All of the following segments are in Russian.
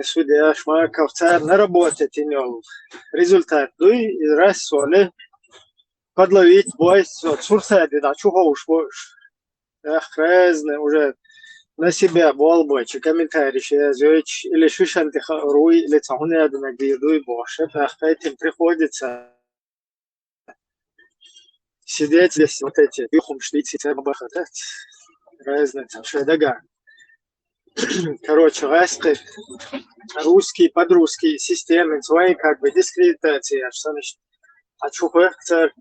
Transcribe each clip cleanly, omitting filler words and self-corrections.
судьяш, моя ковцар не работает и нем. Результат, ну и раз соли, подловить бой, сурсади, да, чего уж больше. Эх, разные уже на себя бол больше, комментарий, или шишанты руй, или цауны одна гиду и больше. Эх, этим приходится сидеть здесь, вот эти, духом шлицы, треба бахатать. Разные там, шедага. Короче, распри русский под русский системы свои как бы дискредитации, что значит, а чухуехтер,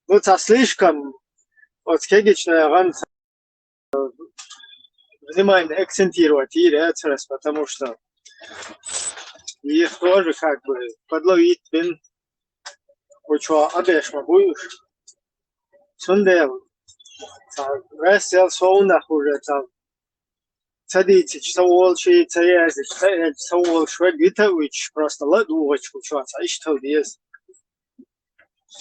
ну это слишком вот скегичная ран внимание акцентировать и рецерс, потому что их тоже как бы подловить бин, учу обеш могуешь, сундел, рассел соунах уже там. Садитесь, сауал ши цаязик, сауал швагитович, просто ладувочку, что а что здесь?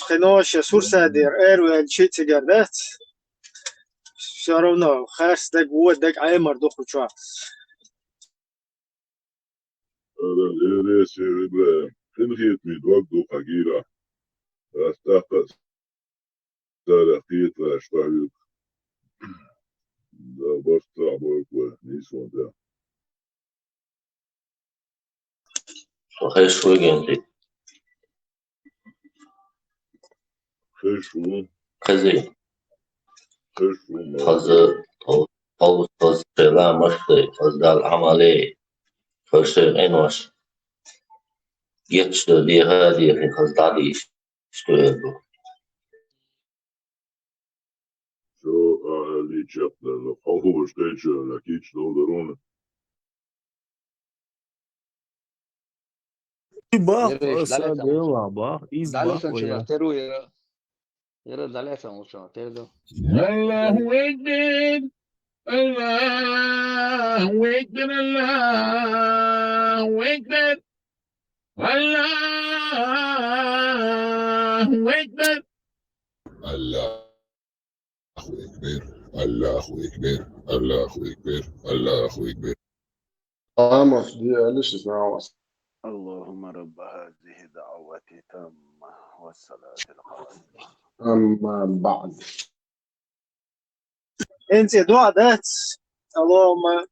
Хреноще сурсадир, эру альчити гордат, все равно, хас так вот, так аймар духу что. ليش يبقى تنغيت ميدوك دو حقيرة استقص تاريخية لاشتايق ده بس تعبوك ونيسون ده وخير شوي جنتي خير شو كذي خير شو خذ أو خذ لا مشتي خذ دال عملي خذ إنوش يتشتو دي هذه في خذ داليش شتو يدو شو اللي تشابنا الحوهو بشتيتش لكيتش دولارون الله أكبر الله أكبر الله أكبر الله أكبر الله أكبر الله أكبر الله أكبر الله أكبر قامت دي ليش اسمها اللهم رب هذه دعوة تامة والصلاة القائمة أما بعد انت دعاء ذات اللهم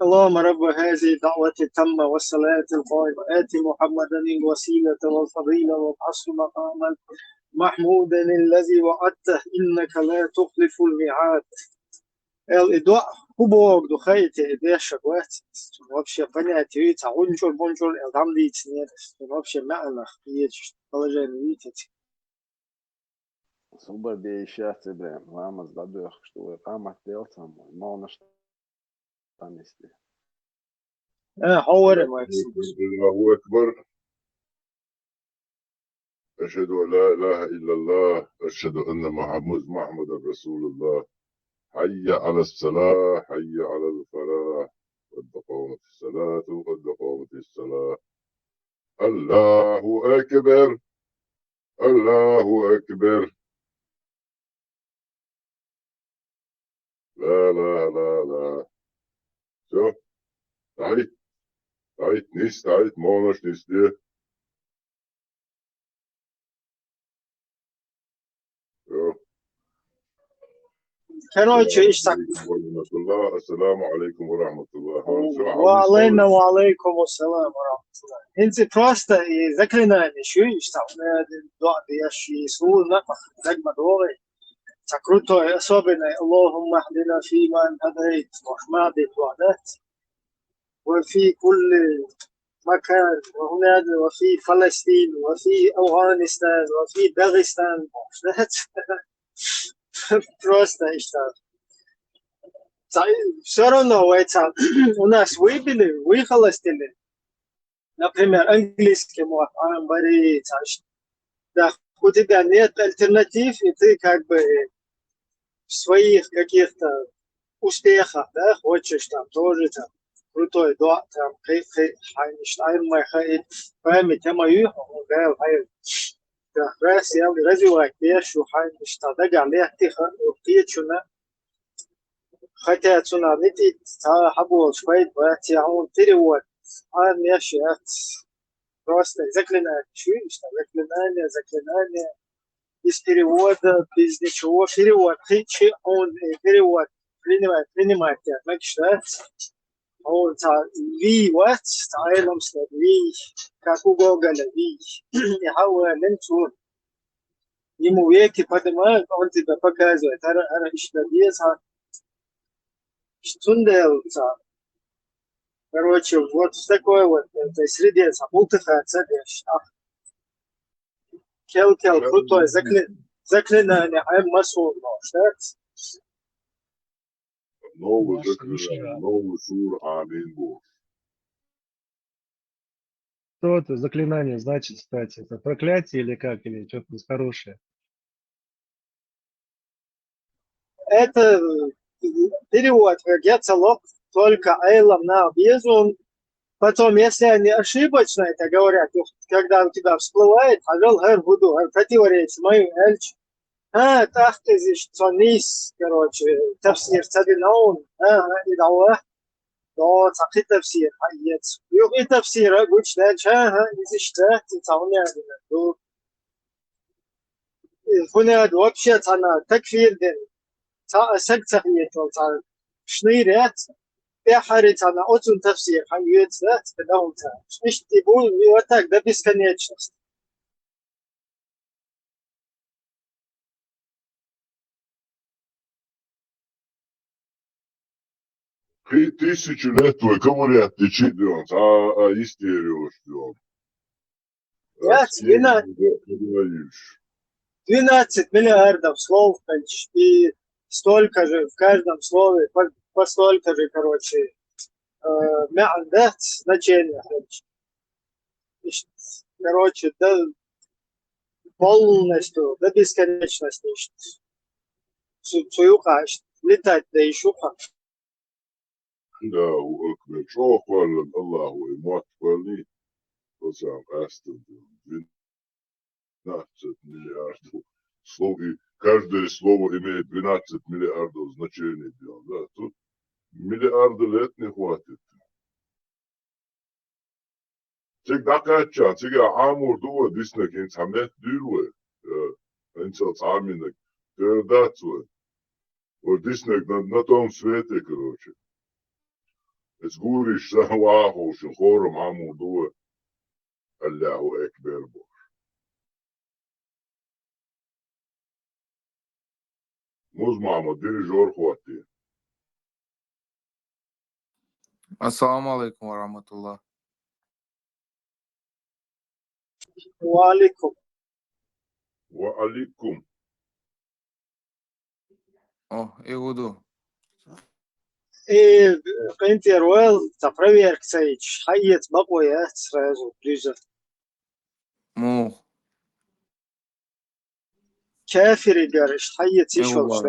اللهم رب هذه دعوة التامة والصلاة القائمة آت محمدا الوسيلة والفضيلة وابعثه مقاما محمودا الذي وعدته إنك لا تخلف الميعاد. الدعاء هو دخيت إداش شقوات вообще понятие تعونجول بونجول الدم دي تنين вообще معنى يجي положение видите. Super de счастье, блин. Мама сдадёт, что قامت делцем, но на что там есть. حوار ما الله أكبر أشهد أن لا إله إلا الله أشهد أن محمد رسول الله حي على الصلاة حي على الفلاح قد قامت الصلاة وقد قامت الصلاة الله أكبر الله أكبر لا لا لا لا شو تعيت نيس تعيت مونش نيس دي كانوا يشتاق السلام عليكم ورحمة الله وعلينا وعليكم السلام ورحمة الله. انت просто заклинание شو يشتاقنا الدعاء بيش يسول نقف نجمة دوري تكرتو أصابنا اللهم اهدنا فيمن هديت وحماد الوعدات وفي كل مكان وهناك وفي فلسطين وفي أفغانستان وفي داغستان просто يشتاق. Все равно это у нас выхолостили, например, английский мод, да, у тебя нет альтернатив, и ты как бы в своих каких-то успехах, да, хочешь там тоже там крутой, да, там, память о моих, да, раз я развивать пешу, да, галеты, уктичуна, хотя цена летит, а хабол шпайт, бать, я он перевод. А мне щас просто заклинание, чуешь, заклинание, без перевода, без ничего, перевод, он перевод, принимает, так что он ви, what, تعالى ви, как у Гоголя, ви, يحاول انتو ему веки поднимают, он тебе показывает, что делать, что делать. Короче, вот в такой вот этой среде запутаться, кел крутой заклинание, масул, что? Новый заклинание, новый сур, амин Бог. Что это заклинание значит, кстати? Это проклятие или как? Или что-то нехорошее? Это перевод, я целок только эйлом на безум. Потом, если они ошибочно это говорят, когда у тебя всплывает, буду противоречить мою эльч. Так ты здесь цонис, короче, тафсир цадинаун, и дауа, то цахи тафсир, хайец. Юг и тафсир, гуч эльч, здесь ты цауня, هنا вообще она такфир ден, سكتخيت والتعرف شنيرات بحرت أنا أتون تفسير حيوت ذات بدهم تعرف مش تقول ويوتك ده بيسكنيتش Тысячу лет твой говорят, ты чемпион, а истерию ждем. Я 12 миллиардов слов и столько же в каждом слове, по столько же, короче, значение. Короче, до полностью, до бесконечности. Суюха, летать да еще как. Да, шо хвален Аллаху и мат хвали, то сам Астон, 12 миллиардов слов, и каждое слово имеет 12 миллиардов значений. Да, тут миллиарды лет не хватит. Всегда качан, всегда амур дуа диснек инс хамет дюлуэ, инсалс аминек, датсуэ. Вот диснек на том свете, короче. Es guriš savu āhušu, horam amudu, Allahu Ekber. Mūs māma dirižor hoti. Assalamu alaikum wa rahmatullah. Wa alaikum. Wa alaikum. О, Игуду. И интервал, проверка, хайет, бабоя, сразу, ближе. Мух. كافر جارش حيت يشوف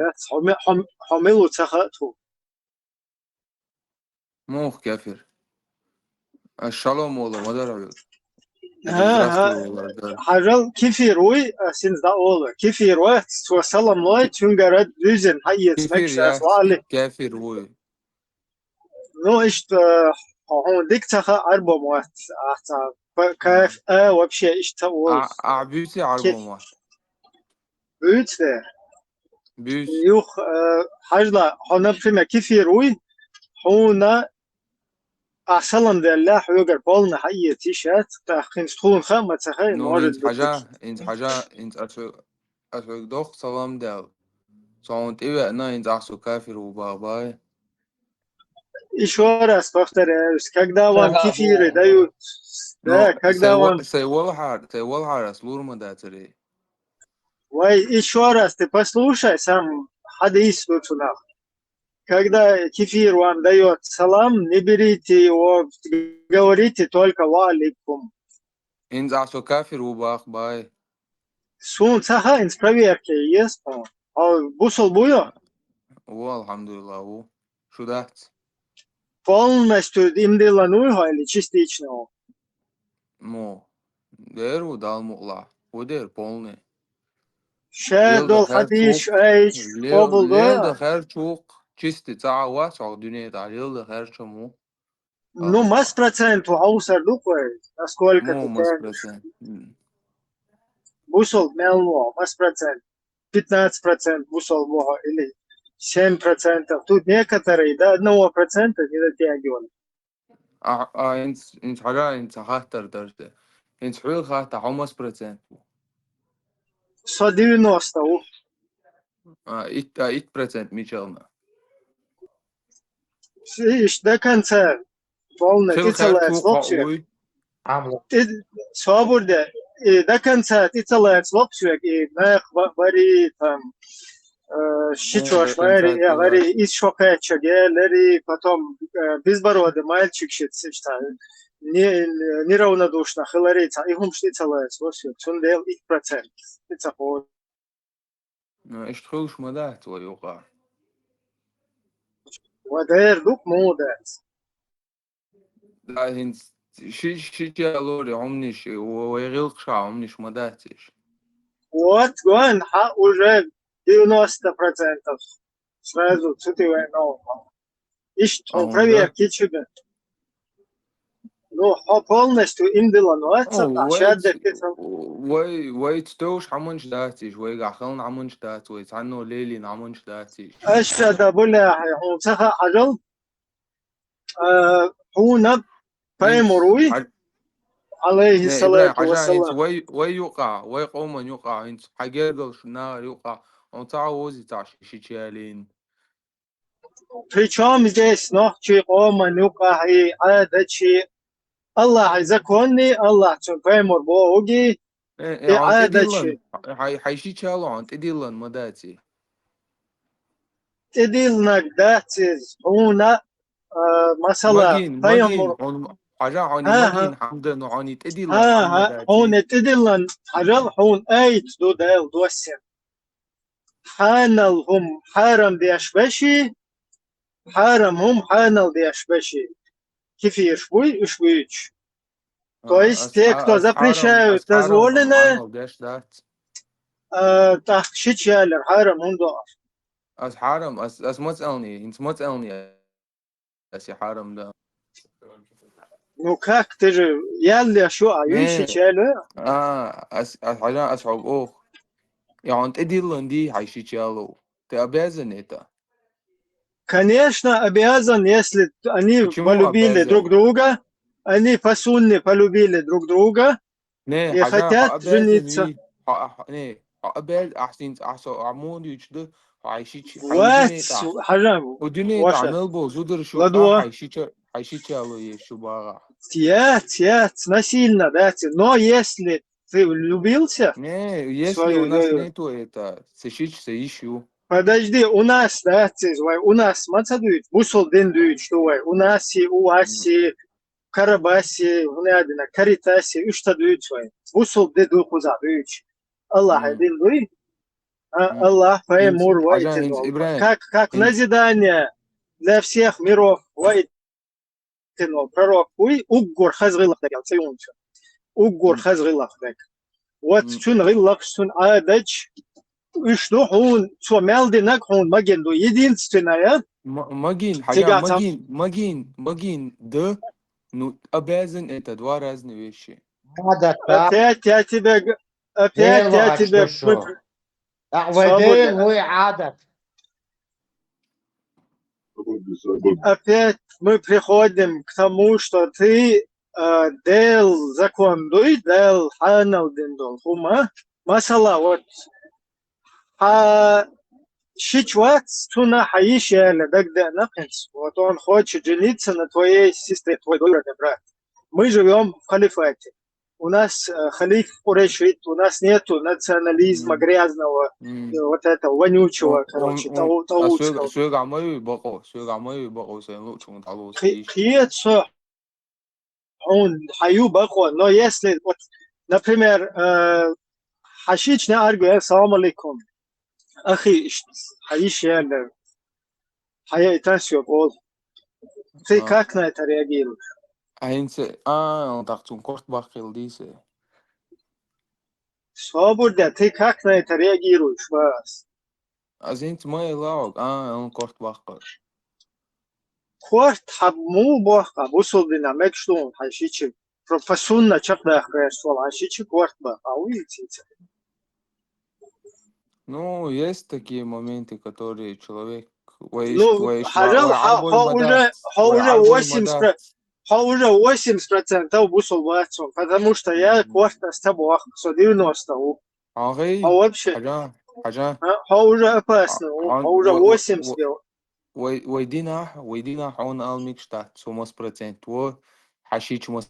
حملوا تخاطه Мух, кафир. Шалом, Ола, мадара. حجل كيفي روي سينز دا أول كيفي روي توصل ملاي تونجرد دوزن حيت مكشاف وعلي كافر روي. نو إشت هون ديك تخا أربع موات أحتا كيف وبشي إشت أول أعبيتي أربع موات. بيت بيت. يوخ حجلا هون بفيما كيفي روي هون أصلاً بالله حيوجر بالنا حي تيشات تأخين تكون خامة تخيل نو موارد إنت حاجة إنت أسوق دوخ سلام دال صوت إيه أنا إنت أحسو كافر وباباي еще раз повторяюсь, когда вам кефиры дают, да, когда вам... Сейвал слурма датери. Ой, еще раз ты послушай сам хадис тут у нас. Когда кефир вам дает салам, не берите его, говорите только ва алейкум. Инт ахсо кафир убах бай. Сун цаха инс проверки есть, бусул буё? О, алхамдулилlah, шудахт. Полностью имделануйго или частично? Мо, деру дал мула, удер полный. Шедол хадиш эйч, обл Лел да хэр чук, чистый цауа, сау дюнет арил, хэрчему. Ну, масс проценту аусар дуквай, насколько Мо ты мас тянешь. процент. Бусол мелмо, масс процент. 15% бусол моха или 7%. Тут некоторые до 1% не дотягивают. انت حاجة انت خاطر درته. انت حلو خاطر عمس процент. 190. ит процент мичална. Иш до конца. Полно. Шел Ты целая хэрчу слопсуек. قوي. Ты свобода. И до конца ты целая слопсуек. И нах вари там. Щичош вари. Я вари из шокача гелери. Потом безбородый мальчик считает. Неравнодушно хиларица. И хум что целая слопсуек. Сундел их процент. Ты цапо. ايش تخوش مدات ويوقع. ودير دوك مودات. لا هنت شي لوري عمنيش ويغلق شا عمنيش مداتش. Вот, он уже 90%. Сразу цутивай нового. Ищет он проверки чудо. Ну, полностью им было нуаться, а сейчас وي تستوش عمنش داتش وي قاخلن عمنش دات وي تعنو ليلي عمنش داتش. أشهد بلا هون سخا عجل هون فيمروي عليه الصلاة والسلام. وي يوقع وي قوما يوقع انت حقيقة النار يوقع وتعوزي تعش شيالين. Причем здесь ночи ома нюка и адачи. Аллах законный, Аллах феймур боги и адачи. حيشي تشالو عن تديلن مداتي. تديلنا داتيز هنا مثلا ماجين حاجة عني ماجين حمدن وعني تديلن هون تديلن حاجة هون ايت دو ديل دوسين حانل هم حرم بيشبشي حرم هم حانل بيشبشي كيف يشبوي يشبويش. То есть те, кто запрещают дозволенное, тахшичалер حرم هم دو. أس حرم أس متسألني أنت متسألني أس حرم ده. Ну как ты же يلا شو عايش تشالو؟ أس حاجة أصعب أوه. يعني أنت ديلن دي حيشي تشالو. تأبازن إتا. Конечно, обязан, если они полюбили друг друга, они по сунне полюбили друг друга и хотят жениться. Не, أباز أحسن عمود يجده حيشي وات حرام ودنيا عنلبو زودر شو حيشي تشالو يشوبارا. Тят, насильно, да, но если ты влюбился... Не, если у нас нету это, сыщичься ищу. Подожди, у нас, да, у нас, мацадует, бусол ден дует, что у нас и у вас и Карабаси, внядина, Каритаси, и что дует свой. Бусол де духу забьют. Аллах один дует, Аллах поймур войтинул. Как назидание для всех миров войтинул. Пророк, уггур хазгилах дагал, цеюнчу. Уггур хазгилах даг. Вот чун гиллах, чун адач, и что он, что мелдинак, он магенду, единственное. Магин, حاجة магин, да, ну обязан это два разные вещи. Опять я тебе Опять мы приходим к тому, что ты дел закон дуй, дел ханал диндол хума. Масала вот Сейчас туна хаишьяля, дагда нахенс. Вот он хочет жениться на твоей сестре, твой двоюродный брат. Мы живем в халифате. У нас халиф Курейшит, у нас нету национализма грязного, вот этого вонючего, короче, таутского. Хиетсо, он хаю бахо, но если, вот, например, хашичный аргу, ассаламу алейкум. أخي حيش يعني حياة تاسيو بول في كاكنا ترياجيل أنت تقطن كورت باقيل ديسه صابور ده في كاكنا ترياجيل وش بس أنت ما يلاعب أنا كورت بقى كورت حبمو بوخا بوصل ديناميك شلون حيشيتش професsionально чакда хрештол حيشيتش كورت بقى ويتيت. Ну, есть такие моменты, которые человек Ну, хажал, уже 80% бусол вацом, потому что я квартал с тобой, 90. А вообще, حاجة уже опасно, уже 80 сделал. ويدينا حون ألميك شتات سو 100% و حشيش 100%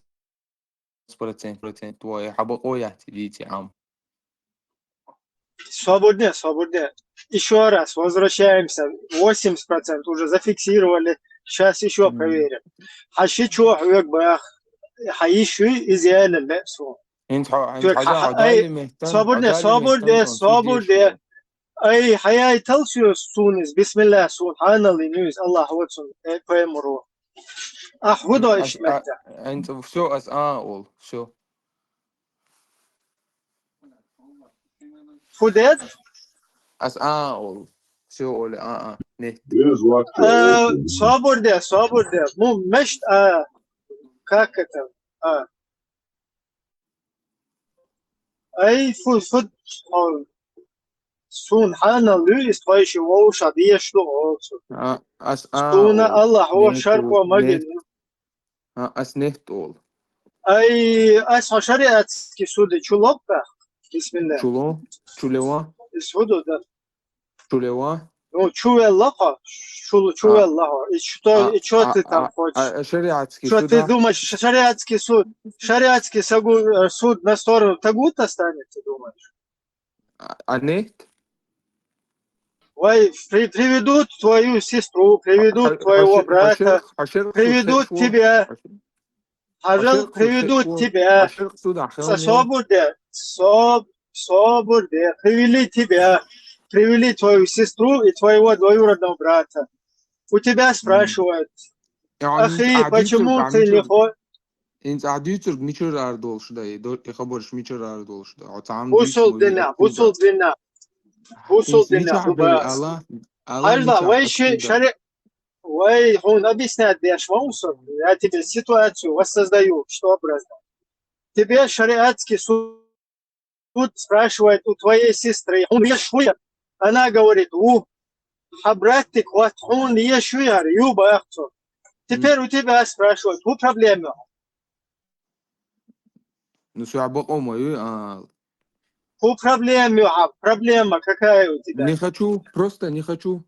و حبقوا يحتديتي عام. Свободнее. Еще раз, возвращаемся. 80% уже зафиксировали. Сейчас еще проверим. حشيشو حوك بقى حيشوي إزيان اللبسو. انت حاجة عدالي مهتم صبر أي حياة تلسيوس سونس بسم الله سبحان الله نيوز الله واتسون بيمرو أحودو إيش متى انت شو أول شو فودت أول شو أولي نت صبر ده مو مشت كاكتم أي فود سبحان الله يستويش وو شديه شلو سبحان الله هو شرق ومجد نت أول أي شريعة كسودة شلوبة بسم الله شلوا سودة ده شلوا شو الله شو الله что ты там хочешь что ты думаешь шариатский суд на сторону Тагута станет, ты думаешь? Нет? Ой, приведут твою сестру, приведут твоего брата, приведут тебя, приведут тебя, свободе, привели тебя, привели твою сестру и твоего двоюродного брата. У тебя спрашивают, ахи, почему ты не хочешь? انت عديتر ميشر اردول شداي دول يخبرش ميشر اردول شدا عطعم بوصل دينا الله ويش شرع وي он объясняет дешмаусов, я тебе ситуацию воссоздаю, что образно. Тебе шариатский суд спрашивает у твоей сестры, он ешуя, она говорит, хабратик, вот он ешуя, юба ахцо. Теперь у тебя спрашивают, проблема. Ну что обоим проблема какая у тебя? Не хочу, просто не хочу.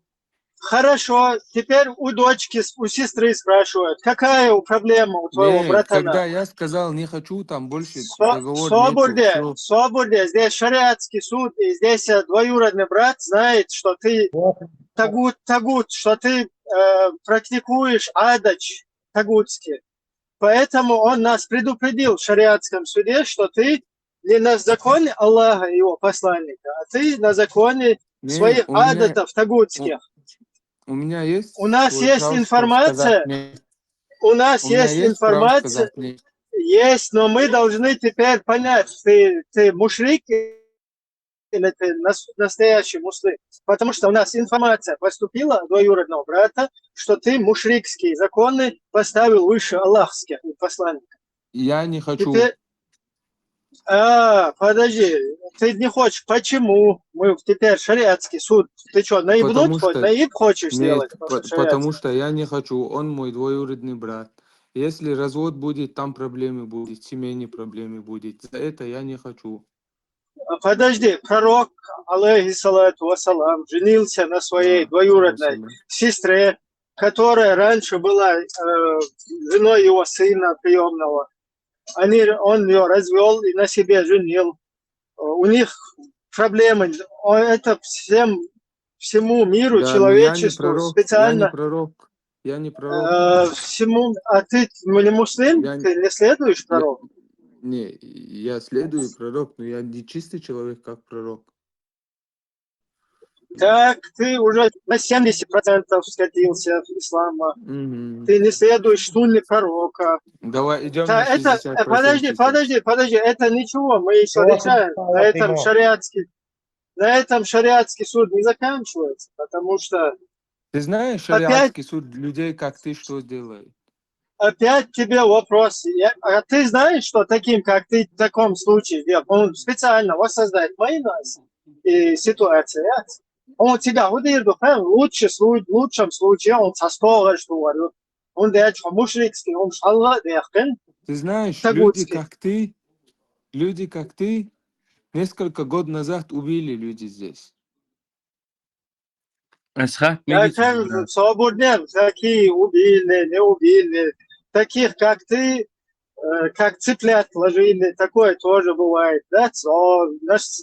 Хорошо, теперь у дочки, у сестры спрашивают, какая проблема у твоего брата? Когда я сказал не хочу, там больше договор нету. Свободе, здесь шариатский суд, и здесь двоюродный брат знает, что ты тагут, что ты практикуешь адач тагутский. Поэтому он нас предупредил в шариатском суде, что ты не на законе Аллаха и его посланника, а ты на законе своих адатов тагутских. У меня есть. У нас есть информация. У нас есть информация. Есть, но мы должны теперь понять, ты мушрик или ты настоящий муслим. Потому что у нас информация поступила от двоюродного брата, что ты мушрикские законы поставил выше аллахских посланников. Я не хочу. Теперь... подожди, ты не хочешь. Почему? Мы теперь шариатский суд. Ты что, наиб хочешь сделать? Потому что я не хочу. Он мой двоюродный брат. Если развод будет, там проблемы будут, семейные проблемы будут. За это я не хочу. Подожди, пророк, алейхиссалату вассалам, женился на своей двоюродной сестре, которая раньше была женой его сына приемного. Он ее развел и на себе женил. У них проблемы. Это всему миру, человечеству специально. Я не пророк. Всему, а ты не муслим? Ты не следуешь пророку? Не, я следую пророк, но я не чистый человек, как пророк. Так, ты уже на 70% скатился в ислама. Ты не следуешь сунне пророка. Давай, идем на 60%. Подожди, это ничего, мы еще решаем на этом на этом шариатский суд не заканчивается, потому что Ты знаешь, опять, шариатский суд людей, как ты, что делает? опять тебе вопрос. А ты знаешь, что таким, как ты, в таком случае делает? Он специально воссоздает майонез и ситуацию. Он тебя выдает, в лучшем случае он со стола, что говорит. Он дает, что мушрикский, он шалла, Ты знаешь, тагутский. люди, как ты, несколько год назад убили люди здесь. Асхат Я Мегич, кажу, брат. свободен, такие убили, не убили. Таких, как ты, как цыплят ложили, такое тоже бывает. Да?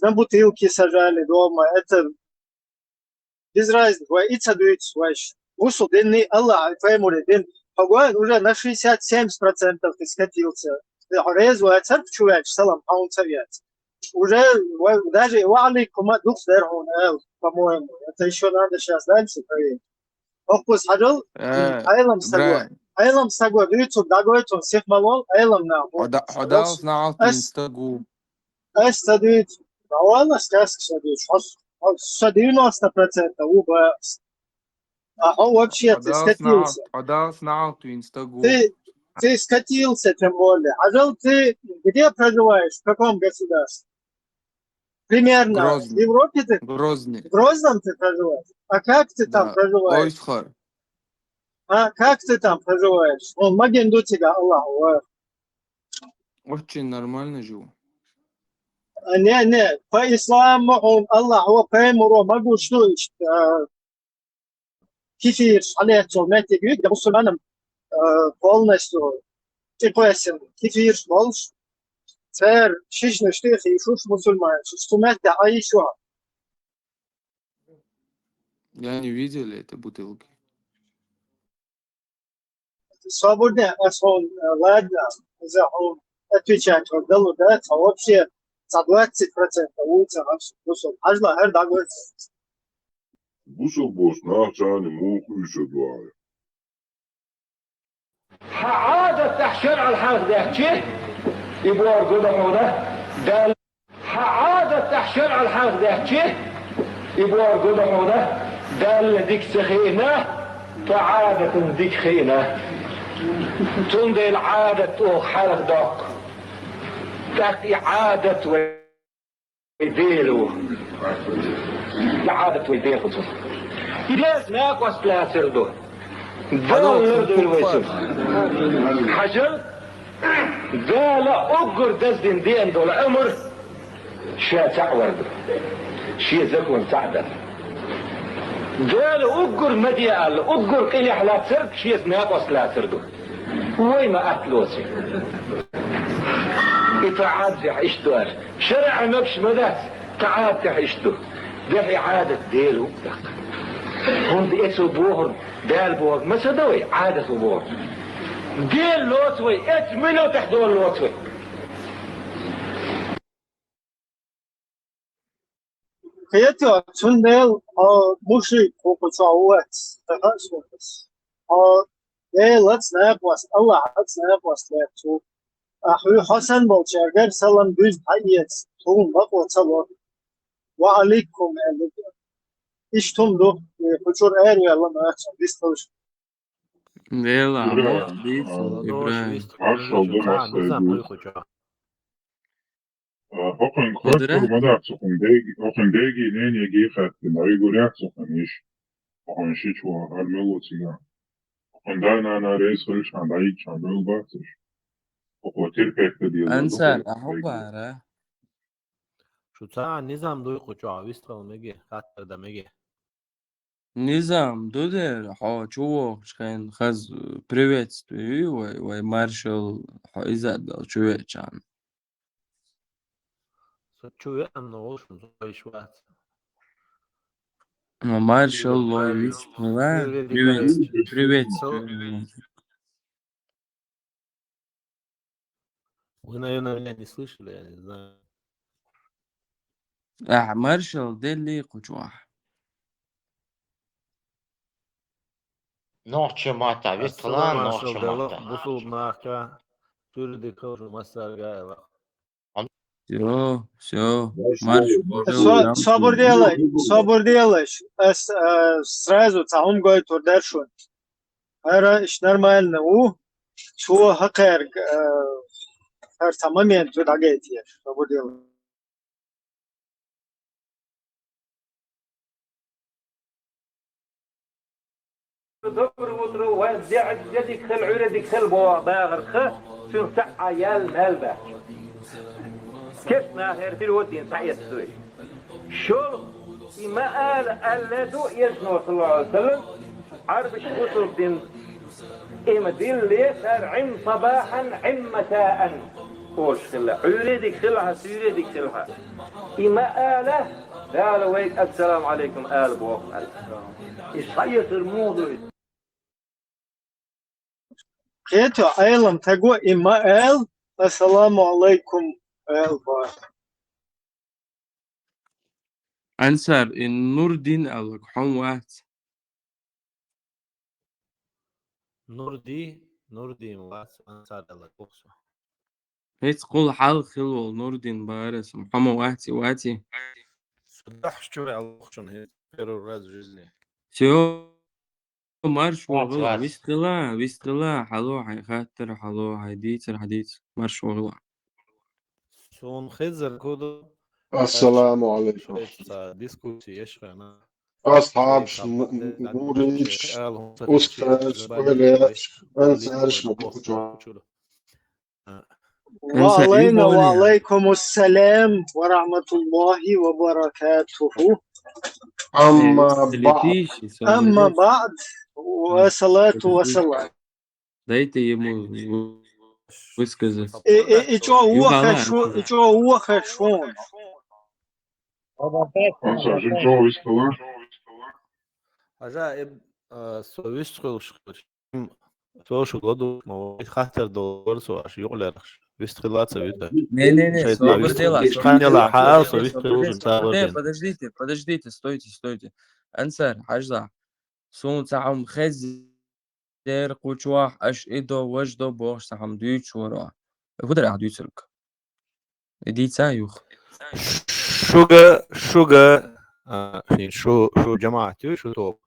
На бутылки сажали дома. Это без разницы. И цадует сващ. Гусул дынный Аллах, твоему дын. Погода уже на 67% ты скатился. Резвая церковь человек, салам, а он совет. Уже даже валикум дух сверху, по-моему. Это еще надо сейчас дальше проверить. Окус хаджал, айлам сагва. Брат, Айлам сагва, дүйцу дагойтун сехмалол, айлам на. Одал знал ты инстагу. Эста дүйцу. Валла сказка садыч. 90% уба. А он вообще ты скатился. Одал знал ты инстагу. Ты скатился, тем более. Хаджал, ты где проживаешь? В каком государстве? Примерно Грозный. в Европе ты? Грозный. В Грозном ты проживаешь? А как ты там проживаешь? Ойсхар. А как ты там проживаешь? Он магенду тебя, Аллаху. Очень нормально живу. Не, по исламу он Аллаху прямую могу что кефир, шалецо, знаете, говорит, я мусульманам полностью согласен. Кефир, молш, цер, шишны, штыхи, и шуш мусульман. Что мягко, а еще? Я не видел этой бутылки. Свободно, он, ладно, за он отвечает, он дал, да, а вообще за 20% улица мусульман. Ажла, her дагы. Гусул босна, чани, муху еще двое. عادة تحشر على الحرف ده شيء يبور قدمه ده قال عادة تحشر على الحرف ده شيء يبور قدمه ده قال ديك سخينة فعادة ديك خينة تندي العادة حرف دق تأتي عادة ويديلو عادة ويديلو ليش ناقص لا سردو حجر قال اقر دزدن دين دول امر شا تعورد شي زكون سعدا قال اقر مديال اقر قيل على سرد شي ناقص لا سردو وين ما اكلوسي اتعاد اشتوار شرع نبش مدات تعاد اشتو ده اعادة ديلو هم بيسو بوهر دال بوهر ما سدوي عادة بوهر ديل لوتوي ات منو تحدول لوتوي Kıyatıyor, tündel, muşrik, kokucu avuat, daha sokus. Let's ne yapwas, Allah, let's ne yapwas, leptu. Ahu Hasan bolçerger, salam düz hayyet, tuğun bak o çalo. Ve aleykum elbette. İş tumdu, kuçur er ve Allah mağaçan, biz tanış. Vela, İbrahim. Hokan kvarturu madak hokan degi nene gifat na iguryak sokan ish. Hokan shichwa armelo tiga. Hokan dana na reis khalish an daik chan bel batsish. Hokan tirpek de diye. أنسى أحبها شو ساعة نظام دوي قطع ويستغل مجي خاطر ده مجي Низам, дудер, чувак, шкайн хаз приветствую, вай маршал, изадал чувачан. شو يأمن وش مزوي شوات Маршал Лоис, приветствую. Вы, наверное, меня не слышали, я не знаю. Маршал Дели Кучуах. Noche mata, viste lá, noche mata. بصوب معك تريد كوش مسار قايلة Все, марш. Собор делаешь. Сразу там гой турдершун. Ара иш нормально. Чего хакер tamamıyla tüdagetiye. Собор делаешь. Доброе утро, дядик хел عردك хел باغر خ شو ساعة عيال مالبا كيف ما غير في الودين تعيط سوي شو ما قال الذو يجنو صلى الله عليه وسلم عرب شغوصر بدين إما دين ليسر عم صباحا عم مساء قولش خلا عردك خلها سيردك خلها إما قاله قال ويك السلام عليكم آل بوق يصير الموضوع Кето айлам таго имаэл. Ассаламу алейкум эл ба. أنصر النور دين ألك حم واحد. نور دي واس أنصار الله بوكسو. هيت قول حال خلو نور دين بارس محمد واتي. صدق شو على هي فيرو راز جزني. все марш وغلا вистила حلو هاي خاطر حلو هديت марш وغلا. سون خزر كودو. السلام عليكم. ديسكوسي يشغل. أصحاب نوريش أستاذ ولاش أنسارش مقوجو. وعلينا وعليكم السلام ورحمة الله وبركاته. أما بعد وصلاة وسلام. Дайте ему высказать. И что هو خشون. عجائب سويش سوشو году ما خاطر دور سواش يقلرش вистрелаться видно. Не, подождите, стойте. Ансар, хажда. Сун цаам خزر قوچواح اش ایدو وجدو بوش سهم دویچ ورا. خود را دویچ رک. ديت سايوخ. شوغا شو جماعتي شو توب.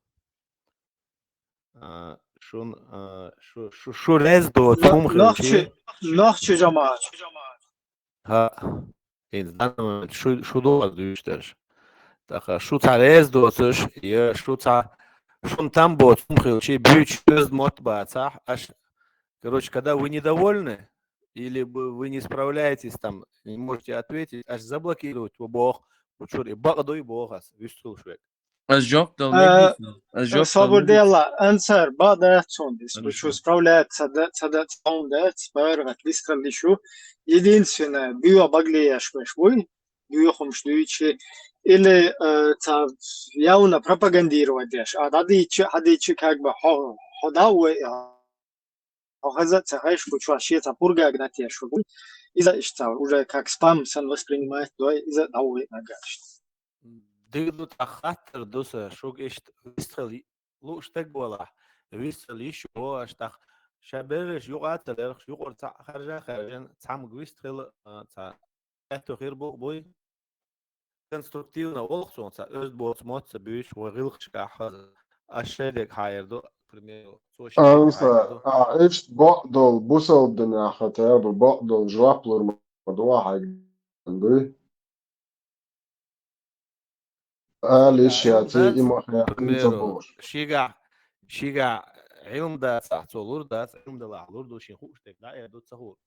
شو رز دو توم خلشي. نخش جماعة. ها. إذا شو دو دويشترش. تاخا شو تعرز دوتش يا شو там бот خلشي бьюч без мотба صح аж. Короче, когда вы недовольны или вы не справляетесь там, не можете ответить, аж заблокировать бог. وشوري بقدو يبوغاس ويشتغل شوية. الجوب صبر ديلا أنصر بعد تسوندس بشو سبراولات صدق تسوندات بارغت ليستر ليشو единственное био баглияш мешвой био хомшдуичи или та явно пропагандировать деш а хадичи как бы ходауэ хазат цахайш кучу ашета пурга гнатеш из-за что уже как спам сан воспринимает из-за дауэ нагаш ديدو تخاطر دوسا شوق اشت ويستخلي لو اشتق ولا ويستخلي شو اشتخ شابرش يقعد تلرخ يقعد خارجا تعمق ويستخل تا غير بوي конструктивно олхсон та өз боцмоц бүйш вогылх шахаз ашедек хайрдо примеру أنسى إيش بقدر بوصل الدنيا خطير بقدر جوابلر موضوع عندي قالش ياتي إما خيار شيغا علم دا صحتولور دا علم دا لعلور دو شين خوش تك دا دو تصهور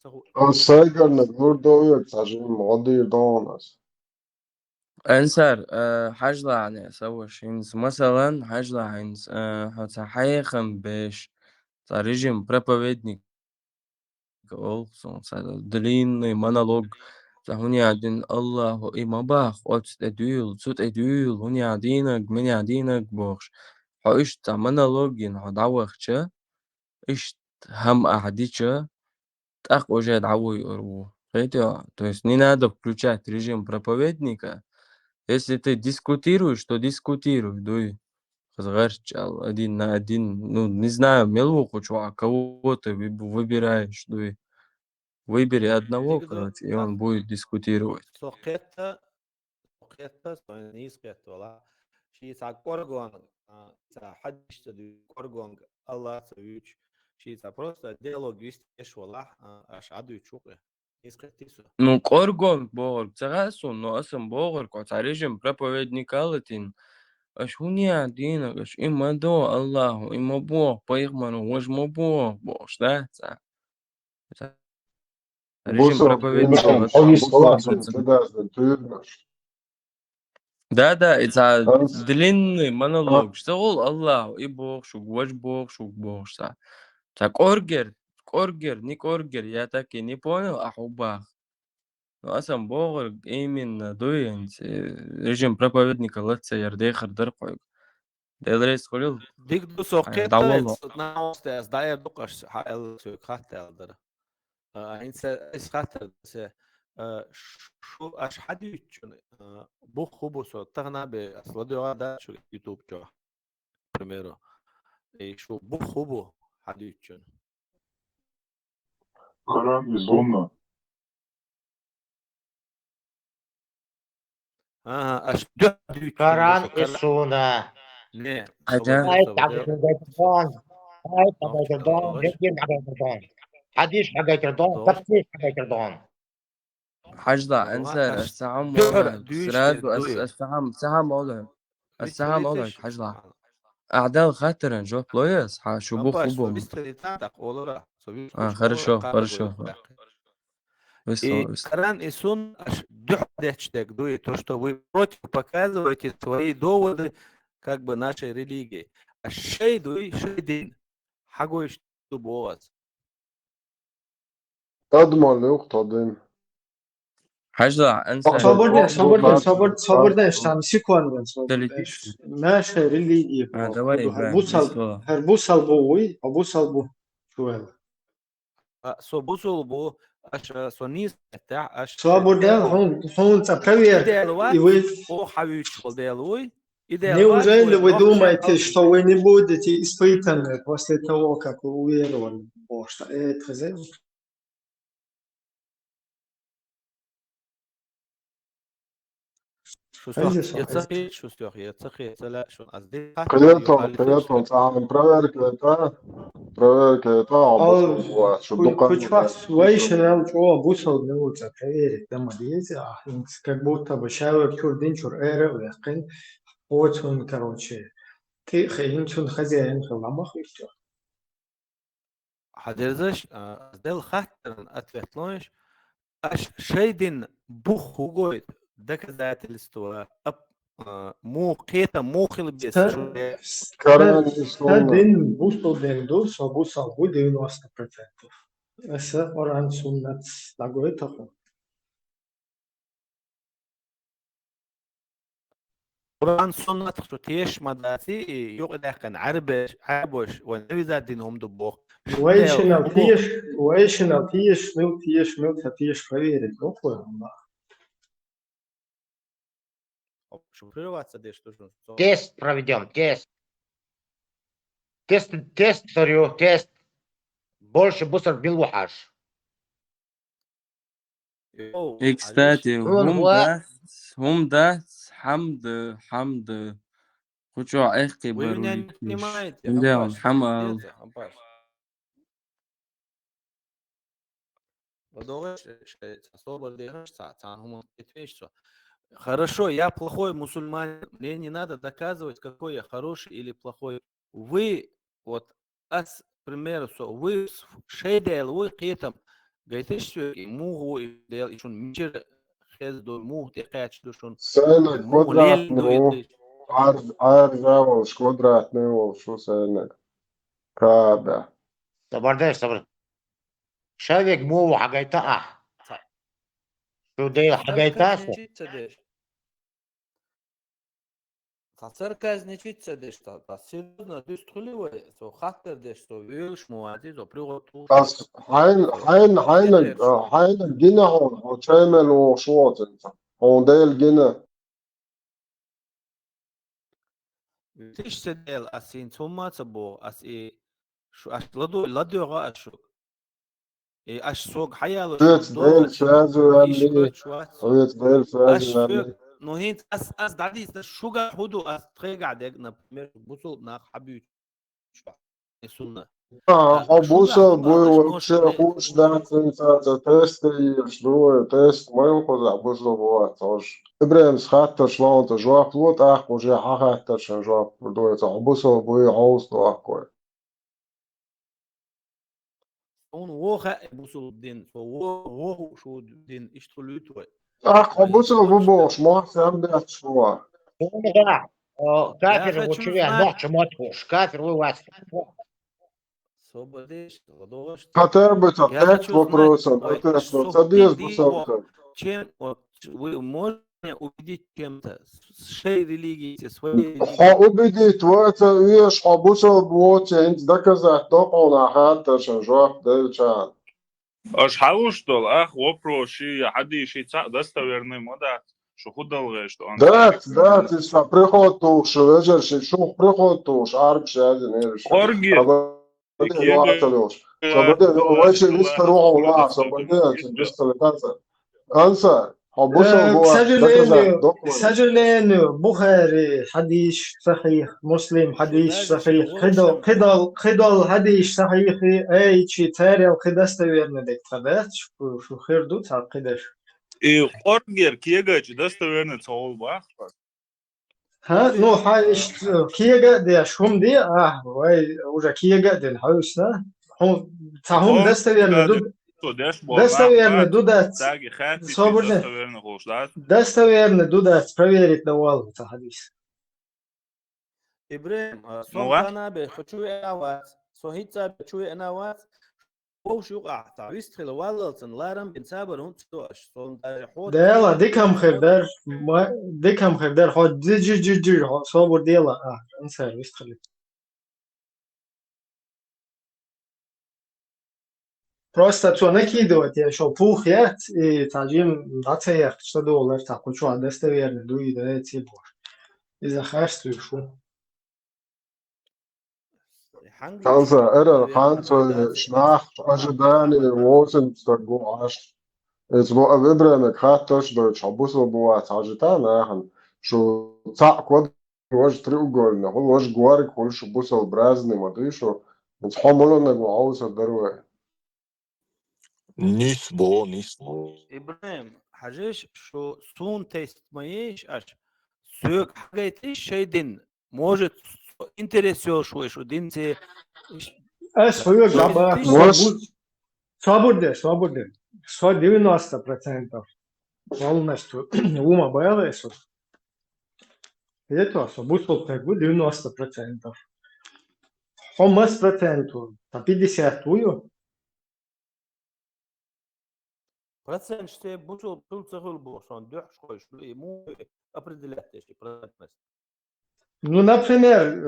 السايقر نقول دو يتعجب مغضي دونس أنصر حاجة يعني سوى شينز مثلا حاجة عينز هتحيخم باش رежим проповедник длинный монолог هوني عدين الله إما باخ أتس أدويل صوت أدويل هوني عدينك مني عدينك بوخش حايشت монологين هدعوخشة إيش هم أحديشة تأخ وجه دعوي أرو خيتي то есть не надо включать режим проповедника. Если ты дискутируешь, то дискутируй, дуй. Разговаривай один на один. Ну, не знаю, мелвуху, чувак, кого ты выбираешь, дуй. Выбери одного, Дигду, короче, и он будет дискутировать. Сокета, низкет, вала. Ши са коргон, са хадишта коргон, Аллах савич. Ши са просто диалог вистеш, вала, аш аду чуке. Низкет тису. Ну, коргон богор, цагасу, но асам богор, коцарижем проповедник алатин. Аш хуня дина, аш има до Аллаху, има бог, поихману, ваш мо бог, бог, да? Режим Busov проповедник dinam, алатин. hovis lācam cedāsden tūrnaš. Да, это Ans, длинный монолог. Что ол Аллах, и Бог, шук, ваш Бог, шук, Бог, са. Так, оргер, не коргер, я так и не понял, ахубах. Ну, а сам Бог именно дуянц, режим проповедника латца ярдехар дарқойг. Делрейс холил, Дигду сокета, давало. наусте, сдая дукаш, хаэл сюк хаттелдер. Инса исхаттер, شو اش حد بو خوبو سو تغنا به اصلا دا شو يوتيوب جو primero شو بو خوبو حد يتشون Koran ve Sunna. اش دو حد يتشون Коран и Сунна. не حاجة هاي تعبت الدون. هاي تعبت الدون. جديد حاجة الدون. حديش حاجة الدون. تفتيش حاجة الدون. حاجة أنسى الساعة مولاي سراد الساعة مولاي الساعة مولاي حاجة أعداء خاطر جو بلويس شو بو خوبو хорошо И Коран и Сун аж дюхдечтек дует то, что вы против показываете свои доводы как бы нашей религии. А шейдуй шейдин хагуиш тубоаз. admali uqtadim. حاجة أنسى صبرنا там секунду. Наша религия. давай Herbusal bui, abusal bu. Шуэл. Собусул бу аш сонис таа аш Свобода, он проверь. И вы неужели вы думаете, что вы не будете испытаны после того, как вы уверовали в Бога? Это же Приятно, сам проверка, хоть вас вайшел, что бусал не лучше проверить, там есть, как будто бы шавер чурдин чур эра, векин, вот он, короче, ты хейнчун хозяин халамах и все. حدرزش دل خاطر اتلتلونش اش شيدن بوخ وقويد دك ذات الاستواء مو قيتا مو خل بيس Стадин бусал дендо, со бусал бу 90%. Это Оран Суннат лагой тако. قرآن سنة تختيش مداتي يوقع داخل عربش ونبي ذات دينهم دبوخ ويشنال تيش проверить, какой он. Шифроваться здесь тоже. Тест проведем, тест. Тест, говорю, тест. Больше бусер билвухаш. И, кстати, هم ده حمد خشوع اخي Вы меня не понимаете. ده حمل Хорошо, я плохой мусульманин. Мне не надо доказывать, какой я хороший или плохой. Вы, вот, к примеру, вы шейдел, вы қетам. Гайтеш мугу дел ишун мичер хездо муг текач душун. Sēnek kvadrātni, ārģēvols kvadrātni, šo sēnek. Kādā? صبر. شابك مو حاجيتا شو دي حاجيتا Церковь значится, что серьезно диструливает, что хактер, что вирус муади, что приготовил. Tas haina gina on tšēmel un šocenca. Un dēļ gina. Тиш седел, асин суммаца бо, аси ладу ладуга ашу. аш сог حيالو Weet شون wel دوش fazer ايش ali. شوات Weet wel اش fazer ali. فيك نو هينت اس دعدي شوغا هدو اس تريغا ديغنا بمير بوصل نا حبيت سنة شوغا Обусал هدو اش был موش вообще хуш, да, за тесты, и что, тест, мой ход, обусал был, тоже. Ибрahim схатта шланта, жуак лот, ах, уже хахатта, шен жуак, продуется, обусал был, аус, ну, акой. اون ووخا بوصل دين وو شو دين اشتغلوا Ах, обусал был бош, мах, сам да, что. Да. Кафир يا вот شو чувя, знать ночь мотвуш, кафир вы вас. свободишь ладошь Хотя бы так, я тест хочу знать вопросом, ой это что, что садись, ты бусалка. чем вот вы можете увидеть чем-то с своей религией своей религией حاوبدي تويتا ويش حبوسل بوتي انت دكزا توقعنا حتى شنجوح دلشان Аж хаустол, ах, вопроси, حديشي достоверный модат, что худалге, что он دات اسفا بريخوتوش ويجر شوخ بريخوتوش عارف شادي نيرش Оргир, بدي لو киега, عتلوش بدي لو ويش الله بيستر روح خورا ولا достоверный. بيستر كانسر انسر حبوسل بوات دكزا دوكمان سجلين بخاري حديث صحيح مسلم حديث شو صحيح غوشم قدل حديث صحيح اي شي تاري وقدست ويرنا ديك تبات شو خير دو تعقدش И оргир, киега, достоверный цол бах. ها نو حايش كيجا دي شوم دي واي وجا كيجا دي الحوسنا هم تاهم دست ويرنا دو То деш دست болах ويرنا бак, دو دات таги хати чи صبرنا достоверный хушлат. دست ويرنا دو دات проверить давал это حديث ابراهيم صوم Муа? كان بخشوي انوات صهيت بخشوي انوات او شو قاعد يستخل والله لارم بنسابر هون توش صوم حوت ديلا كيجا ديك هم كيجا خردار ديك هم خردار حد جي صبر ديلا انسى يستخلي Просто что накидывать, я шел пух ят, и таджим дацеях, что доллар, так, что достоверно, дуи, да, эти бож. И захарствую, шо. كانسر ارى خانسر شناخ اجداني ووزن تسترقو عاش اسبوع ابرمك خاتوش دوش حبوسل بوات عجتانا احن شو تاع كود وش تريقولنا هو وش جوارك هو شو بوسل برازني ما ديشو نتحملنا وعاوز الدروي نسبو ابراهيم حاجش شو سون تيست مايش اش سوق حاجتي شي دين может интересует شو دين سي Свою жаба, مش свободе. 190% полностью ума боялась. Это свободство как бы 90%. Хомас проценту, а 50 процент что бушо пулцахул бошон дюх шой что ему определять эти процент. Ну, например,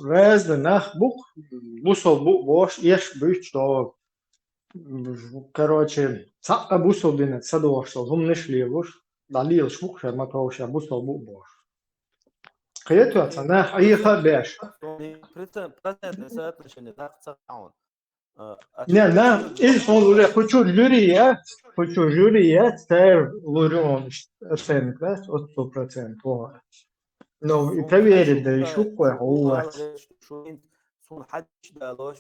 раз nach бух, бусол бош, еш бич, что, короче, цапка бусол динет, садошел, гум не шли, буш, далил швух, шерма тоуша, бусол бош. Киетуаца, nach, иха беш. процент соотношение так цаун. Не, из он уже хочу жюриет, тер лурион, оценка, да, от 100%. Ну, и проверить, да еще кое-что. Сон хадж далош,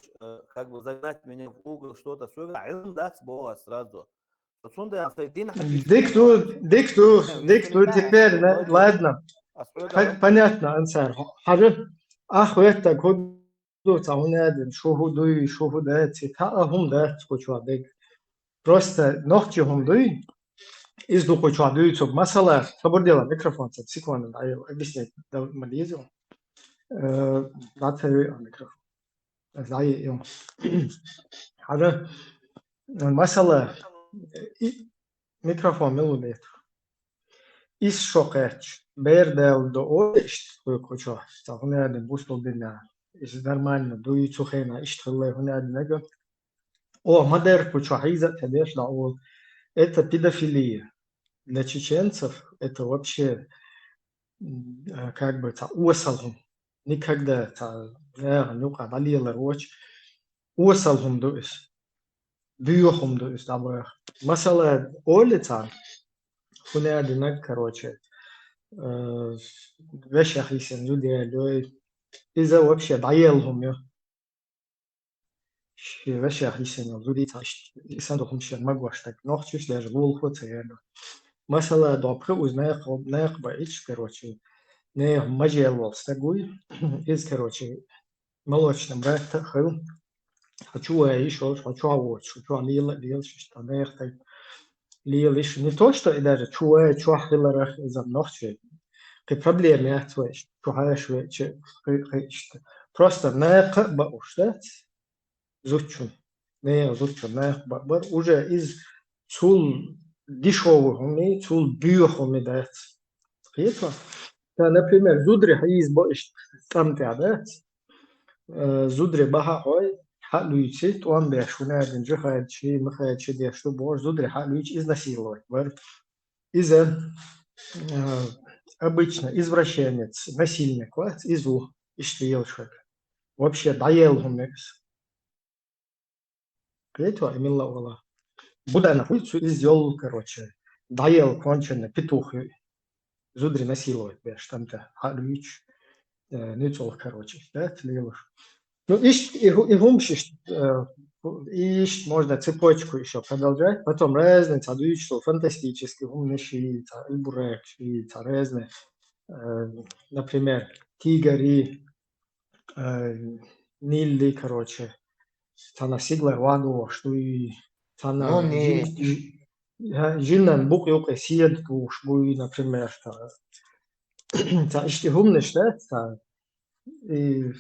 как бы загнать меня в угол, что-то, все, а даст Бога сразу. Сон да, Дик тут теперь, ладно, понятно, ансар. Хажи, это код تعوناد شوفوا دوي شوفوا داتي هم دات كوچوا ديك просто ногти هم دوي изду كوچوا دوي цоб масала собор дела микрофон цоб секунду дай объяснить да малезил датери микрофон дай يوم هذا المسألة ميكروفون ملومتر إيش شوكرش بيردل دو إيش كوچوا تعوناد بوستو بنا إيش нормально دوي цухена اشتغل هنا نجا модер почахиза тадеш даул это педофилия для чеченцев это вообще как бы та усалхум никогда та нюка далила роч усалхум дуэш бюхом есть абы. Масала улица, хунядинак, короче, вещах лисен люди, из-за вообще доелхом я. Вещах лисен люди, сандухом ще могу так, но чуть даже волхваться я. Масала добрый узнает, обнах боится, короче. Не мажел стагуй из, короче, молочным брать хил. Хочу я еще, хочу овощ, хочу лил, что не так лил еще не то, что и даже чуя, хиларах из ночи. К проблеме я твой, чуаешь вече, просто не баушать, зучун, не зучун, не бабар уже из цул дешевых уме, цул бьюх уме дать. Ясно? Например, зудре из боиш там тядет, зудре баха ой, халуйчи, то он бешуна один же хайчи, махайчи дешу бош, зудре халуйч изнасиловать. Из-за обычно извращенец, насильник, вот, изу, иштиел человек. Вообще доел гумекс. Петва имела ула. Буда на пульцу и сделал, короче, доел кончено петух, зудре насиловать, беш, там-то халуйч. Не цол, короче, да, тлелыш. Ну, и гумшиш, и можно цепочку еще продолжать. Потом разные, что фантастические, умнейшие, ильбурек, разные. Например, тигри, нилли, короче. Тана сигла ваду, что и тана жинан бук юка сиед душ, буй, например, та ишти гумниш, да, и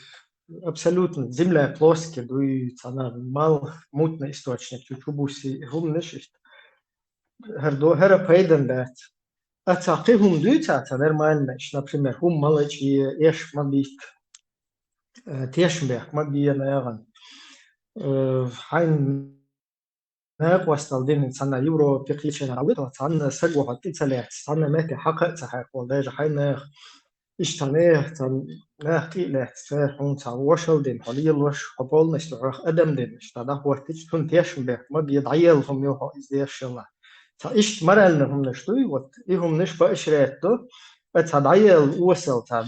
абсолютно земля плоская, и она мал мутный источник, чубуси гумниш, гера пейден дат. А цаки гум дуйца, это нормально, например, гум малыч и еш мабит, тешмбех мабия наяган. Хайн ناقوستال دين سنة يورو بيقليشين عودة سنة سجوا حتى سلات سنة ما تحقق صحيح وده جحينا اشتناه سن ناقي له سحون سواشل دين حليل وش قبول نشترخ أدم دين اشتناه وقتش كن تيشن به ما بيضعيلهم يوها إزديش الله سإشت مرلنهم نشتوي وت إيهم نش بأشريتو أتضعيل وصل تام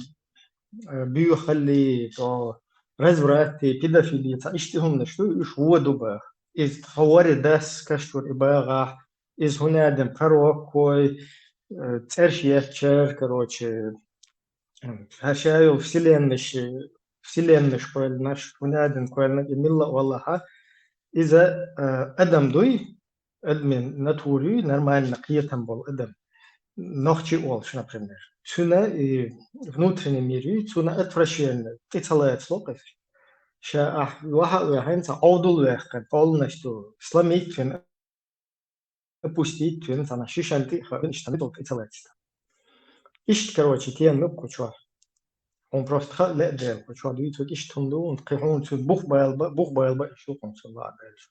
بيخلي تو رزوراتي بيدافيلي سإشتهم نشتوي إيش هو دوبه из хавари дас каштур ибага из хунядем пророкой церщер, короче, хашаю вселенной школь наш хунядем коэлна имилла Аллаха из-за адам дуй админ натури нормально киетам был адам нохчи олш, например. Цуна и внутренний мир, цуна отвращение, ты целая слопаешь. شاء واحد وحين تعودل ويخن قال نشتو سلاميت فين أبوستيت فين سنا شيشانتي خبين اشتميتوا كتلاتي إيش كروتشي تيان نب كشوا هم بروست خل لا ده كشوا دويتو إيش تندو ونقيحون شو بوخ بايل بقى شو كم شو الله عارف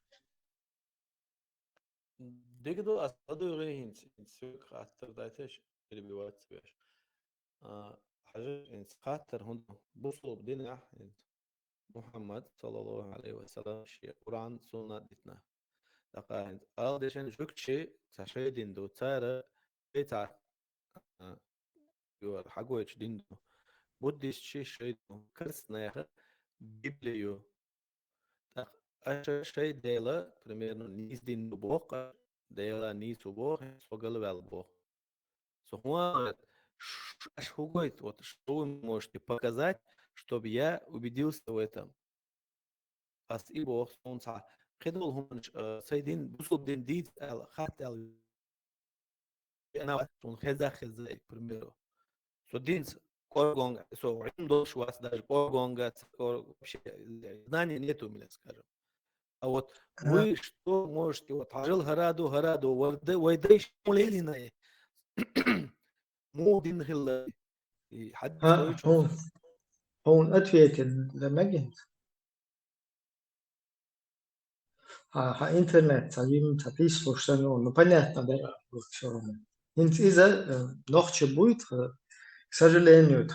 ديجدو أصدقوا غيرين سوق خاطر دايتش اللي بيوات بيش حاجة إن خاطر هون بوصلوا بدينا محمد صلى الله عليه وسلم شيء قرآن سنة دتنا لقاهن أردشن شكشي تشهدين دو تارة بيتا يور حقويش دين دو بوديش شيء كرسنا يخ بيبليو أشياء شيء ديلا примерно низ дин до Бога дела низ у Бога согал вел Бог сохуа аж хугойт вот что вы можете показать чтобы я убедился в этом. Ас и Бог солнца. Кедол хун сайдин бусул дин дит хат ал. أنا он хеза примеру. So дин коргонг so индош вас даже коргонга вообще знания нету у меня, скажем. А вот вы что можете вот жил гораду вайдейш мулелиная. Мудин хилла и حد هون أتفيت لمجد интернет, им запись слушано, ну понятно, да, все равно. Из-за ночи будет, к сожалению,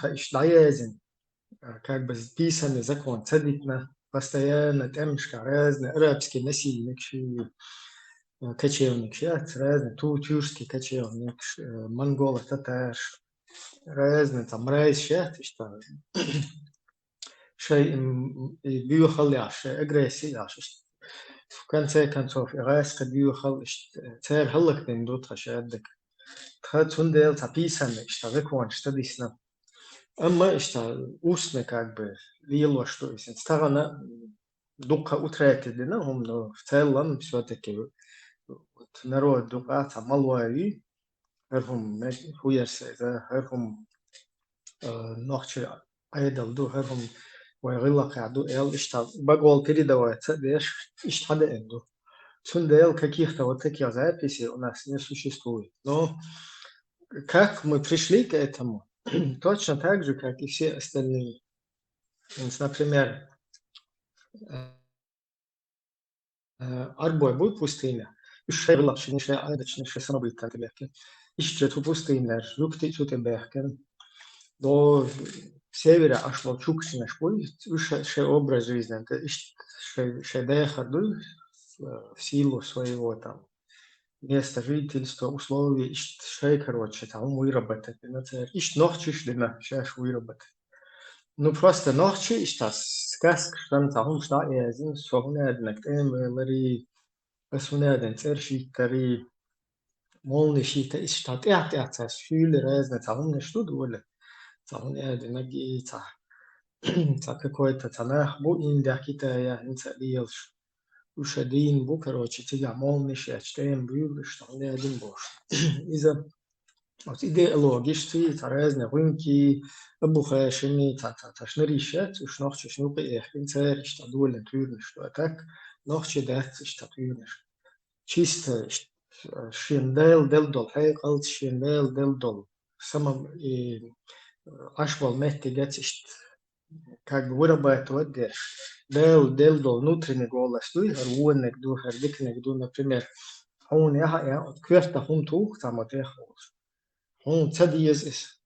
как бы писанный закон, цадитна, постоянно темшка разные, арабский насильник, кочевник, разные, тюркский кочевник, монголы, татар, разные, там, райс, что شيء بيوخل يعش أجريسي يعش в конце концов райска бьюхал цер халлак бен дут хашадек тхат сундел записано что векон что дисна amma что устно как бы вило что есть сторона дука утратили но в целом все-таки народ дука малуави هم хуерсе هم نوخش айдал ду هم ويغلق قاعدو إل إشتغل بقول передавать дешь إشتغل إندو цундел каких-то вот таких записей у нас не существует. Но как мы пришли к этому? Точно так же, как и все остальные. Например, Арбой будет пустыня. Еще было, что не шла айдачно, что самобытно тебе. Еще ту пустыня, жукти ту тебе. До севера аж во Чукчина шпуль, еще образ жизни. Еще дехарду в силу своего там места жительства, условий, что, короче, там выработать. Ищ ночи, сейчас выработать. Ну, просто ночи, сказка, что там, что я знаю, что у меня лари, у меня цершитари, молни шита, я fühle разные, там не что довольно, там я наги, какой-то танах, будем да Китая, не царилш. وشادين بكرة وتشتيجا مولنش أشتين بيوش تعلي أدين بوش إذا إيديولوجيش ترازنا وينكي أبو خاشمي تشنريشات وشنوخش شنوقي إحكين سير إشتادول نتورنش تأتاك نوخش دات إشتاتورنش чисто شيندال دل دول حي قلت شيندال دل دول سمم أشوال مهتي جات как бы вырабатывать дел дол внутренний голос, рвоnek ду, хардикnek ду, например, он я от кверта он тух там от эхос, он цадиез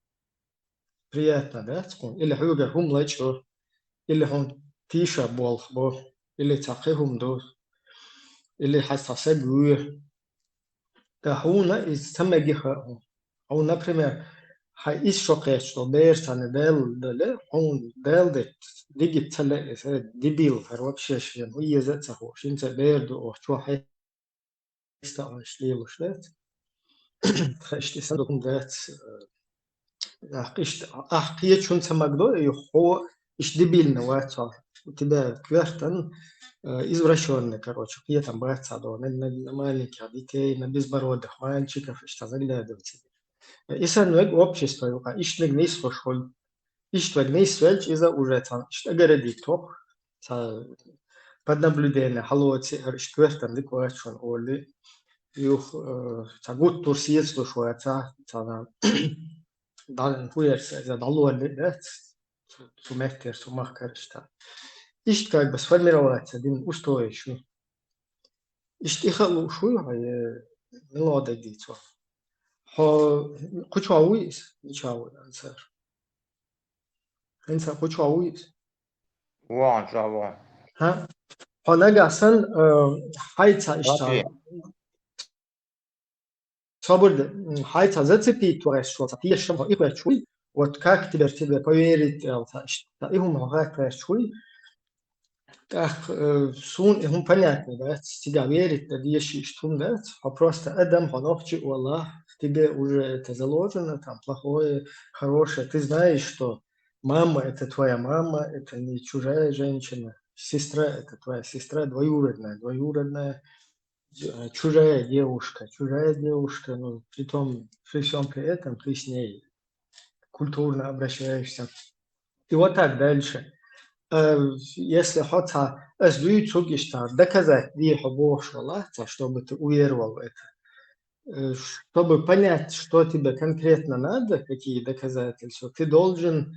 приятно, да, или хуга хум лечо, или он тиша болх бо, или цахихум ду, или хасасагур, да хуна из самагиха, он, например, هايش شقيش لو بيرش عن دل هون دل ديجي تلا ديبيل هروبشش يعني هي ذات هو شين تبير دو شو حي استعمش ليه وشلت خشت سندكم ذات أحكي شون سمعدو هو إيش ديبيل نواتها وتبع كوارتن извращенный, короче, я там брать саду, на маленьких детей, на безбородых мальчиков, и что заглядывать. إنسان общество, إيش نجنيس فشول, إيش نجنيس فلش إذا وجدتان, إيش أجردي توك, под наблюдение, халуйте, إيش كويرتن ديك واشون أولي, يوخ, تقول ترسية سوشوا, دالن فويرس, إذا دالوا اللي سمعتر سمعكرشتا, إيش как бы сформировать один устойчивый, إيش تخلو شو هاي ملودة ديتوا. Kuch always, Nichawa answer. Answer kuch always. وان جوان Ha? Honaga san haita ishta. Свобода haita зацепить то что ты что их чуй. Вот как тебе поверить что их могут чуй. Так сун им понятно, да, тебя верит, да, вещи что да, а просто Адам Ханохчи Аллах тебе уже это заложено, там плохое, хорошее. Ты знаешь, что мама это твоя мама, это не чужая женщина, сестра это твоя сестра, двоюродная, чужая девушка, но при всем при этом ты с ней культурно обращаешься. И вот так дальше. Если хотя сдвинуть сугишта, доказать вихо Аллах, чтобы ты уверовал в это, чтобы понять, что тебе конкретно надо, какие доказательства, ты должен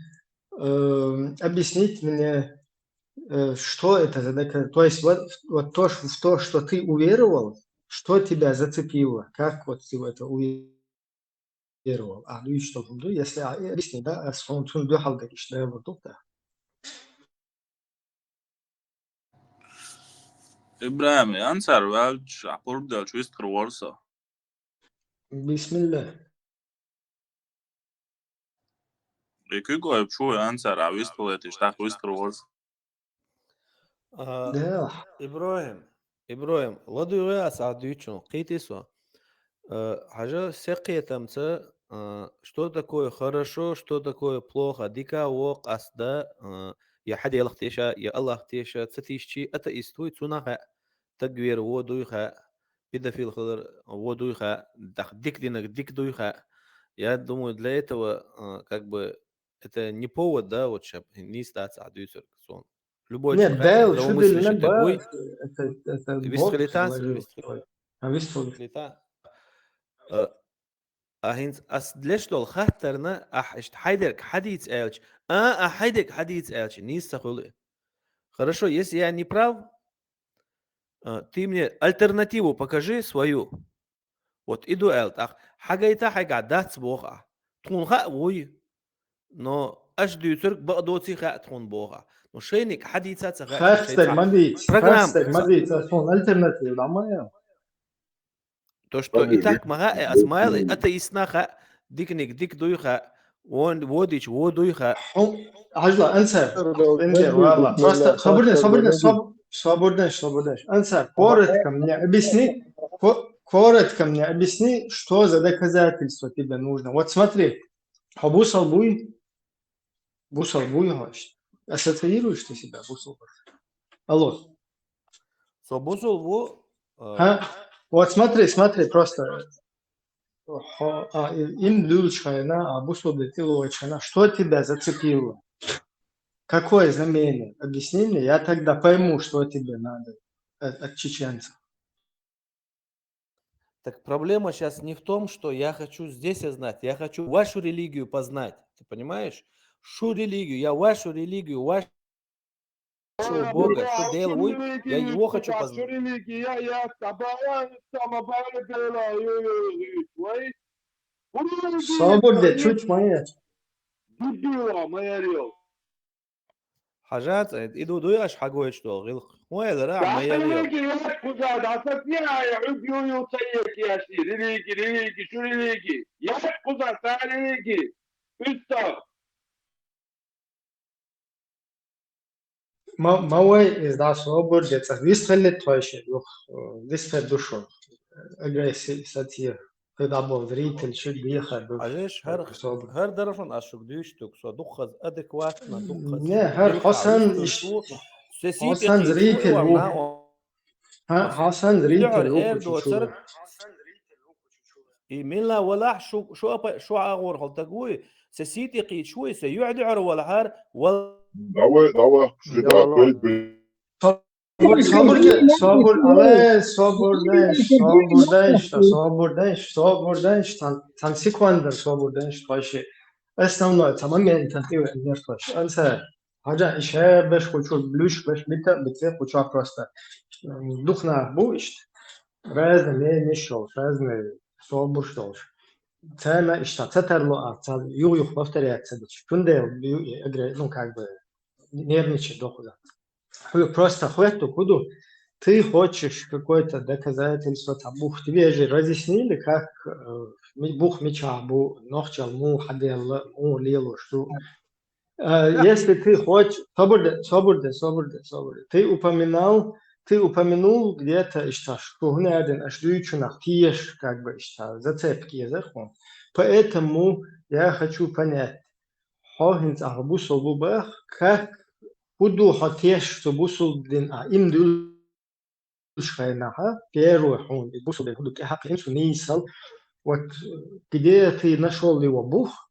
объяснить мне, что это за доказательство. То есть вот то, в то, что ты уверовал, что тебя зацепило, как вот ты в это уверовал. Если объясни, да, что он духал, что я вот тут. إبراهيم أنصر والج أقول شو يستر ورصة. بسم الله. يكيكو شو أنصر عويستر تشتاق ويستر ورصة. ده إبراهيم لدو يا سعديتشون قيتيسو حاجة سقية تمца что такое хорошо, что такое плохо, дика вок асда я хади Аллах теша, я Аллах теша, цатишчи, это истуй цунаха, тагвир водуйха, педофил хлор водуйха, дик динак дик дуйха. Я думаю, для этого как бы это не повод, да, вот чтобы не стать адуйцер сон. Любой Нет, человек Бэл, здравомыслящий что такой, это бот висхалитас, вложил. А висхалита. أهينز أصدلش دول خاطرنا أحشت حيدك حديث ألش أحيدك حديث ألش نيس تقول хорошо если я не прав ты мне альтернативу покажи свою вот иду элт حاجة إتا حاجة دات بوخا تكون خاوي но أش ديوترك بقدوتي خا تكون بوخا но شينك حديثات سخا Хастер мадит, он альтернатив, да моя. То, что и так мага асмайл, это иснаха, дикник, дик дуйха, водич, водуйха. عجلة انسى انزل والله просто свободнешь انسى коротко мне объясни что за доказательство тебе нужно вот смотри бусал буй ассоциируешь ты себя бусал алло бусал бу вот смотри просто им люльчайна, обусловлена, что тебя зацепило? Какое знамение? Объясни мне, я тогда пойму, что тебе надо от чеченцев. Так проблема сейчас не в том, что я хочу здесь знать, я хочу вашу религию познать. Ты понимаешь? Шу религию, я вашу религию, вашего Бога, что делаю, я его хочу познать. Свобода, чуть моя. حاجات إيدو دوياش حقوي شتو غير خويا درا ما يلي كوزاد عصتنيها يعود يو تيك يا سي ريليكي شو ريليكي يا كوزاد ريليكي استا Мауэй из свободы, это выстрелит вообще, выстрелит душу. Агрессия, сатир. Когда был зритель, чуть ехать. علاش هر درفن اشوك ديشتوك سو دخز ادكواتنا دخز не هر حسن зритель حسن зритель إيميلا ولا شو أغور هل تقوي سيتي قيد شوي سيعدعر ولا هار ولا دوا свободен, там секундер свободен, вообще. Основное, это момент, это حاجة إشهاب باش كل بلوش باش بتلاقي كل просто دخنا بوشت разные мешал, разные свобод что ж. Цена ишта цатерло, юг повторяется, тунде ну как бы нервничать дохода. Просто хуету куду ты хочешь какое-то доказательство, там Бог тебе же разъяснили, как Бог меча, Бог нохчал, му хадел, му лилу, что если ты хочешь, свобода, ты упомянул где-то, что гнаден, ашдуючунах, тиеш, как бы, зацепки языком. Поэтому я хочу понять, хогинс ахбусол бубах, как буду хотеть, что бусол дин им душхайнаха, первый хун, и бусол буду кехак инсу нисал, вот где ты нашел его Бог,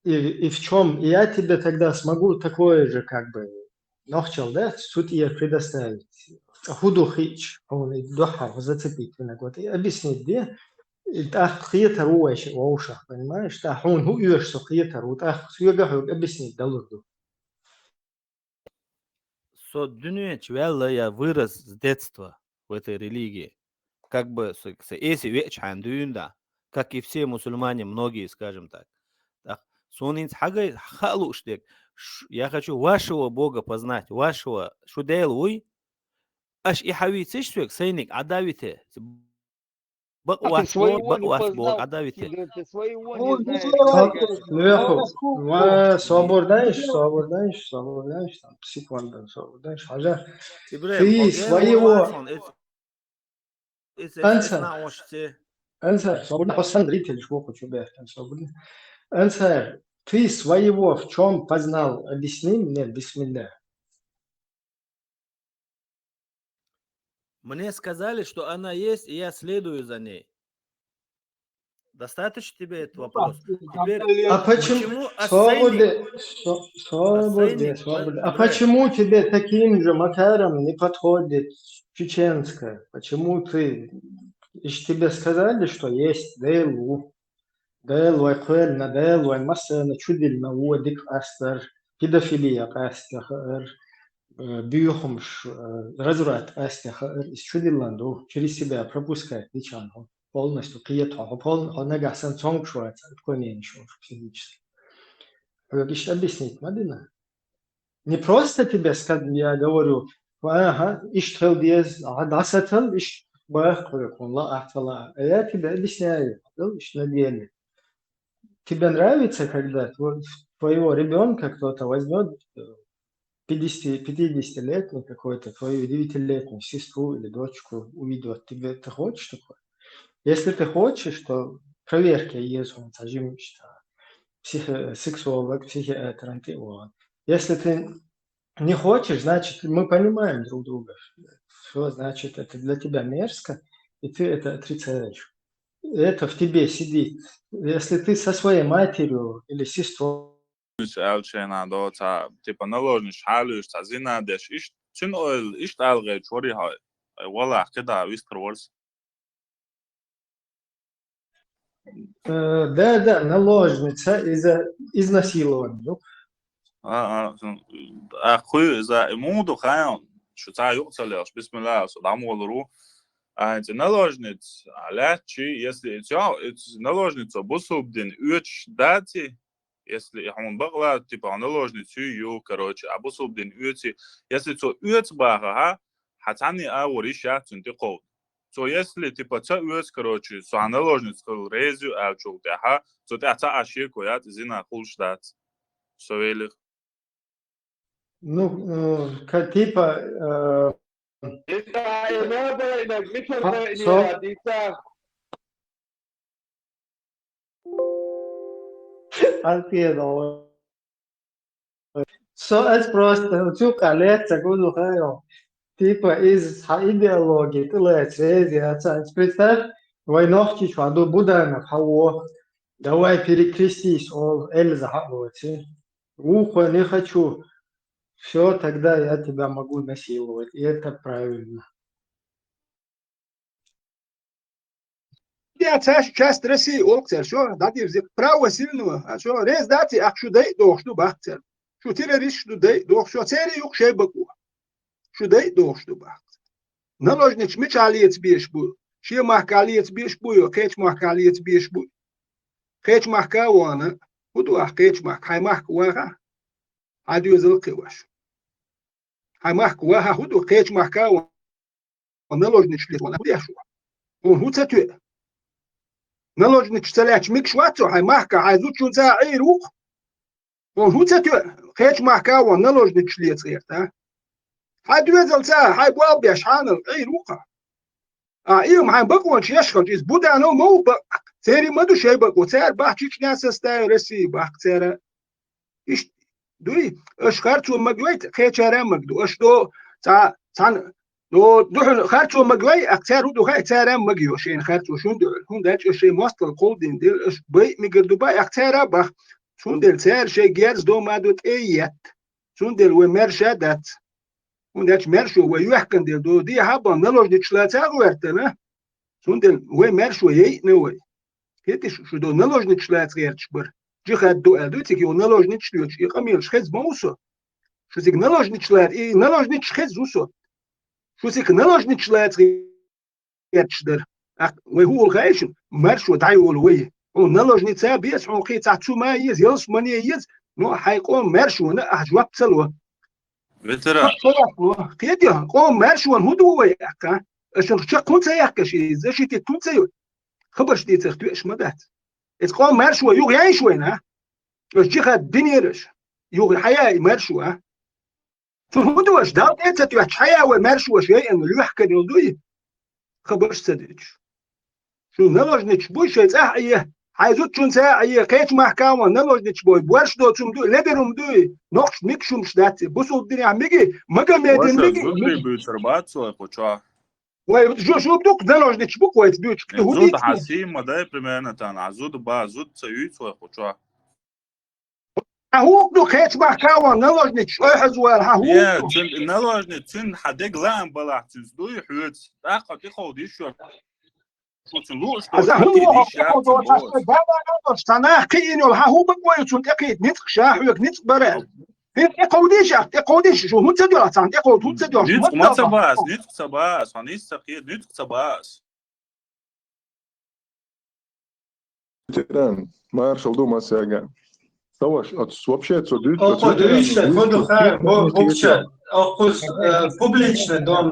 и в чем я тебе тогда смогу такое же, как бы, нохчал, да, суд я предоставить. Худу хич, он и духа зацепить, вот, и объяснить, где, это хиетар уэши, уушах, понимаешь, да, он хуешь, что хиетар, вот, съегаху объяснить, да, лурду. Дүние чвелла я вырос с детства в этой религии. Как бы, если веч хандуинда, как и все мусульмане, многие, скажем так. Сонинс хагай халуштек. Я хочу вашего Бога познать, вашего шудел уй. اش يحويتش سوك سينك عداوته بقوا أخي شوي اسبوع بقوا اسبوع ونفذنا عداوته شوي ونفذنا صابرداش там секунду صابرداش حاجة ابراهيم في اوكي هو своего اصلا انسى اسمع وش صابرداش посмотрите что хочу бях انسى ты своего в чем познал объясни мне бисмилlah. Мне сказали, что она есть, и я следую за ней. Достаточно тебе этот вопрос? Теперь, А почему А почему тебе таким же макаром не подходит чеченская? Почему ты? Тебе сказали, что есть делу يقولنا دال ومثلا شدل موودك أستر педофилия أستر бьюхомш разврат أستر شدلандо через себя пропускает личанго полностью приятно он нагасан цонгшуется отклонение физически. Лишь объяснить надо. Не просто тебе сказать, я говорю, ага, иштрел диез, адасател, иш бахкурик, Аллах ахтала. А я тебе объясняю, иш на деле. Тебе нравится, когда твоего ребенка кто-то возьмет 50-летний какой-то, твою 9-летнюю сестру или дочку уведет? Ты хочешь такое? Если ты хочешь, то проверьте Иисуса, психосексуолог, психиатр. Если ты не хочешь, значит, мы понимаем друг друга. Что значит, это для тебя мерзко, и ты это отрицаешь. Это в тебе сидит. Если ты со своей матерью или сестрой Elčēnā docā, tipa naložniš حالوش تا زينادش إيش تنقل إيش تعلقي شوري هاي والله كده ويسترورس Да, наложница из-за изнасилования. أخوي إذا إمودو خايم شو تا يقتلش بسم الله صدام ولرو أنت наложниц علاتشي если наложница бусубдин үч дати если он багла типа наложницу ю короче абусубдин үти если то үц бага хатани ауришя цунтиқо то если типа та үц короче со наложницу резю алчугдаха то та ашир коят зина хулштат совели Ну, типа Альпедо. Es просто учука лекция буду хаю. Типа из идеологии ты лечь резия. Представь, войновки шваду будана хаво. Давай перекрестись, ол Эльза хавоти. Ухо не хочу. Все, тогда я тебя могу насиловать. И это правильно. Я часть России олксер, что дати взял право сильного, а что рез дати, ах что дай дох, что бахтер, что террорист, что дай дох, что цери юг шейбаку, что дай дох, что бахтер. Наложнич мечалиец бешбу, ши махкалиец бешбу, кеч махкалиец бешбу, кеч махкауана, уду ах кеч мах, хай махкуаха, адю зелкиваш, хай махкуаха, уду кеч махкауана, наложнич литвана, удяшу, он хуцатю. Наложнич целяч микшвацо, хай махка, хай зучун за айрух. Он хуцатю, кеч махкауан, наложнич лецер, да? Хай дуэзал за, хай буалбяш, ханал, айруха. А им хай бакуан чешхал, из будано моу бак. Цери маду шей баку, цер бах чичня состав России, бах цера. Иш, дуи, аш харцу маглайт, кечара магду, аш до, цан, دو خرچو مگوی اکثر رو دو اکثر مگیوش این خرچو شون دو هون دچ شی ماستل قولدین دل اش بی میگردو با اکثر با شون دل سر شی گرز دو مادوت ایت شون دل و مرشدت هون دچ مرشو و یحکن دل دو دی هبا نلوج نچلاتا ورتنه شون دل و مرشو یی نوی هیتش شو دو نلوج نچلات غیرچ بر جخد دو ادوتی که نلوج نچلیوچ یقامیلش خز موسو شو زیگ نلوج نچلات ای نلوج نچ خز وسو شو سيك نلوجنيش لا يتشدر وهو الغايش مرشو تعيول ويه ونلوجنيتsa بيس حقي تاعتو ما يز يلس مني يز نو حيقوم مرشو نا احجواب تسلوه ветера قيدي قوم مارشون هدو وياك عشان تكون سياك شيء زي شيء تكون سيو خبر شديد تختو ايش مدات قوم مارشو يوغ يعيش وينها وش الدنيا ليش يوغ حياة مارشو ها فهدو ايش داو انت تحكي حياة ومارشو شيء انه يحكي يلدوي خبر صدق شو نلوجنيش بوش يصح ايه حيزوت شون ساعة ايه قيت محكمة نلوجنيش بوي بورش دو تشوم دو لدرم دوي نقش ميكشوم شداتي بوسو الدنيا ميجي مجا ميدين واش ميجي زودري بيتربات سو قوچا شو بدوك نلوجنيش بوك ويت بيوش زود حسيم ما داي примерно тан азуд ба зуд цаюй су قوچا هو بدوك قيت محكمة نلوجنيش اي حزوال ها هو يا تن نلوجني تن حدق لام بلا تزدوي حوت داقه تخودي شو אז הוא אותו שתנך כאילו הוא בגויצון תקית ניצח שחוק ניצח ברל תקודיש שהוא צדו רצן תקוד הוא צדו ניצח מצבאס ניצח צבאס הניצח ניצח צבאס Терен, маршал Дума Сага. Товарищ, вообще отсюда. Публичный дом,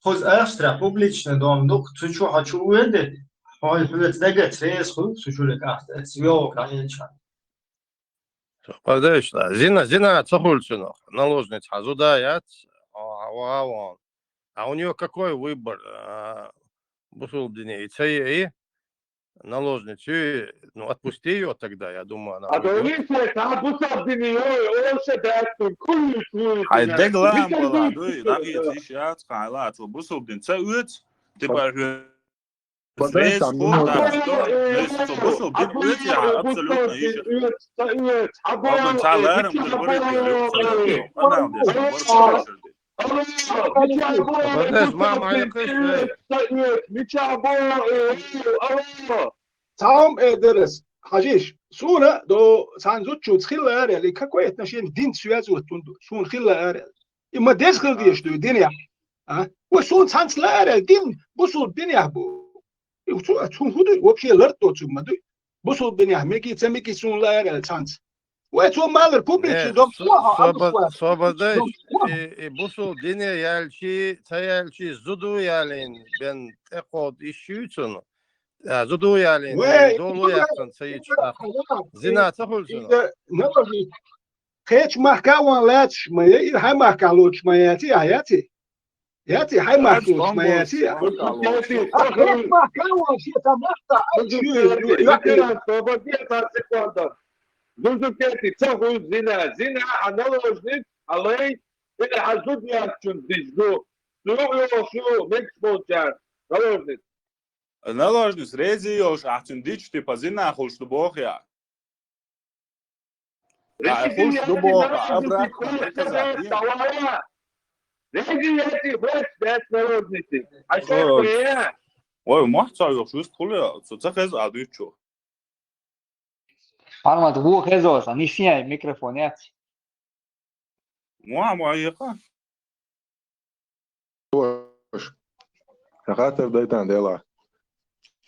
خود اکسترا پوبلیچنه دام دو چو هچو وده های فلت دگه تریس خود سوچوله کافت اتسیو کاری چند Подожди, Зина Цахульцина, наложница, Азудаят, а у нее какой выбор? Бусулдине и цей наложницу, ну отпусти ее тогда, я думаю, она уйдет. حيدق لام بلا دوي داقي تيشات قالات وبوسوبدين تسويت تبقى ريس فوق داس بوسوبدين ويت يا ابسولوتنا يش طبعا تعالى تعام درس حجيش سونا دو سانزوت شو تخيل أريل كقويت نشين دين سوياز وتندو سون خيل أريل إما ديس خيل ديش دو الدنيا وسون سانس لا أريل دين بوسو الدنيا بو سون هدو وبشي لرتو تسمى دو بوسو الدنيا ميكي تسميكي سون لا أريل سانس ويتو مالر بوبليك دوم Свободой и бусул дине ялчи таялчи зуду ялин бен экод ищуцун зуду ялин долу якын цаичта зина цахульцун نبغي خيش محكوان لاتش ما هاي محكالوش ما ياتي ياتي هاي محكالوش ما ياتي محكوان شيء تمحتا Дузукети цаху зина аналогник алей или хазуд якчун дижду шу мексполчар наложник наложник рези ёш ахтун дич типа зина хулшту бог я хулшту бог абрак рези яти бэс наложники а что я ой махца ёш уст хуле цохез адучо Armand, hoe gezos? Niet zie je microfoon net. معيقة خاطر دايتان ديلا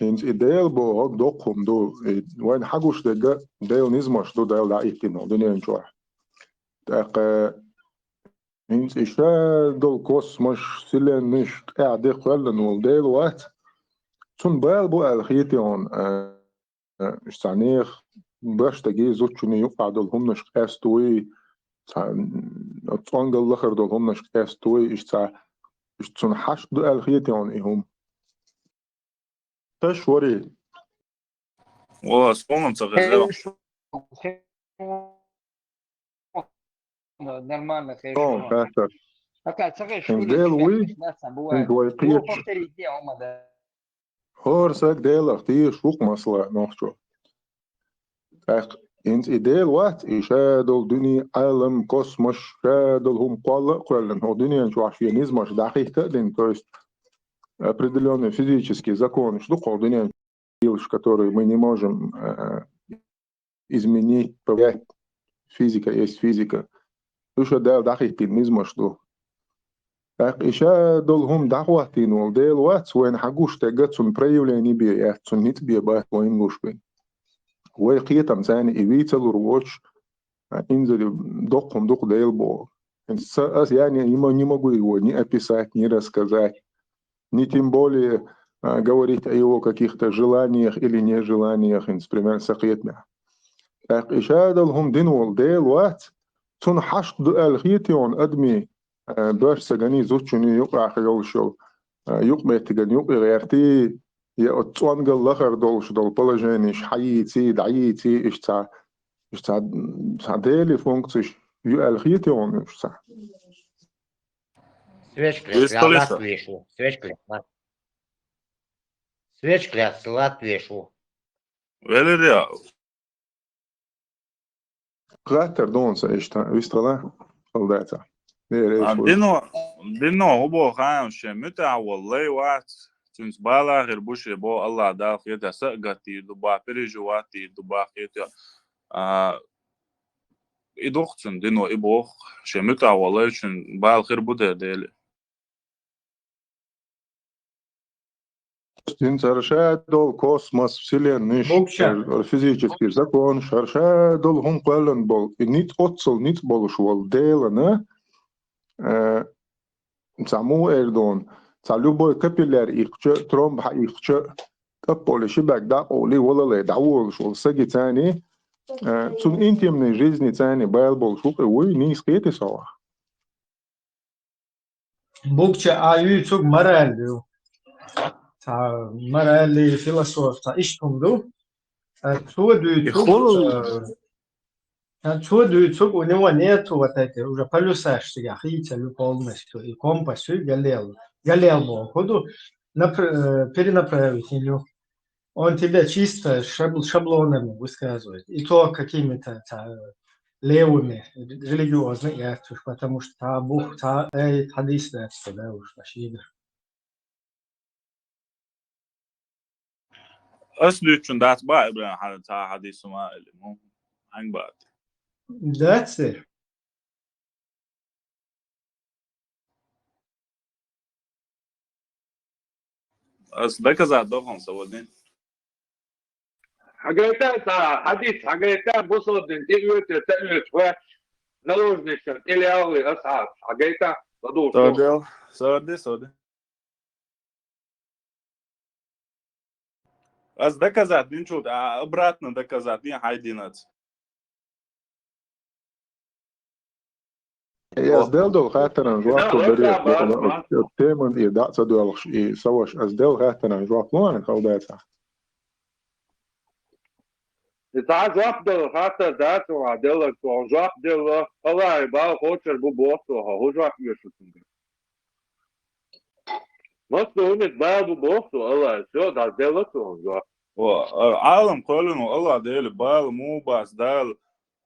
إنت إديل بو هك دوقهم دو وين حقوش دقة ديل نزمش دو ديل دعيتين دنيا نشوح تاق إنت إشا دول كوس مش سلين مش قاعد يقولن والديل وات تون بال بو الخيتيون إش تعنيخ باش تجي زوجني يقع دول هم نش قاستوي أتصنع الآخر دول هم نش قاستوي إش تون حش دو الخيتيون إيهم تشوري والله سكون تغزل Нормально, хорошо. Хорошо. Такая царишь. هورسك ديل اختي شوق مصلع نوخشو انت ايديل وات يشادل دني عالم كوسموس شادل هم قولن هو دنيا نشو عشان نزمش دقيقة دين то есть определенные физические законы что дня которые мы не можем изменить повлиять физика есть физика что да دقيقة نزمش что إيشا دولهم دعواتين والديل وات وين حقوش تجتون بريولين بيه تون نت بيه باه وين غوش بين ويقيتم ثاني إيويتل روش инзали дохом дух дейлбо. Я не могу его ни описать, ни рассказать, ни тем более говорить о его каких-то желаниях или нежеланиях, инструмент сахетна. Так ишадалхум динвол дейлват, цун хашт дуэл хитион адми باش سجني زوجني يقع خيال شو يقبل تجن يقبل غيرتي يا أتصوان قال لخر دولش دول بلجانيش حيتي دعيتي إيش تاع ديلي فونكسيش يؤلخيتي on إيش تاع Свечклет, Латвишу. Свечклет, Латвишу. Велерия. غاتر دونس إيش تاع ويستلا فلداتا دينو هو خايم شمتع والله وات تنس بالا غير بوش بو الله دال خيتا سقتي دبا بريجواتي دبا خيتا إدوختن دينو إبوخ شمتع والله شن بال خير بوده ديلي شرشادول كوسموس вселенной физический закон шаршадол هم قالن бол нит отцол нит болуш вол делана саму эрдон за любой капилляр ихче тромб ихче каполи шибак да оли вала дауол шол саги тани цун интимной жизни тани байл бол шук ой не скети сова Букча аю цуг маралю تا مرحله فيلسوف تا إشتمدو تودو цуг у него нету вот этой уже полюсашки ахитя полностью и компас и галел ходу перенаправить ее. Он тебя чисто шаблонами высказывает и то какими-то левыми религиозными, потому что та бух та хадис да уж ашида. أصلي دات بقى إبراهيم حديث ما اللي مو عن بعد. That's it. أصل ده كذا دخان سودين. حاجتها حديث حاجتها بصل دين تقوت و نلوزنش إلي أولي أصحاب حاجتها بدور. سودي. أصل ده كذا دين شو أبراتنا ده كذا دين هاي دينات. أزدل خاطرن جواب بريء تيمن إيداع صدق سواش أزدل خاطرن جواب لون خوداتها. تعال جواب دل خاطر دات وعدل جواب دل الله يبارك خوشر ببوسه هو جواب يشوفون. مسؤولية بابو بوسه الله شو ده دل جواب. وعالم كله الله دل بال مو بس دل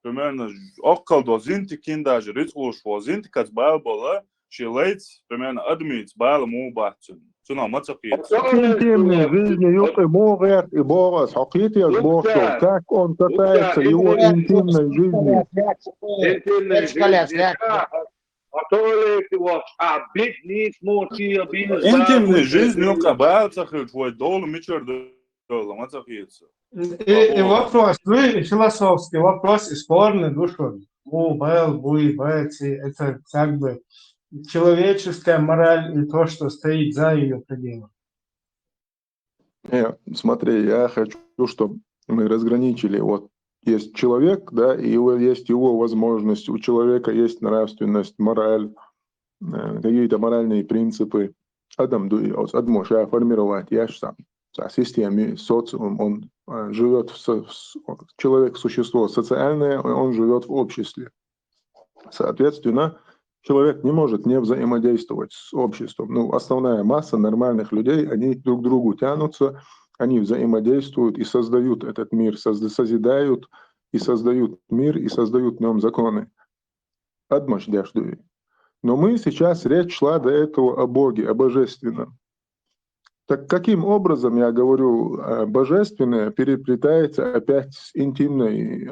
примерно около дозинти киндаж рицлуш возинти кац бал бола шилейц примерно адмиц бал му бацун цуна мацапиц интимной жизни юк и могет и борос хокити от босо как он касается его интимной жизни интимной жизни юк абаца твой дол мичер дол мацапиц. И вопрос, философский вопрос и спорный душой. Это как бы человеческая мораль и то, что стоит за ее пределом. Нет, смотри, я хочу, чтобы мы разграничили. Вот есть человек, да, и есть его возможность. У человека есть нравственность, мораль, какие-то моральные принципы. Адам может формировать, я же сам. В системе, социум, он живет, человек – существо социальное, он живет в обществе. Соответственно, человек не может не взаимодействовать с обществом. Ну, основная масса нормальных людей, они друг к другу тянутся, они взаимодействуют и создают этот мир, созидают и создают мир, и создают в нем законы. Но мы сейчас, речь шла до этого о Боге, о Божественном. Так каким образом, я говорю, божественное переплетается опять с интимной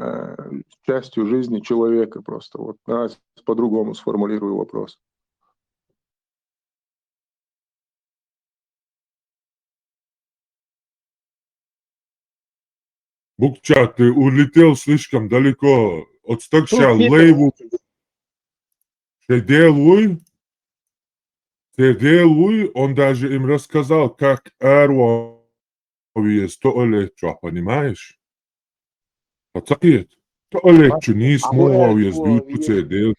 частью жизни человека просто? Вот давайте по-другому сформулирую вопрос. Букча, ты улетел слишком далеко. отстакша лейву. Теделуй, он даже им рассказал, как Эрва есть туалетчу, понимаешь? Отсакет. Туалетчу не смогла уездить, Тедел,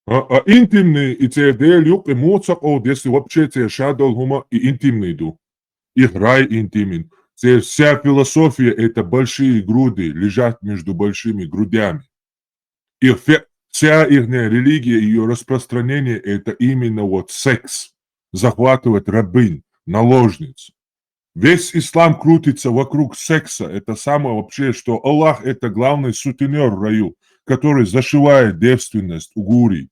а интимный и Тедел юк эмоцак, если вообще те шадол хума и интимный ду. Их рай интимен. Вся философия – это большие груди, лежат между большими грудями. Вся их религия, ее распространение – это именно вот секс. Захватывать рабынь, наложниц. Весь ислам крутится вокруг секса. Это самое вообще, что Аллах – это главный сутенер в раю, который зашивает девственность у гури.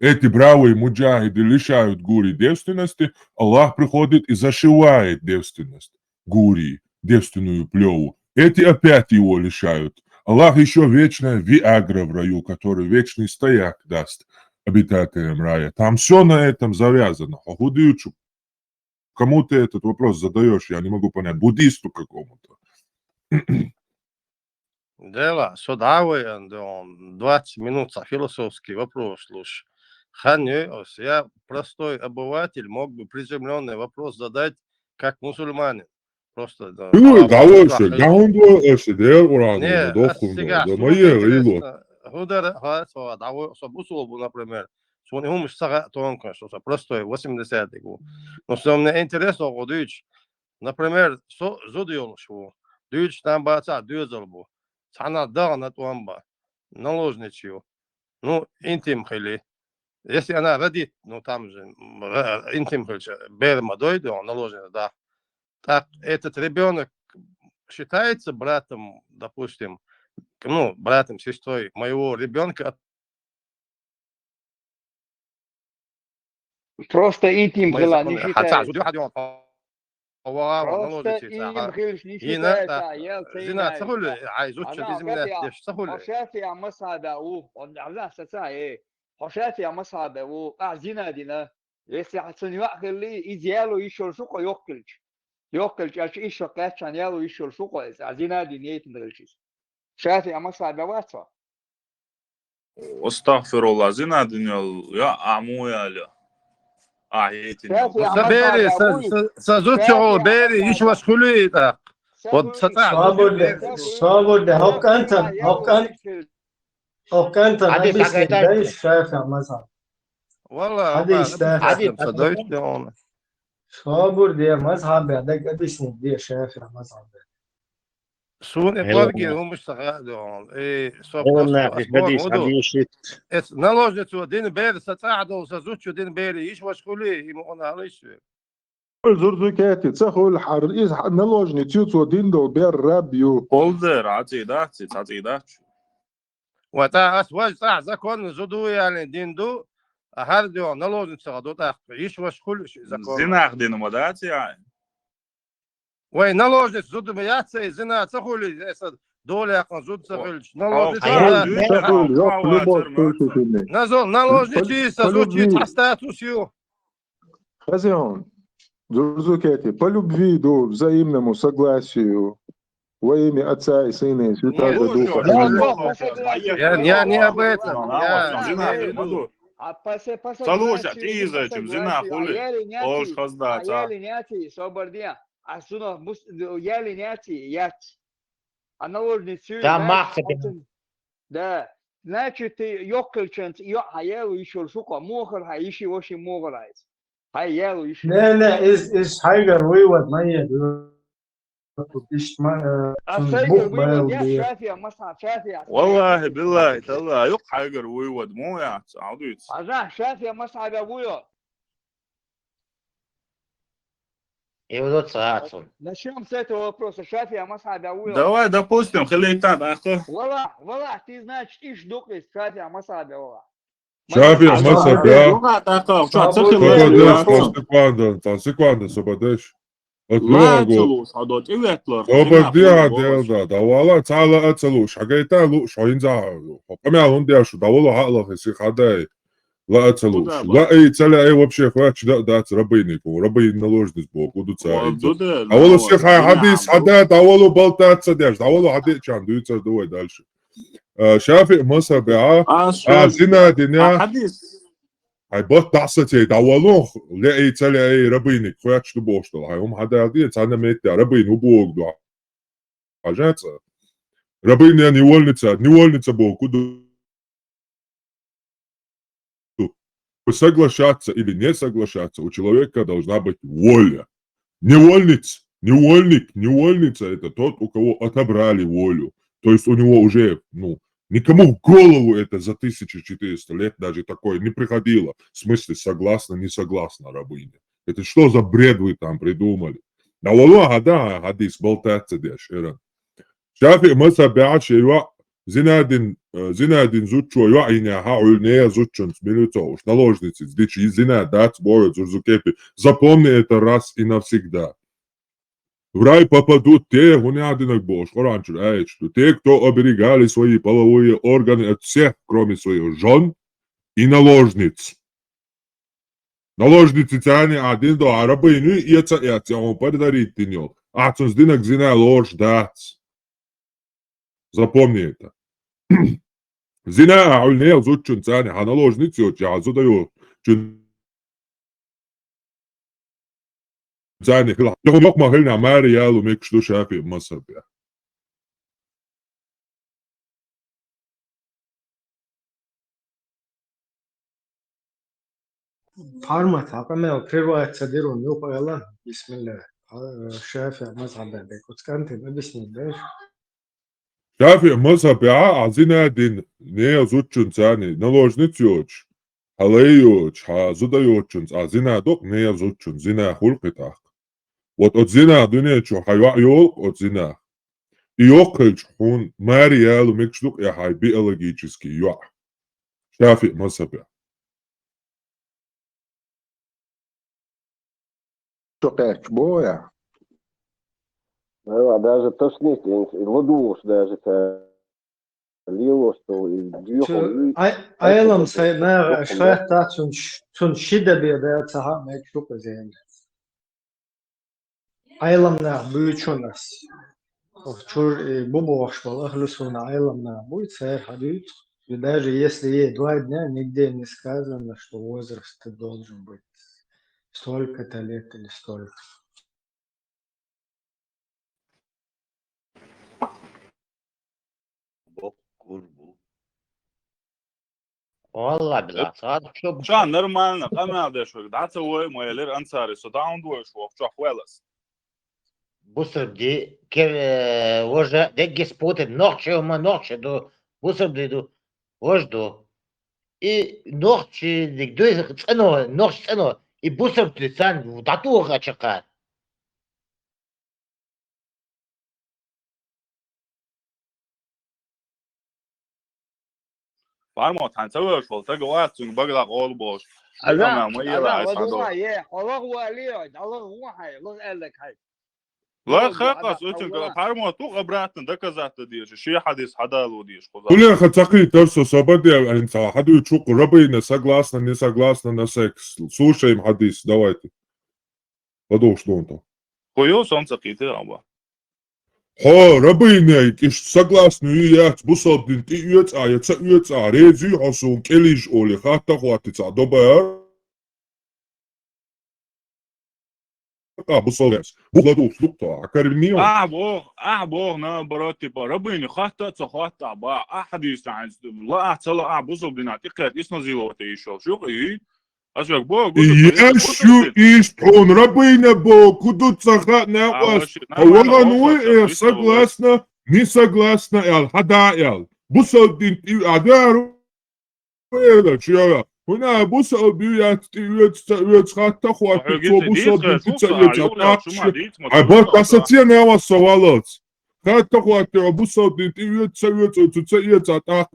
Эти бравые муджахиды лишают гури девственности, Аллах приходит и зашивает девственность гури, девственную плеву. Эти опять его лишают. Аллах еще вечная виагра в раю, который вечный стояк даст обитателям рая. Там все на этом завязано. Худючу. Кому ты этот вопрос задаешь, я не могу понять. Буддисту какому-то. Дела, содавай, 20 минут за философский вопрос, слушай. Я простой обыватель, мог бы приземленный вопрос задать, как мусульманин. Просто, да. Нет, например, простой, 80-й. Но что мне интересно, например, зудил, что дюч там баца, дюзалбу, цана да на туамба, наложничью, ну, интим хили. Если она родит, ну там же интим берма дойдет, он наложен, да. Так этот ребенок считается братом, допустим, ну, братом, сестрой моего ребенка. Просто интим хила не считается. Просто интим хилш не считается. Зина, сахули, айзучу, дизминат, сахули. حشاتي مصابة و عبلا ستاعي حشاتي مصابة و زنا دينا يسعى يأخذ لي إزيالو يشول سوق يوكلش أش إيش قاتش عن يالو يشول سوق زنا دينية مدرسيس حشاتي مصابة واتفا استغفر الله زنا دنيا يا عمو يا لا بيري سازوتشو بيري يشوش خلي вот свобода хоккантан объясни дай шафа мазхаб свобода мазхаб дай объясни дай шафа мазхаб شون إقلابي هم مشتغلون наложницу дин бер сацадо сазучу дин бери иш вашхули ему он алиш زرزكاتي تسخل حريز наложни тюцу диндо бер рабью полдер عتيدات وتا اسواج صح زكون زدو يعني диндо هردو наложницу дота иш вашхули закон زناخ دين مدات يعني وي наложниц зуд мяться зина цахули эсад доля акон зуд цахулич наложничи сазучи статусю хазион зурзукети по любви до взаимному согласию во имя Отца и Сына и Святого Духа. Я не об этом. Слушай, ты за этим зина хули? Ош хаздаться. Асуно яли няти яти. А наложницу. Да. Значит, ты ёккальчант, а я еще сука мохар, а еще очень мохарайс. А я еще. لا إيش حاجة ويود مية إيش ما والله بالله تلا يق حاجة ويود مو يا عضيت. أنا شافي مصعب يا أبويا. Начнем с этого вопроса. Шафи, Амасхаби, Ауила. Давай, допустим, халейтан, ахо. Вала, ты, значит, ишь духлись, Шафи, Амасхаби, Ауила. Шафи, Амасхаби, секунду, сободеш. Сободия, делда, давала, цала, ацелуш, хагайта, луш, хоинза, помя лундяшу, давала, хала, хиси, хадай. لا أتلوش Куда لا ба? أي تلا أي вообще хватит дать рабынику рабын наложниц бог куду Валдуда أولو нава شيخ حديث зина амду. حدات أولو بلتات صديش أولو حديث كان دويتر دوي دالش شافي مصر بيعه شوز زنا دنيا حديث هاي بوت تعصتي داولو لا أي تلا أي ربينك خواش تبوشتل هاي هم حدا ديت أنا ميت ربين وبوك دو حاجات ربين نيولنيца бог куду соглашаться или не соглашаться, у человека должна быть воля. Невольница это тот, у кого отобрали волю. То есть у него уже, никому в голову это за 1400 лет даже такое не приходило. В смысле, согласна, не согласна рабыня. Это что за бред вы там придумали? Да والله هذا حديث болтаться дешь, Эран. شافي مثلا بعد شيء Zinedin Zuccio Joaina Haulneя Зучунс Минутоуш, наложницы, здесь Зина дать борют Зурзукепи. Запомни это раз и навсегда. В рай попадут те, гунядинок Бож, Хоранчур, те, кто оберегали свои половые органы от всех, кроме своих жен и наложниц. Наложницы тяни один до арабыни и это он подарит тенел. Ацунс динок Зина ложь дать. Запомни это. Zina عولنية زوجون ثاني حنالوج نتيوش يعزو دايو ثاني كلا يقوم يقما هلنا ماري يالو ميكشتو شافي مصر بيا Parma taqameo prerva تصدرون يوقع يلا بسم الله شافع مذهب بك وتكنت بسم الله شافي مصر بيا عزينا دين نيا زوجون ثاني نالوج نتيوش حلايوش حازو دايوشون عزينا دوك نيا زوجون زينا خلقتاك وات زينا دنيا شو حيوع يولق وات زينا يوقج حون ماري يالو ميكشتوك يا حي بيولوجيتشسكي يوع شافي مصر بيا Шокач боя. Да, даже тошнит, и воду даже лилось, то и дьюхом. Aylam sayna şahta tun şide bir de saha mektup zeyn. Aylam na büyüçünas. Çur bu boş bala hlusuna aylam na bu sayr hadid. И даже если ей 2 дня, нигде не сказано, что возраст должен быть столько-то лет или столько. والله بالعكس هذا شو شو نورمالنا قمنا ده شو دعت هو ما يلير أنصاري so down دوش وشو خلاص بصر دي كيف وجه دقي سبوت نوخشي وما نوخشي دو بصر دو وجدو и ногти дик цено ногти цено и бусер тлицан датуга чака فارمو تنسوي شو تلقى واحد تون بقى قول بوش أنا ما يلا عايز والله هذا يا الله هو عليه الله هو هاي الله قال لك هاي لا خلاص أنت فارمو تو قبراتن ده كذا تديش شيء حديث حدا لو ديش Кулия хацаки терсо собади инца хаду чук рабына согласна не согласна на секс. Слушаем хадис, давайте. Подол что он там? Хуё солнце киты аба. Рабына киш согласна и я бусобдин ти юца рези хасун келиш оли хата хватица добар. بصلص بغدو سلطة أكرمنيون أعبوه نا براتي ربيني خاطة تخاطة با أحديث عن لا أحصل أعبوصل بناتي قد إسنا زيوتي يشوف شو إيه أشوف بو يشو إيشتون ربينا بو كدو تسخات ناقص أولا نوي согласна не согласна إل حدا إل بصل دين أدارو إلا شيرا هنا بوسا بيات خاطة خاطة بوسا بيات عبارة أساسية نوا سوالات خاطة خاطة بوسا بيات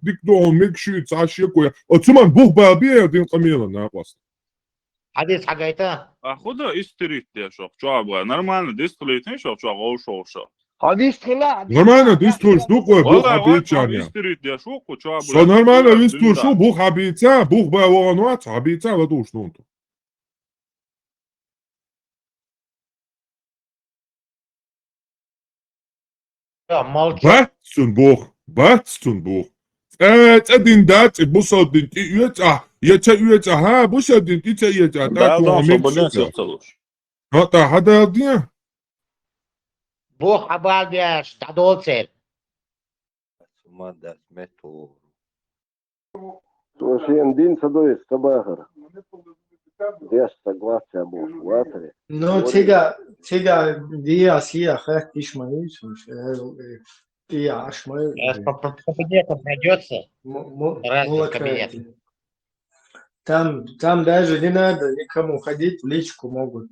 ديك دوم ميكشي تعشيكويا أتمنى بوخ بابية دين قميلة ناقص حديث حقيقة خدا استريت يا شوف شو أبغى نورمال ديستريت شوف شو غو شو Нормально диструш, дукой бух والله وقت обещания. يستريد يا شوكو شو Все нормально виструшу, бух обеща, бух бавонуац, обеща ладу штунту. молчать. Батстун бух. Цедин дат, бусодин, يتا ها بوشدين تيتا يتا Да, да, عميك свободен شكا يوصلوش. هتا هذا دي Бог обалдяешь, тадолцер. Слушай, Андин Садоис, Табахар. Деш согласия был в Латвии. Ну, тига, диас я хэх тишмаиш, я ашмай. Сейчас по кабинетам пройдется. Разных кабинетов. Там даже не надо никому ходить, в личку могут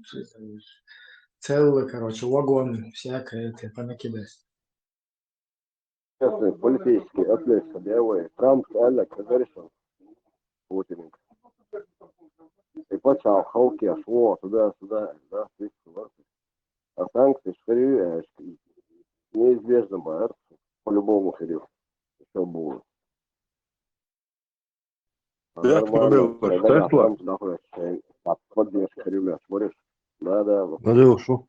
целые, короче, вагоны всякое это понакидать. Честный полицейский отвлечь белый. Трамп реально разрешил Путин. И почал халки, шло туда-сюда, да, а санкции шхарю, неизбежно боятся, по-любому хрю. Все будет. Нормально, когда Трамп находится под поддержкой хрюля, смотришь, да. Надюшу.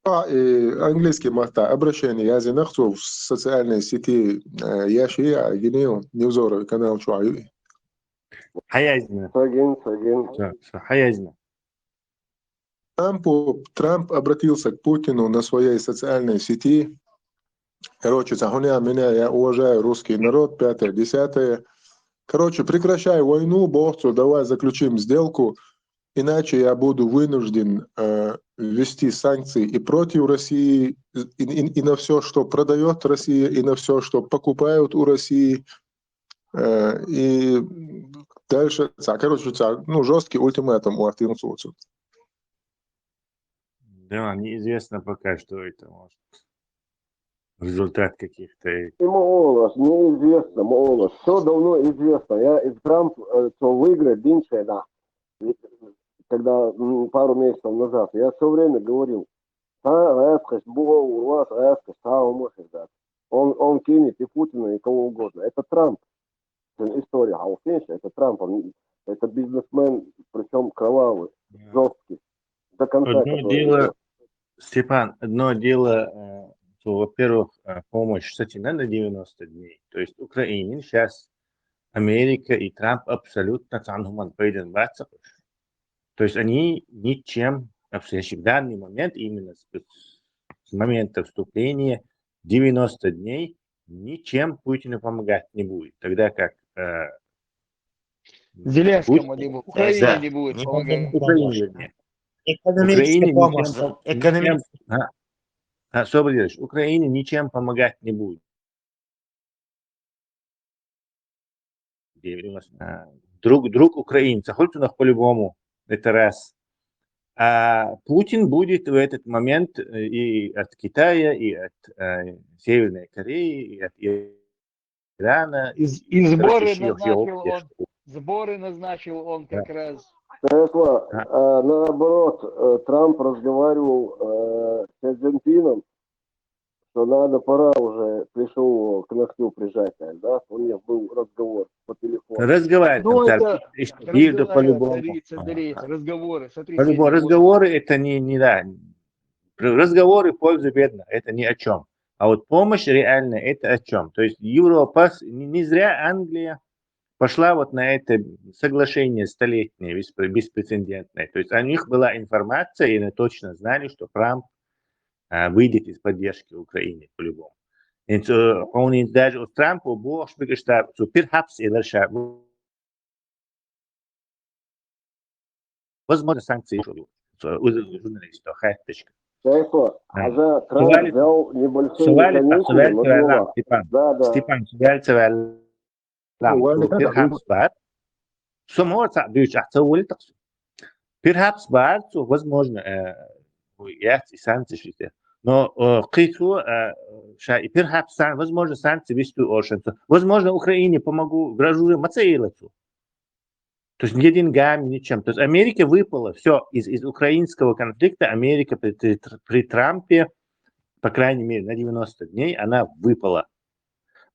Английский мата обращение я зинахту в социальной сети я шия гинео невзоры канал чуаю. حيزنا حيزنا Трамп обратился к Путину на своей социальной сети. Короче, я уважаю русский народ, 5-е, 10-е. Короче, прекращай войну, богцу, давай заключим сделку, иначе я буду вынужден ввести санкции и против России, и на все, что продает Россия, и на все, что покупают у России. И дальше, короче, жесткий ультиматум у Артинцуцу. Да, неизвестно пока, что это может. Результат каких-то... Молос, неизвестно, молос. Все давно известно. Я из Трамп, что выиграет Динчена, когда пару месяцев назад, я все время говорил, он кинет и Путина, и кого угодно. Это Трамп. История. А это Трамп. Это бизнесмен, причем кровавый, жесткий. До конца. Одно дело, Степан, одно дело, то, во-первых, помощь, кстати, на 90 дней. То есть Украине сейчас Америка и Трамп абсолютно то есть они ничем, в данный момент, именно с момента вступления, 90 дней, ничем Путину помогать не будет. Тогда как Зеленскому не будет, Украине не будет помогать. Украине Украине ничем помогать не будет. Друг украинца, хоть он по-любому, это раз. А Путин будет в этот момент и от Китая, и от Северной Кореи, и от Ирана. И сборы назначил он как раз. Наоборот, Трамп разговаривал с Цзиньпином, что пора уже, пришел к ногтю прижать, да? У них был разговор по телефону. Разговоры это не да. Разговоры в пользу бедных, это ни о чем. А вот помощь реальная, это о чем? То есть Европа, не зря Англия пошла вот на это соглашение столетнее, беспрецедентное. То есть у них была информация, и они точно знали, что Трамп выйдет из поддержки Украины по-любому. Он даже от Трампа бог что перхапс и дальше возможно санкции журналистов. Хатточка. Трамп взял небольшие каникулы. Степан, perhaps возможно, санкции, но perhaps возможно санкции вести возможно Украине помогу гражу мацеилацу. То есть не деньгами, ничем. То есть Америка выпала все из украинского конфликта. Америка при Трампе по крайней мере, на 90 дней она выпала.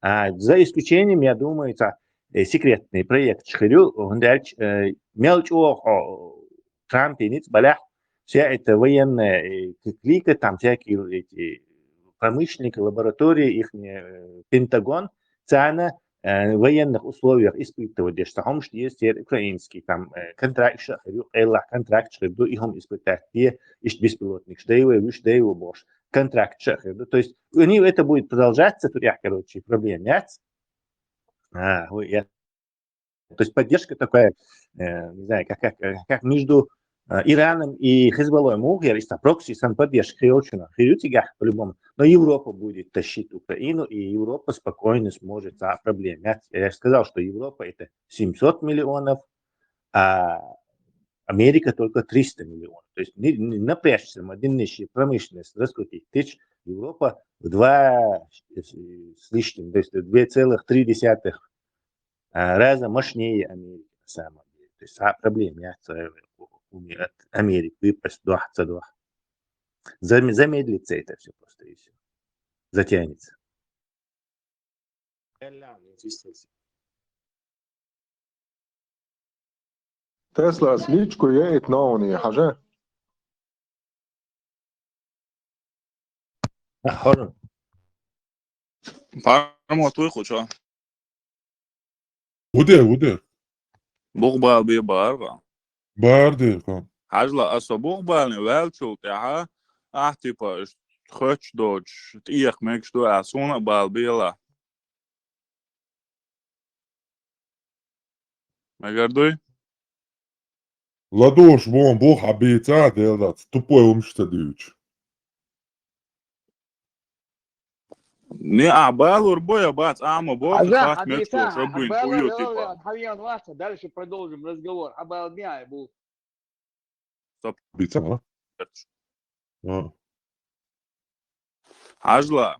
За исключением, я думаю, это секретный проект Шхирю, мелочь Трамп и Ниц Балях, вся эта военная клика, там всякие эти промышленники, лаборатории, их Пентагон, цена в военных условиях испытывают, что там есть украинский там контракт, контракт, что их испытать, и беспилотник, что его больше. Контракт шахер. То есть у них это будет продолжаться, тут я, короче, проблем нет. То есть поддержка такая, не знаю, как между Ираном и Хизбаллой Мугер, и прокси, сам поддержка Хриочина, Хриютигах по-любому. Но Европа будет тащить Украину, и Европа спокойно сможет за проблем. Я сказал, что Европа это 700 миллионов, а Америка только 300 миллионов. То есть не напрячься, один нищий промышленность раскрутить тысяч, Европа в 2 с лишним, то есть 2,3 раза мощнее Америки на самом деле. То есть проблем нет от Америки выпасть 22. Замедлится это все просто и все. Затянется. Tesla slīčku ieiet nav حاجة. حر. Пармоту и хоча. Уде. Бог бал би барга. Барды, хан. Хажла асо бог бал не велчул тяха. Типа хоч додж. Иях мек что асуна бал била. Магардуй? Ладош, вон, бог обеца, делать. Тупой умштадыч. Не бал урбоя бац, бог Аза, хат мечту, шабын, кую типа. Хавьян Вася, дальше продолжим разговор. Абал дня был. Стоп. Обеца, Ажла.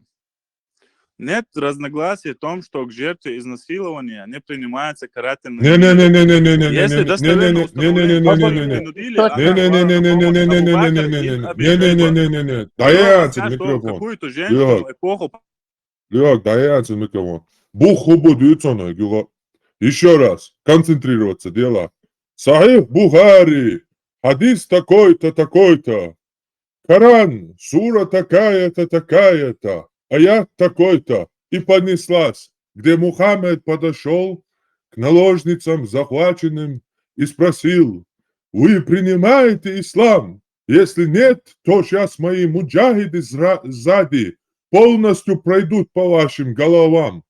Нет разногласий в том, что к жертве изнасилования не принимается карательный Не-не-не-не-не-не-не-не-не. Если достоверно установлено, что принудили, Не-не-не-не-не-не-не-не-не-не-не-не-не-не. Дай ансен микрофон. какую-то женщину эпоху. Лёг, дай ансен микрофон. Бух хубу дюцона, гюга. Еще раз, концентрироваться, дела. Сахих Бухари, хадис такой-то, такой-то. Коран, сура такая-то, такая-то. Аят такой-то. И понеслась, где Мухаммед подошел к наложницам захваченным и спросил: вы принимаете ислам? Если нет, то сейчас мои муджахиды сзади полностью пройдут по вашим головам.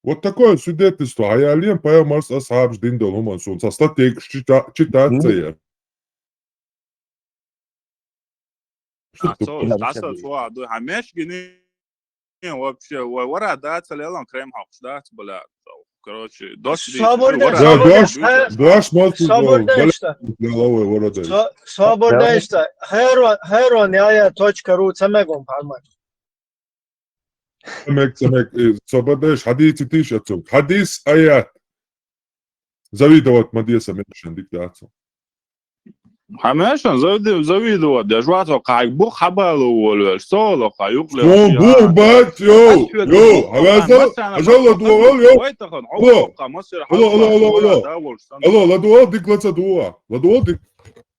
Вот такое свидетельство. А я лем поймас асхаб ждиндол умансун. Со статей читаться я. Вообще, вора даться лелом крем хакш дать, бля. Короче, дождь. Свободнейста. Heron.ru цамегон пармак. Цамек, свободнейш, хадиси тишацу. Хадис аят. Завидовать Мадеса Мешан диктацию. Хамешан завидовать, я жвато как Бог хабалу волю, соло хаюк ле. Бог бат, йо, ажала дуал, Алло, ладуал диклаца дуа. Ладуал дик.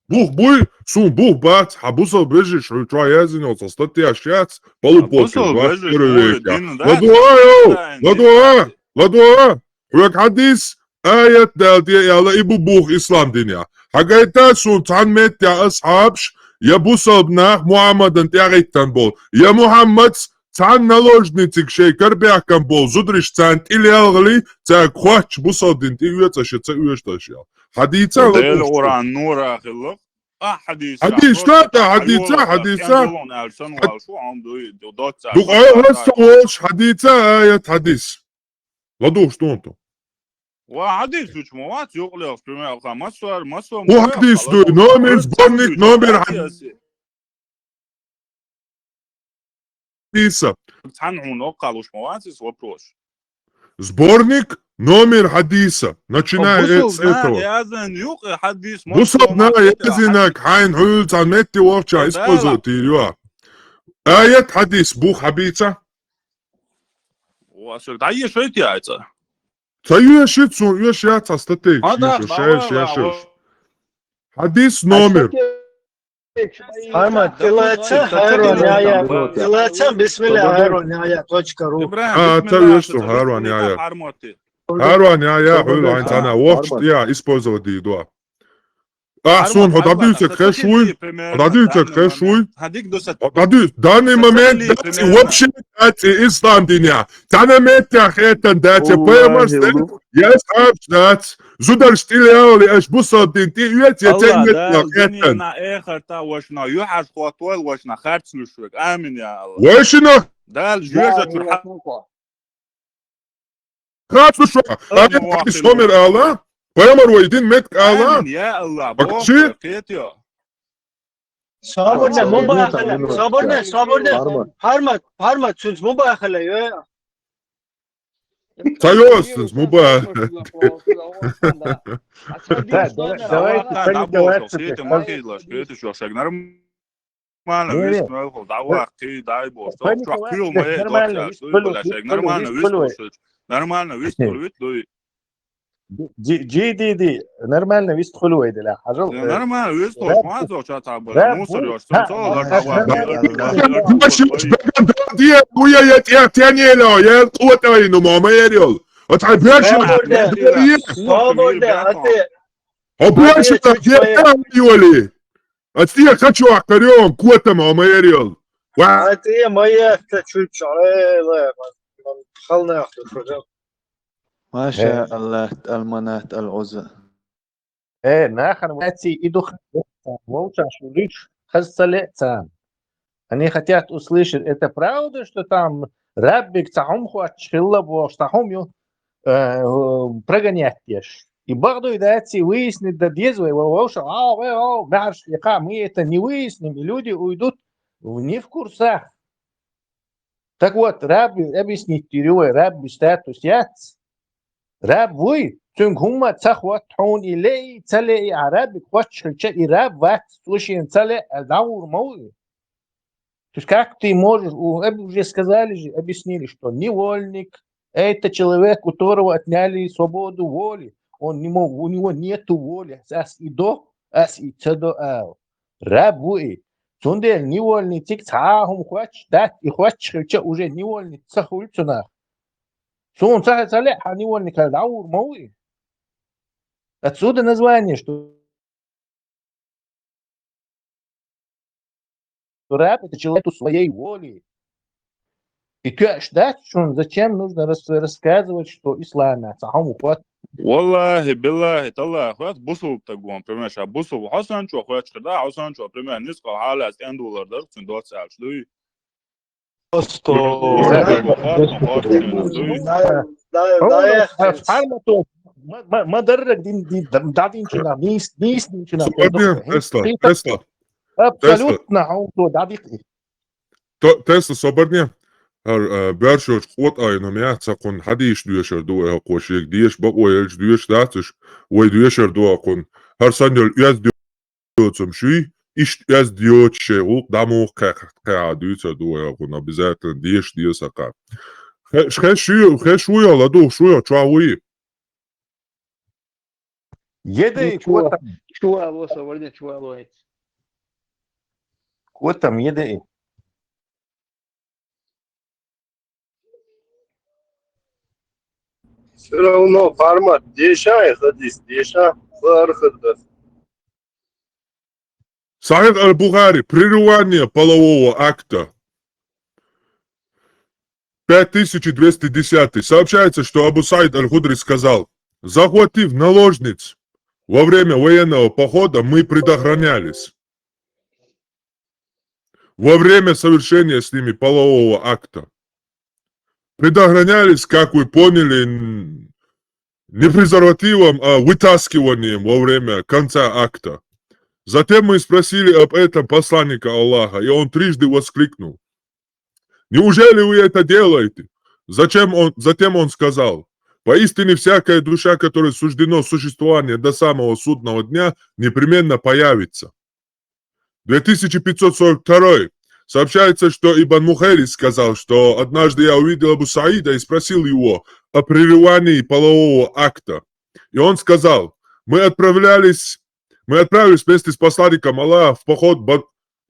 Бух буй, сум бух бат, хабусал брежиш, рутроязин, со статья шац, полупоки, ладуа. Хуяк хадис, аят дал яла ибу бух ислам диня. حاجة سلطان مت يا أصحابش يا بوصبنا محمد أنت يا غيتان بول يا محمد تعال نلوجنتك شيكر بيحكم بول زدرش تانت إلي أغلي تاك خواتش بوصدين تيويت أشي تيويش تاشيال حديثة ديل أوران نورا خلق حديثة دوك أيها السووش حديثة آيات حديث لدوش تونتو وحديث وش موات يقلق في مصر وحديث دو نومر سبورنيك نومر حديثة تحنعون وقال وش موات وبروش сборник номер حديثة начиная с этого بصبنا يازنك حين حول تعمتي وفشا используйте ее Аят хадис бу хабица. Да есть эти яйца. Цаюшицу, юшиаца статей. Да, Шеш. Хадис номер. Армат, тилаца, хайрон, яя. Тилаца, бисмилля, хайрон, яя, .ру. Цаюшицу, хайрон, яя. Хайрон, яя, хуйло, интана. Вокт, я использовал дидуа. Сун, hodabdiutek хэшуй. Hodabdiutek хэшуй. В данный момент дайте вообще дайте ислам диня. Танаметтях это дайте. Поэмаш я сам дать. Зудар штилеоли аш бусадин. Ты уйти тенет это. На эхарта вошна. Юхаш хватуэл вошна. Харцнушвек. Амин я Аллах. Вошна. Да, жюжа чурха. Харцнушвек. Амин номер Аллах. Поэмар войдин мет Аллах. Амин я Аллах. Bakçı. Sabırda mübahale. Sabırda. Harmat söz mübahale ya. Sayıyorsunuz mübahale. Нормально, GDD нормально вист хулуйды ля хажал. Нормально вист хулуйды чата было. Мусор Diye bu ya tenelo ya kuatayno mama yeriyol. Atayberşin. Sabırda. Обращен так я Atiye хочу акарем куата мама yeriyol. Atiye maya чуть على خلنا ياخذ ما شاء الله المنات العزى. ناخن واتي иду молча шулиш хасалецан. Они хотят услышать, это правда, что там раббик цахум хуачхилла боштахум прогонять ешь. И Багду и дати выяснит, да дезвай, наш яка, мы это не выясним, и люди уйдут не в курсах. Так вот, рабби объяснить тирюй, рабби статус яц. Раб вы, тюнг хумма цахват хун илей, цале и арабик хуачхилча, и раб ват слушаем цале даур мауи. То есть как ты можешь, уже сказали же, объяснили, что невольник – это человек, которого отняли свободу воли. Он не мог, у него нет воли. Ас и до, ас и цедо ау. Рабуи. Сундель невольный тик цахум хуач, дать и хуач уже невольный цахульцунах. Сун цахе цале, а невольник даур мауи. Отсюда название, что раб это человек своей воли. И ты ждать, что зачем нужно рассказывать, что ислам цахум ухват. والله بالله طلع اخوات بوصل تقوم بريمير شاب بوصل وحسن شو اخوات كذا حسن شو بريمير نسقى حالة $10 درك $10 شلوي ما درك دين دادين شنا نيس شنا Tesla. абсолютно он дадик. Tesla صبرني برشوش خود آینم یا تکون حدیش دویشر دوه قوشیک دیش با ویلج دویش داتش وی دویشر دوه کن هر سندل یز دیوتم شوی ایش یز دیوت شیوق دمو که دیوتر دوه کن بیزات دیش دیوس اکا خش شوی آلا دو شوی چاوی یده کوتم یده Все равно формат деша и хадис, деша, хадис. Сахих аль-Бухари, прерывание полового акта 5210. Сообщается, что Абу Саид аль-Худри сказал: захватив наложниц во время военного похода, мы предохранялись. Во время совершения с ними полового акта. Предохранялись, как вы поняли, не презервативом, а вытаскиванием во время конца акта. Затем мы спросили об этом посланника Аллаха, и он трижды воскликнул: неужели вы это делаете? Затем он сказал: поистине всякая душа, которой суждено существование до самого судного дня, непременно появится. 2542. Сообщается, что Ибн Мухайрис сказал, что однажды я увидел Абу Саида и спросил его о прерывании полового акта. И он сказал, мы отправились вместе с посланником Аллаха в поход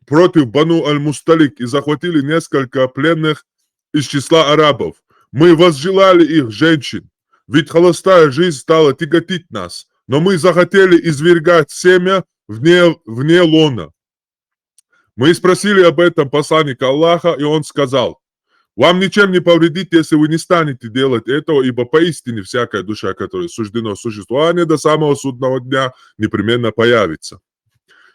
против Бану Аль-Мусталик и захватили несколько пленных из числа арабов. Мы возжелали их женщин, ведь холостая жизнь стала тяготить нас, но мы захотели извергать семя вне лона. Мы спросили об этом посланника Аллаха, и он сказал, вам ничем не повредит, если вы не станете делать этого, ибо поистине всякая душа, которой суждено существование до самого судного дня, непременно появится.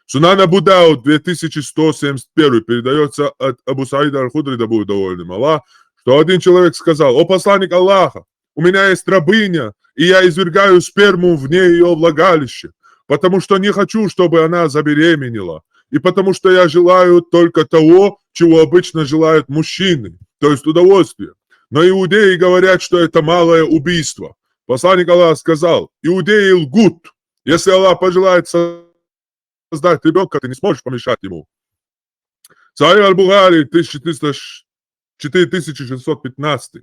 Сунан Абу Дауд 2171 передается от Абу Саида Аль-Худри, да будет довольным Аллах, что один человек сказал, о посланник Аллаха, у меня есть рабыня, и я извергаю сперму вне ее влагалища, потому что не хочу, чтобы она забеременела, и потому что я желаю только того, чего обычно желают мужчины, то есть удовольствие. Но иудеи говорят, что это малое убийство. Посланник Аллаха сказал, иудеи лгут, если Аллах пожелает создать ребенка, ты не сможешь помешать ему. Сахих Аль-Бухари 4615.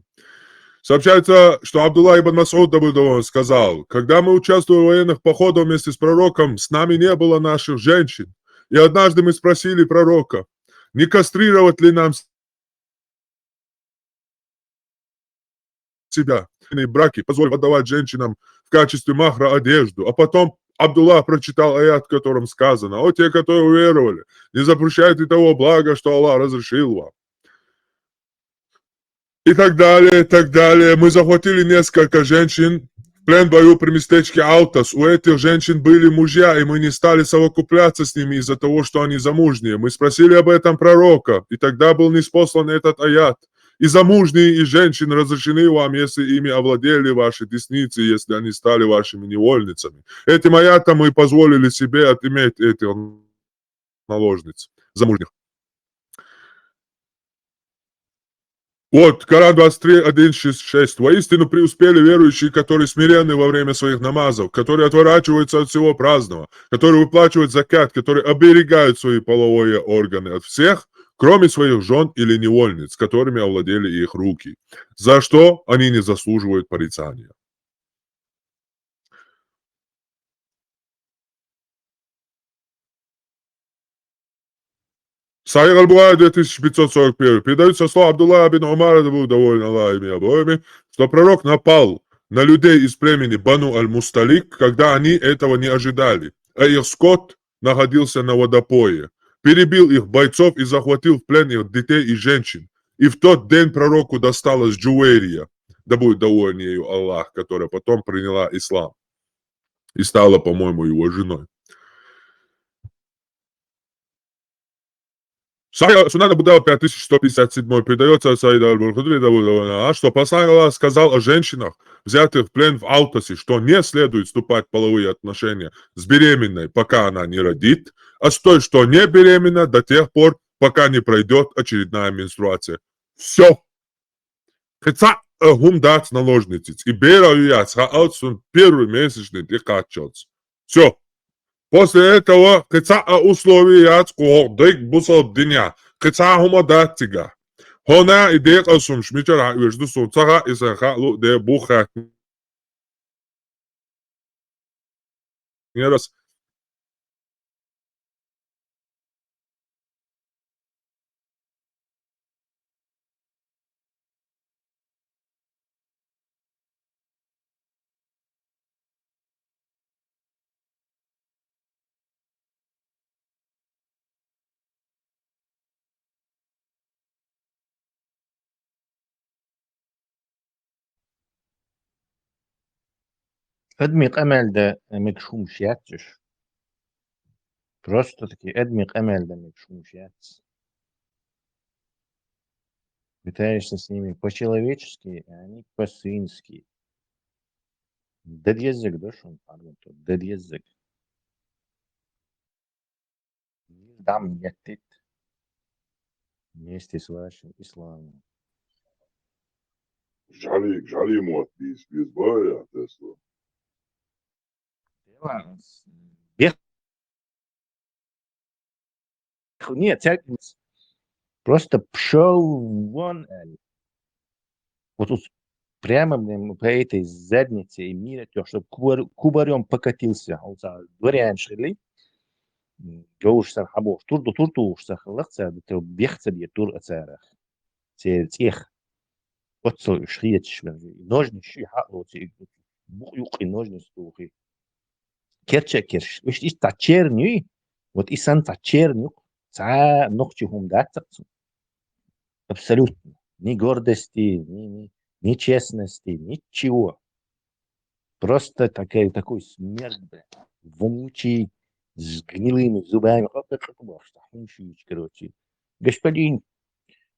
Сообщается, что Абдулла ибн Мас'уд сказал, когда мы участвовали в военных походах вместе с пророком, с нами не было наших женщин. И однажды мы спросили пророка, не кастрировать ли нам себя. Браки позволят отдавать женщинам в качестве махра одежду. А потом Абдуллах прочитал аят, в котором сказано, о те, которые уверовали, не запрещайте того блага, что Аллах разрешил вам. И так далее, и так далее. Мы захватили несколько женщин в плен бою при местечке Алтас. У этих женщин были мужья, и мы не стали совокупляться с ними из-за того, что они замужние. Мы спросили об этом пророка, и тогда был ниспослан этот аят. И замужние, и женщины разрешены вам, если ими овладели ваши десницы, если они стали вашими невольницами. Этим аятом мы позволили себе отиметь этих наложниц, замужних. Вот, Коран 23:1-6. Воистину преуспели верующие, которые смиренны во время своих намазов, которые отворачиваются от всего праздного, которые выплачивают закат, которые оберегают свои половые органы от всех, кроме своих жен или невольниц, которыми овладели их руки, за что они не заслуживают порицания. Сахих Аль-Бухари 2541. Передаются слова Абдулла бин Умара, да был доволен Аллах ими обоими, что пророк напал на людей из племени Бану Аль-Мусталик, когда они этого не ожидали, а их скот находился на водопое, перебил их бойцов и захватил в плен их детей и женщин. И в тот день пророку досталась Джуэрия, да будет доволен ею Аллах, которая потом приняла ислам и стала, по-моему, его женой. Сунан Абу Дауд 5157 передается от Саида Аль-Худри, что посланник Аллаха сказал о женщинах, взятых в плен в Алтасе, что не следует вступать в половые отношения с беременной, пока она не родит, а с той, что не беременна, до тех пор, пока не пройдет очередная менструация. Все. Хотя гумдат наложниц и беравияц хаалцун первый месячный декачоц. Все. После этого хотя условият кодек бусал дня, хотя хумадатига. Хона и декасум шмичара между сунцага и сахалу де бухат. Не раз. Эдмик эмelde мекшум шиятиш. Просто таки эдмик эмelde мекшум шиятиш. Пытаешься с ними по-человечески, а они по-свински. Дед язык, да, что он пардон, дед язык. Дам ятит вместе с вашим исламом. Жали мот, без боя, Тесла. Нет, Просто пшел вон. Вот тут прямо по этой заднице и мира, чтобы кубарем покатился. Он вариант шли. جوش سر حبوش تورتو سخلق سر تو بيخت بيتور أسارخ تيخ أتصل شخية شمال نوجن شيء حقه تي بقيق نوجن ستوخي كيرش وش تاتشيرني وت إسان تاتشيرني ساعة نقشهم داتس абсолютно ни гордости ни честности ничего просто такой смерть вонючий с гнилыми зубами. Короче, господин,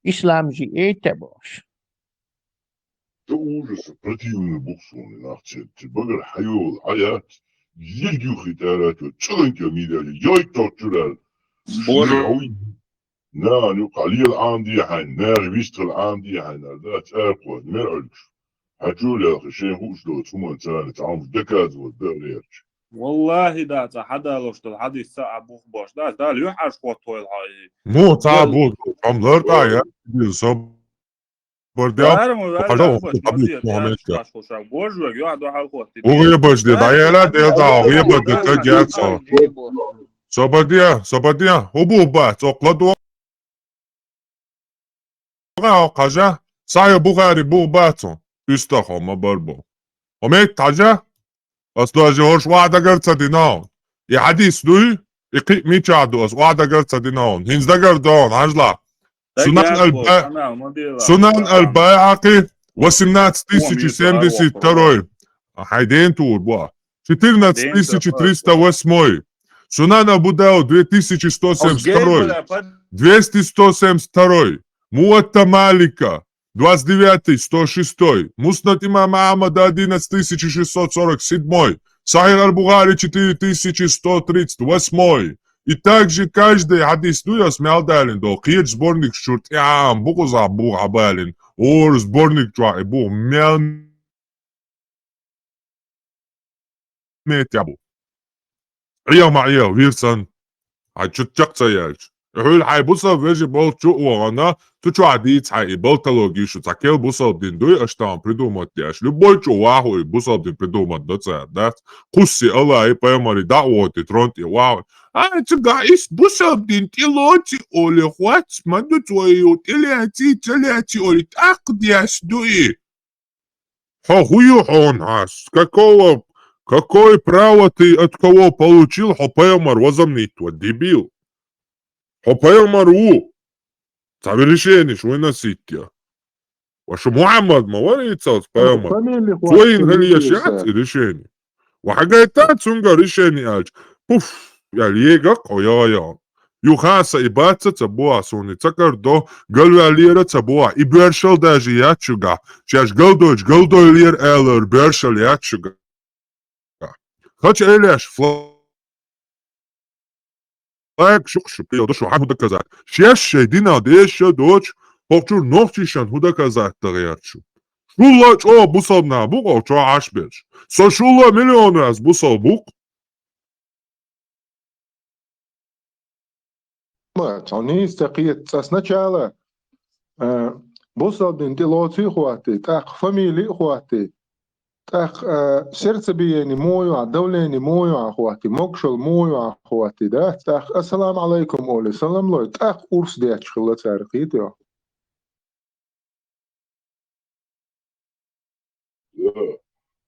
ислам же это боже. ده ужас, противный буксоны, нахчет, багар хайол, аят, егю хитарат, чылынка мидали, яй тортурал. Боже. نا نقليل عندي حين نار ويستر عندي حين ذات أقوى مرعلش هجول يا أخي شيء هوش لو ثم تاني تعرف دكاد والدريرش والله ده حدا لوش الحديث ساعة بوخ باش ده ليحش قوتو الهاي مو تعبوا عم لرقع يا صبر دياب حلو قبل محمد وغير باش دي دايلا دي دا وغير باش دي تجات صبر ديا هبو بات اقلدو قاجا ساي بوغاري بو باتو استخو ما بربو وميت تاجا اصلا جوش واحدة قرصة ديناون يا حديث دوي يقيق ميشادو اس واحدة قرصة ديناون هنز دا قردون عجلا سنن البيعقي وسمنات 1072 حيدين تور بوا 14308 سنن ابو داود 2172 272 موتا مالика 29 106 Муснат имама Ахмада 11647 Сахих аль-Бухари 4138 и также каждый хадис дуя смял далин до кир сборник шуртиам букуза бух абалин ор сборник чуа бух мял метябу عيا معيا ويرسن هتشتق سياج هول حي بوصل فيجي بول شو وانا تشو عديد حي بولتالوجي شو تاكل بوصل دين دوي اشتام придумать دياش любой чу واحد بوصل دين придумать ده قصي الله اي بيماري دعوة ترونتي واو guys بوصل دين تلوتي اولي خوات مدو تويو تلاتي اولي تاقد ياش دوي хую он ас какое право ты от кого получил хопемар возомнить дебил хопемару تعمل شو نسيت يا وشو محمد ما وريت صوت بيامر وين هل يشعت ريشيني وحاجات سونغا ريشيني اج بوف يا ليغا قويا يو خاصة إباتة تبوها سوني تكردو قلوا ليرة تبوها إبرشل داجي ياتشوغا شاش قلدو لير إلر برشل ياتشوغا خاش إليش فلاك شوكشو بيودو شو حاب هدكازات شاش شايدينا ديش دوش هوكشور نوختيشان هدكازات تغياتشو شولا چو بوصل نابوك أو چو عشبش سو شولا مليون راز بوصل بوك они такие сначала бусал дин лоци хваты так фамилии хваты так сердцебиение мою давление мою хваты мокшел мою хваты да так ассаламу алейкум оли салам лой так урс дяч хла цархит я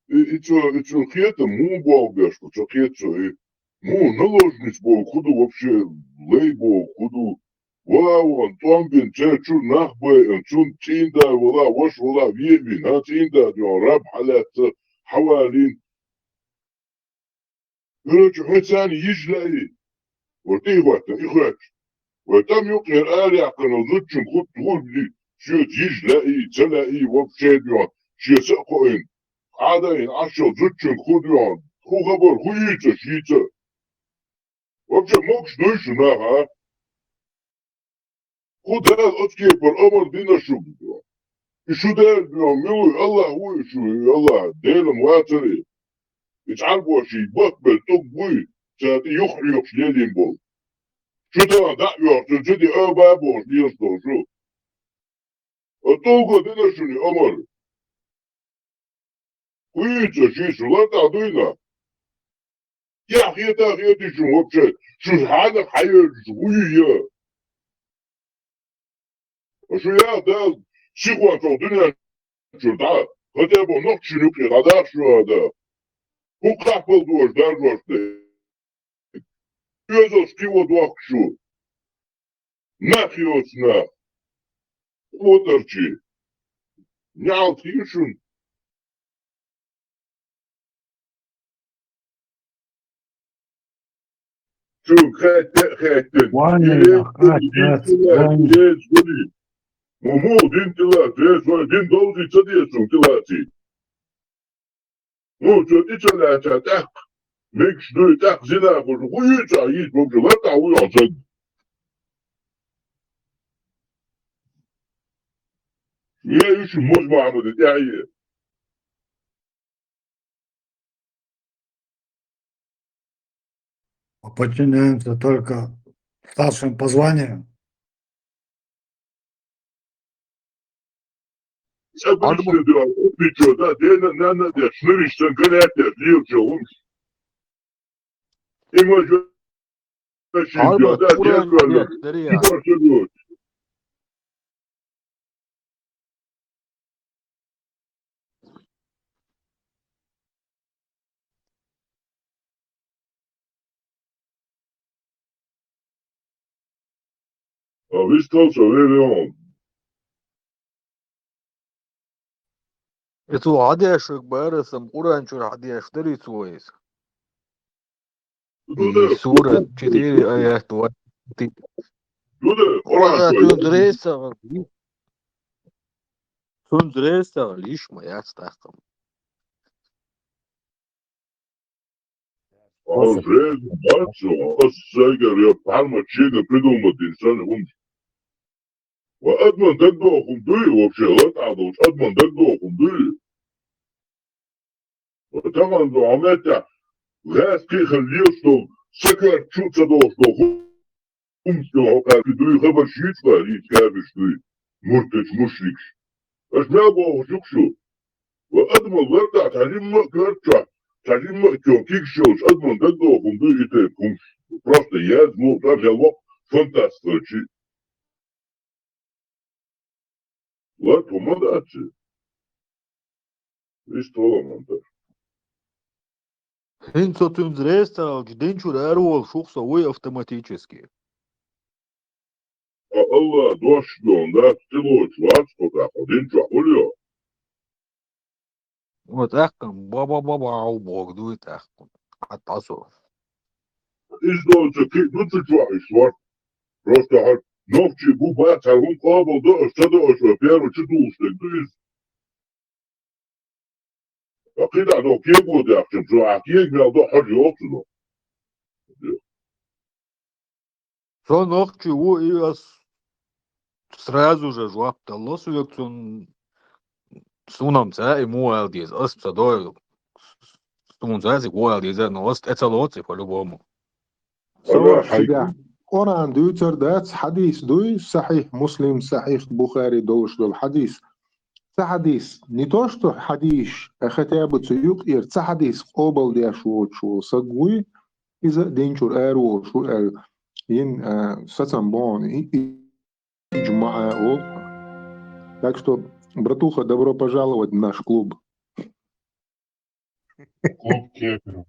и чё хета му балгашку чё хетчо и ну, наложниц был, худу вообще, лей был, худу. Вау, он там бин, чу нахбай, он чун тинда, вала, ваш вала, вебин, а тинда, дюан раб халятся, хавалин. Короче, хоть сани ежлай. Вот и хватит, и хватит. Вот там юкер алякана, зачем худ трудли, что ежлай, целай, вообще дюан, что сакоин. Адаин, ашо, зачем худ дюан, хухабар, хуица, шица. Вообще мокш дойшу нага. Худал отскепар амар динашук. И шудал милуй Аллах уйшу Аллах делам ватари. И царбоши бакбел тук буй. Цати юхриёк шлелин бол. Что-то да, что ты бабу не слушаю. А толку ты на что не амар? Хуйца, чисто, ладно, дуйна. Я ты что вообще? Что хана хая жуя? А что я дал? Сигуанцо, ты не что да? Хотя бы ночью не приходишь, что да? Как был дождь, да, дождь? Я за скиво двахшу. Нахиос на. Вот арчи. Нял тишун. Чу, хэтен. Ваня, хат, Ваня. Муму, дин тила, дин долзи цадесу тилати. Ну, что ты целяется, так. Микс, ну и так, зина, боже, хуйца, есть, боже, лата, уйца. Я еще мой маму, да я. Подчиняемся только старшим по званию. Обычно, да, ты что, да, надо, шныришь, санканятя, лилча, он. И может, Albert, да, Kur'an дядя, А вы что, Леон? Это адяшек бэрэсам Kur'anчур адяштери цуэс. И сура 4 аят 20. Ora tundresa лишь моя стахтам. Уже, бачу, осагар, я парма чега придумать инсан ум. Адман так дохум дуй вообще, латадуш, адман так дохум дуй. Таман до амета, газ кихал что сакар чуца дохум. Умстил, как дуй хабарщицка, рить кабиш дуй. Муртыч мушликш. Аж мябо жукшу. Адман ларда, талим макарча. Талим макчо, кикшош, адман так дохум дуй и ты кумш. Просто я, ну, так я лох фантастичный. Ла помадачи. Исто монтаж. Хинцо тундрesa, гденчур эрвол шухса ой автоматически. А Аллах дошдон, да, стилоч, лачко, так, один чахулё. Вот эхкам, ба-ба-ба-ба, бог дует эхкам. Атасо. Издолча, ну ты чуаешь, вот. Просто новчи губа, царун кабал, да, что да, первый чудушник, ты А когда до кего ты ахтем, что а кего до хаджи отсюда. Со ночи у и сразу же жвапта лосуек сунамца и муэлдиз, аспсадой сунамца и муэлдиз, но это лоци по-любому. قرآن دوتر دات حديث دوي صحيح مسلم صحيح بخاري دوش دول حديث حديث نتوشتو حديث ختابة سيوك إير حديث قوبل ديا شو سقوي إذا دينشور آرو شو ين ستن بون جماعة ол. Так что, братуха, добро пожаловать в наш клуб. Клуб кефиров.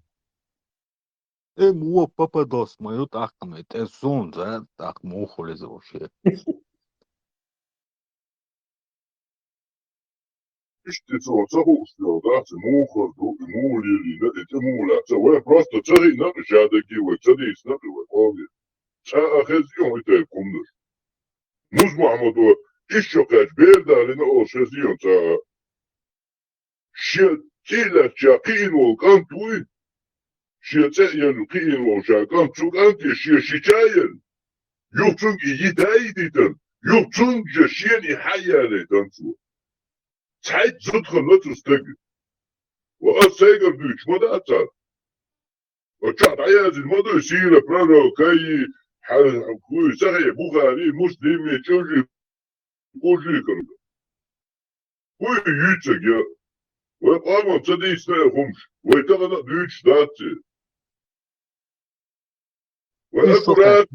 Муа пападос, мою тахтам, это сон, да, так мухули за вообще. Ты что, успел, да, ты мухор, мулили, да, эти муля, вы просто цари на жадаки, вы цари с набивай, помни. Ахезион, это кумдыш. Муз Махмаду, еще кач бердали на ошезион, Щетиля чакинул кантуй, щетеяну кинул чакантук анти щечаен. Юкчун и едайдитен, юкчун же щени хаяли танцу. Цайт зутхан латустег. وأسيقر دوش مدى أتار. وشات عيازي المدى سيرة برانو كاي Хуй Сахih Bukhari Muslim чужие кожи. Хуй ючек я. Вы поймем, что здесь не хумш. Вы это надо дуть дати. Вы аккурат.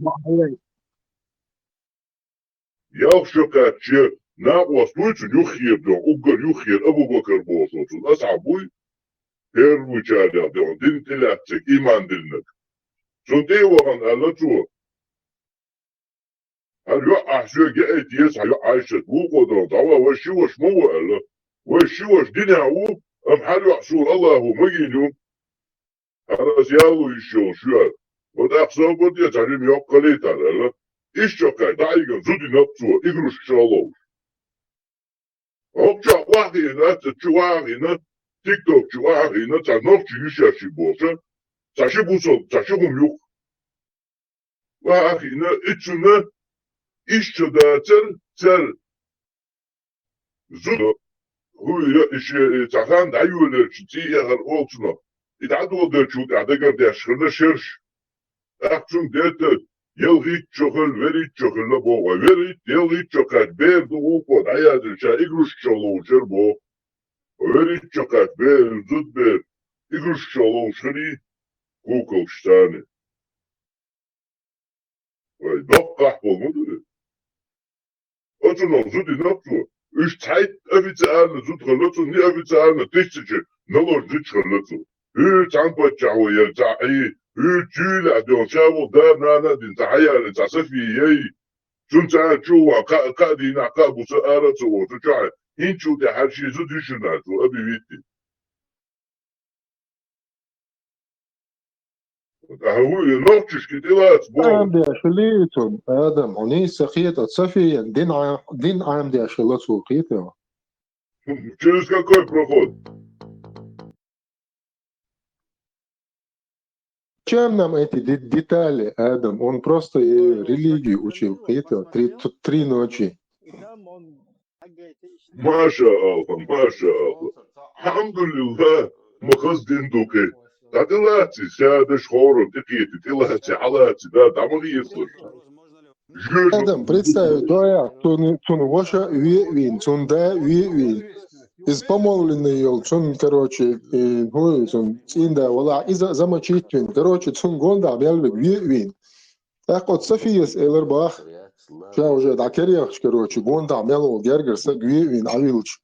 Я все как че на вас лучше юхир да угар юхир Абу Бакр болсын. Нас абуй первый чаря да он дин телятчик иман дилнек. Сонде ваган аллачу. هل يقع شو جاءت يسعى يقع يشتبوك ودرطاوة وشوش مو قال وشوش دينا هو أم حال يحصول الله هو مجينو أنا سيالو يشو شوال وده أحسن بدي يتعلم يبقى ليتا لا إيش شكاي دايقا زودي نبسو إغرش شالو أبجع واحدنا تشو واحدنا تيك توك شو واحدنا تعنوكش يشاشي بوشا تشاشي بوصل تشاشيهم يوك واحدنا إتشنا İşçi da çer zul هو işe çakan da yürür çiğ yağar olsun. İdadı o da çok adagar da şırna şırş. Akçun dete yıl hiç çokul veri çokulla bu veri yıl hiç çokat ber du o da ayadır ça igruş çoluğur bu. Veri çokat ber zut ber igruş çoluğur şuri kukulştane. Vay dokka olmadı. Otunon zudi noptu. Üç tayt öfitsearne zut kırlıtsu ni öfitsearne tişçici. Nalor zut kırlıtsu. Üç anpaçağı yer ta'i. Üç cüyle diyon şavu da nana din tahayarı tasafiyeyi. Çünkü çuva kadina kabusu arası o tuçağı. Hinçu de her şeyi zut düşünerdi. Abi bitti. هو نوتش كتيرات عام دي أشليتهم آدم عني سخيت أتصفي دين عام دي أشلت سوقيته. Через какой проход? Чем нам эти детали, Адам? Он просто религию учил, это три ночи. Маша Аллах, Маша Аллах. Алхамдулилlah, махаз диндуке. Тадилати, сядешь хором, такие, тилати, алати, да, там он есть. Адам, представь, доя, тун воша вин, тун да вин. Из помолвленный ел, тун, короче, тун, цинда, вала, иза замочить вин, короче, тун гонда, бялвик вин. Так вот, София с Элербах, я уже дакерьях, короче, гонда, мяло, гергерса, вин, авилч.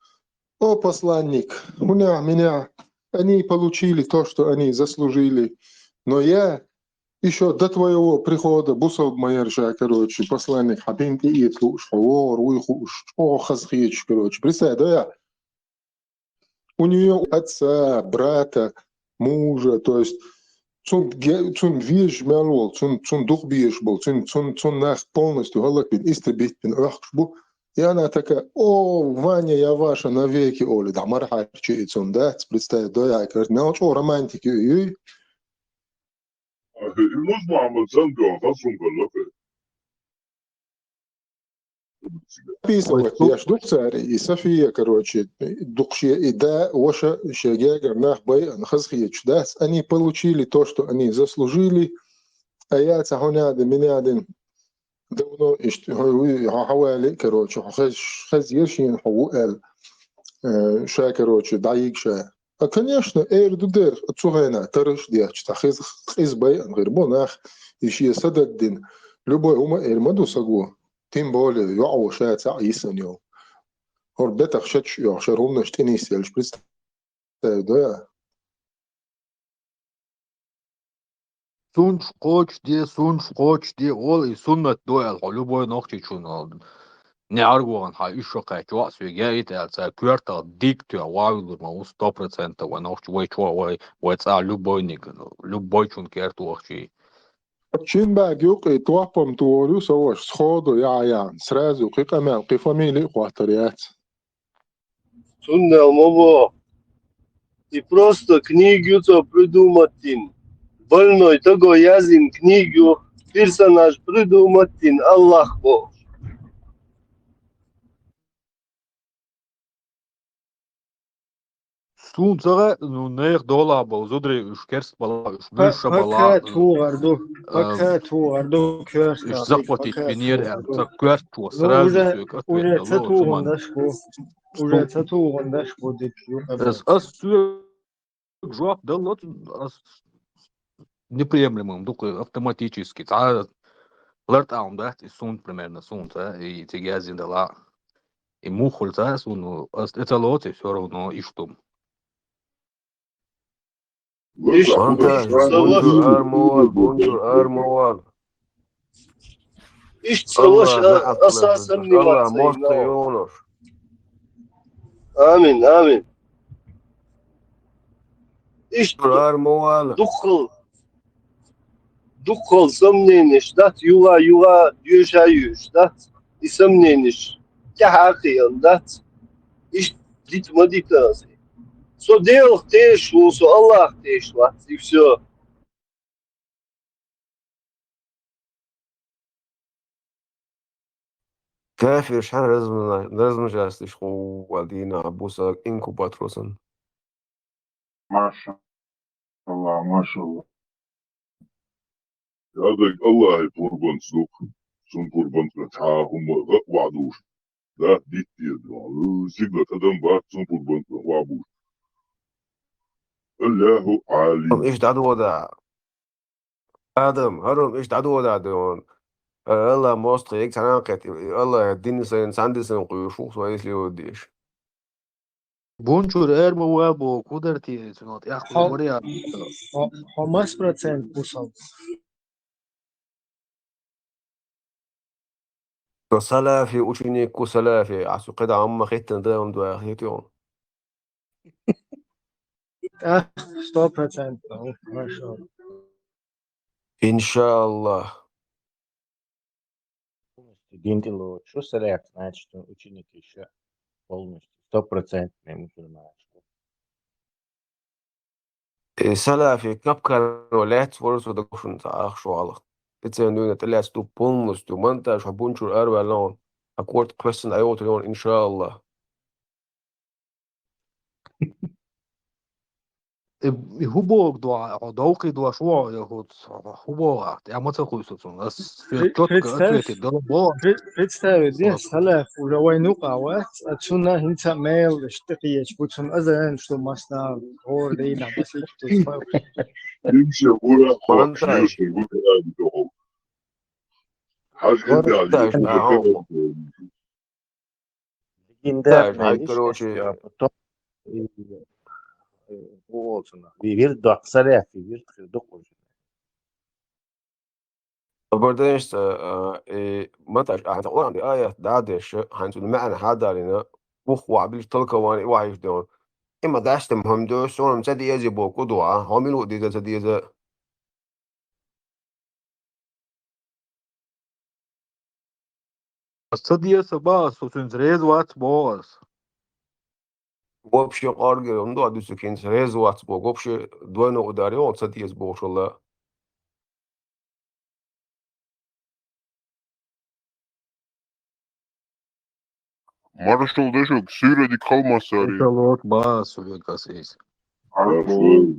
О, посланник, меня, они получили то, что они заслужили, но я еще до твоего прихода бусал майерша, короче, посланник хабинти и тлуш, хавор, уйхуш, о, хазхич, короче, представь, да я. У нее отца, брата, мужа, то есть цун виж мялол, цун дух биш был, цун нах полностью галак бин истребить бин ахшбу. И она такая: о, Ваня, я ваша навеки, Оля, да, мархачи и цун, да, представь, да, я, говорит, научу романтики, и... Описывать, я жду царь, и София, короче, духше, и да, Оша, Шегегер, Нах, Бай, Нахазхич, да, они получили то, что они заслужили, а я цахонядин, минядин, давно حوالي короче خز يرشين حقوق شا короче ضايق شا конечно دودر تسوغينا ترش ديش تخيز خيز باي غير بوناخ يشي سدد دين любой ума المدو سقو тем более يعو شا تعيسن يوم هور بتخ شتش يخشرهم نشتني سيلش بس ده Сунч коч де ол и суннат доял любой ногти чун не аргуан ха ишо кай чуа свегейт алца квартал дикт вавилур ма 100% ва ногти вой чуа вой ца любой чун керту охчи Чин багюк и туапом туолю сош сходу яян сразу кикамел кифамили хватариат. Суннел мово и просто книгу то придуматин. Больной того язин книгу, персонаж придуматин, Аллах Бог. سون زغا نو نير دولابا وزودري اش كرس بلا اش بيش بلا Fakat هو غردو كيرس اش تعطيك زغبتي fakat بنير هو ام غردو تكويرت تو Ну, سразу سوك اتويت уже دلو цату سمان гондашку, уже سون цату гондашку дикю اس سوك جواب دلو неприемлемым дукы автоматически та лерт аун да и сун примерно сун та и тигазин дала и мухол та сун это лоте все равно и что İşte Montaj, savaş, bonjour armoval. iş savaş Allah ne atlas, asasen Allah nivatsayın. mosta yonur. Amin, amin. İşte Armoval. dukhol somnenish, dat yuga düşayüş, dat isomnenish. Kahakiyon, dat iş ditma ditaz. So değil teş, so Allah teş var, и все. كافر شحال لازم جالس شخو ودينا عبوسك انكوباتروسن. ما شاء الله ما شاء الله. هذاك الله يقربان سوق سون قربان تاعهم وعدوش لا ديتير سيبلا تدم بات سون قربان وعبوش الله عالي. ايش تعدو دا ادم هرم ايش تعدو دا دون الله موستريك تناقت الله يديني سين ساندسن قيوشو سويس لي وديش. بونجور ارمو وابو قدرتي سنوت ياخذ موريا 5% بوصل. سلافي ученику سلافي عسو قدا عم خيتن داهم دوا خيتيون. 100% ما شاء الله. ان شاء الله. Динтило, что соряк, значит, что ученик еще полностью, 100% мусульманство. سلافي كاب كان ولات ورسو دقشن تاخ شو على. اتسندون تلاس تو بونس تو مونتاج حبونشور اربالون. اكورد كويستن ايوت اليوم ان شاء الله. هو دوا دوقي دوا شو يهود هو يا ما تخوي سوتون بس في تلك اتويتي دول بو представь دي سلف وروي نقاوات اتشونا هنتا ميل اشتقيش بوتشن ازن شو ماسنا غور دينا بس يكتو يمشي ولا مونتاج شيء يقول حاجة انت مونتاج معاهم. Легендарная هاي личность, короче а потом Уолсона. Вивир доксаря, вивир докожи. بردنش مونتاج عن قرآن دي آية دادش هنتو المعنى هذا لنا بوخ وعبيش تلك واني واحد دون. إما داشت مهم دوش سونا مسدي يزي بوكو دعا هاميلو دي سدي يزي. صديق سبا سوتون زريز وات بوز وبشي قارجة يومدو عدو سكين سريز واتس بوك وبشي دوينو قداري وان سدي يز بوش الله. Marshall Deshok Syria di kalmasari. انت باس ويكاسيس عفوا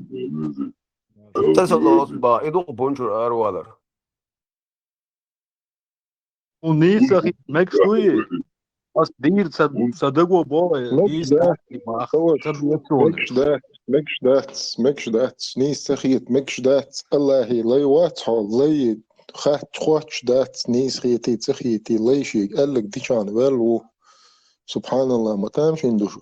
اتصلوا با إدو بونجور أروالر. ونيسا ماك شوي أص دير صدقوا بوي نيسا مكش دات نيس خيت مكش دات الله لي واتحو لي خات خوش دات نيس خيتي تخيتي لي شي قال لك دي كان والو سبحان الله ما تامش ندوشو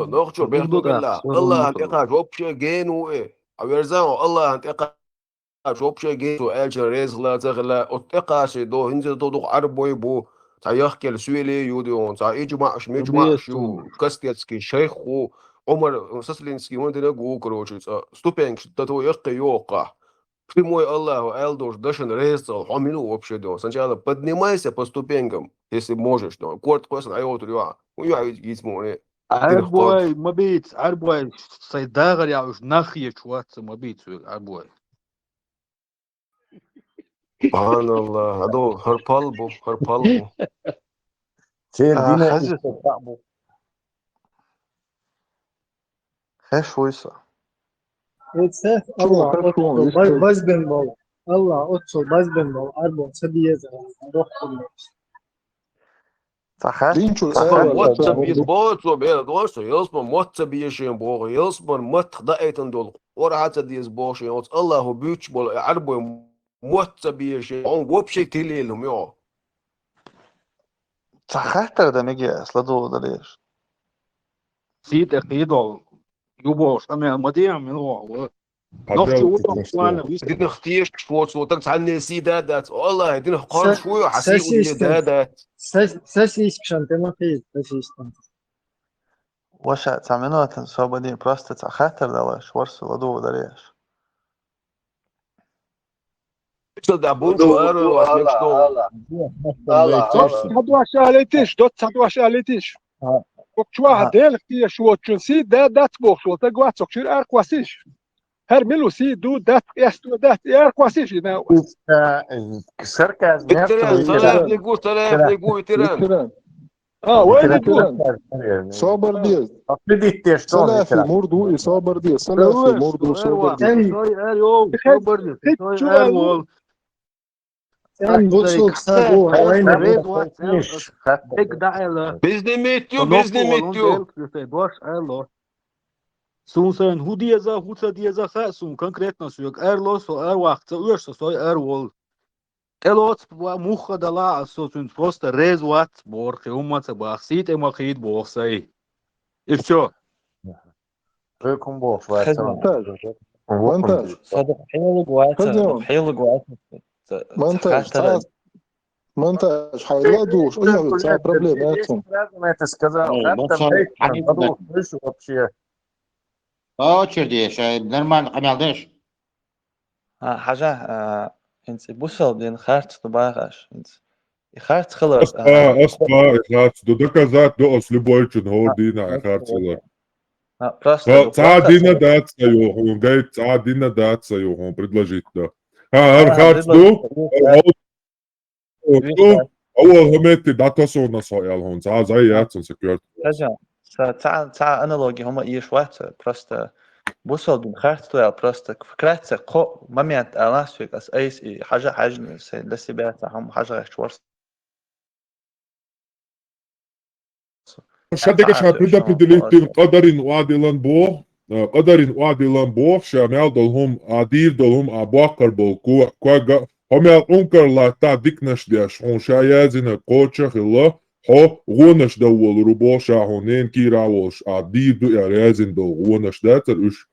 نوخشو بيختوك الله أنت إقاش وبشي جينو إيه أويرزاو الله أنت إقاش وبشي جينو ألش ريز لا تغلا أتقاش دو هنزل دو عربوي بو تايخك السويلي يوديون تا إجماع مجمع شو كاستيتسكي شيخو عمر سسلينسكي وندنا جو كروتش ستوبينكش تتو يقي يوقع في мой Аллах элдош дашен рейсал хамину вообще до сначала поднимайся по ступенькам если можешь то корт косан айот рюа я есть море عربوي ما بيت عربوي صيداغر يا وش نخيه شوات ما بيت عربوي سبحان الله هذو هربالبو Sen dine حاجة صعبه Хешуйса. Etse Şo Allah heşo otso işte bazben bol. Allah otso bazben bol. Arbo sabiyeza. Roh kullu. Sahat. Linço Osman evet motta sen biz bu boğaz beyler dostu. Osman motta bir şeyin boğaz. Osman mot da etin dolu. Ora hatta diye boğaz. Allahu büyük bol. Arbo motta bir şey. On gop şey telelim yo. Sahat da megi asla doğru değil. سيد أكيد يبوش أنا مديع من هو نفس حاجة وضع تتمشى وانا ويس دين اختيش فوت وتك عني سي دادات والله دين قال شوي حسي Sesi ودي işte. دادات Ses işkişan tema fiz. Sesi işten. وش تعملوا تنسوا بدين براست تخاطر دواش ورس لدو دريش. شو ده بون شو ودو ارو دو واسمك Allah شو Allah Allah دوت Allah. صدوا شاليتيش دوت صدوا شاليتيش وكشوا ها هديل كتير شو تشنسي دات بوش شو تقوات سكشير اركواسيش هر ملو سي دو دات استو دات اركواسيش هنا Sarkazm بتران yaptım طلع veteran نقول طلع نقول تران veteran وين يقول veteran صابر ديز Akredite što سلافي veteran. مرضو إي صابر ديز سلافي روش مرضو سو صابر اروا ديز سوي اريو بخير صبر سوي شو ارول Sen bu زي sulsa كاسات bu ايس alayna ريد bu. وات Niš, بيج دايلا بزني ميتيو نوكو بزني ولون ميتيو ديل في دوش ارلو سونسن هوديزا هوتسديزا خاسون конкретно сюк эрло со эрвахт уерс со эрвол элот муха дала асоцун просто резват борхи умаца бахсит эмахид бохсай и все Rökum boş var tamam. монтаж Vokum монтаж diyor. صدق حيلق وقتها خزيون حيلق وقتها монтаж تخاطر монтаж хайладуш оня ця проблема яцун Сразу на это сказал. بص Как-то дайте нам حنيف подумать, слышу вообще. очередь нормально قميالدش حاجة انت بوصل دين خارج طباغش انت خارج خلص أسقى إخلاص دو доказать до ослебойчен hodina إخلاص просто Цаадина дат сайохун, гайд цаадина дат сайохун, предложить да. Архац предложить ду, أول همتي داتاسونا سايالهون, زي ياتسون سكيورت. حاجة تاع انالوجي هما ايش وقت просто بوصل دين خارج طوال просто فكرت قو مميت الاسفك اس ايس حاجة لسه هم حاجة غير شورس شدك предопределить قدرين وعدلان بو قدرين وعدلان بو شامل دولهم عديل دولهم أباقر بو كوا همال أنكر لا تعديكنش ديش هون شايزين قوتش خلا هو غونش دول ربو شاهونين كيراوش عديل دو يرازين دو غونش داتر إش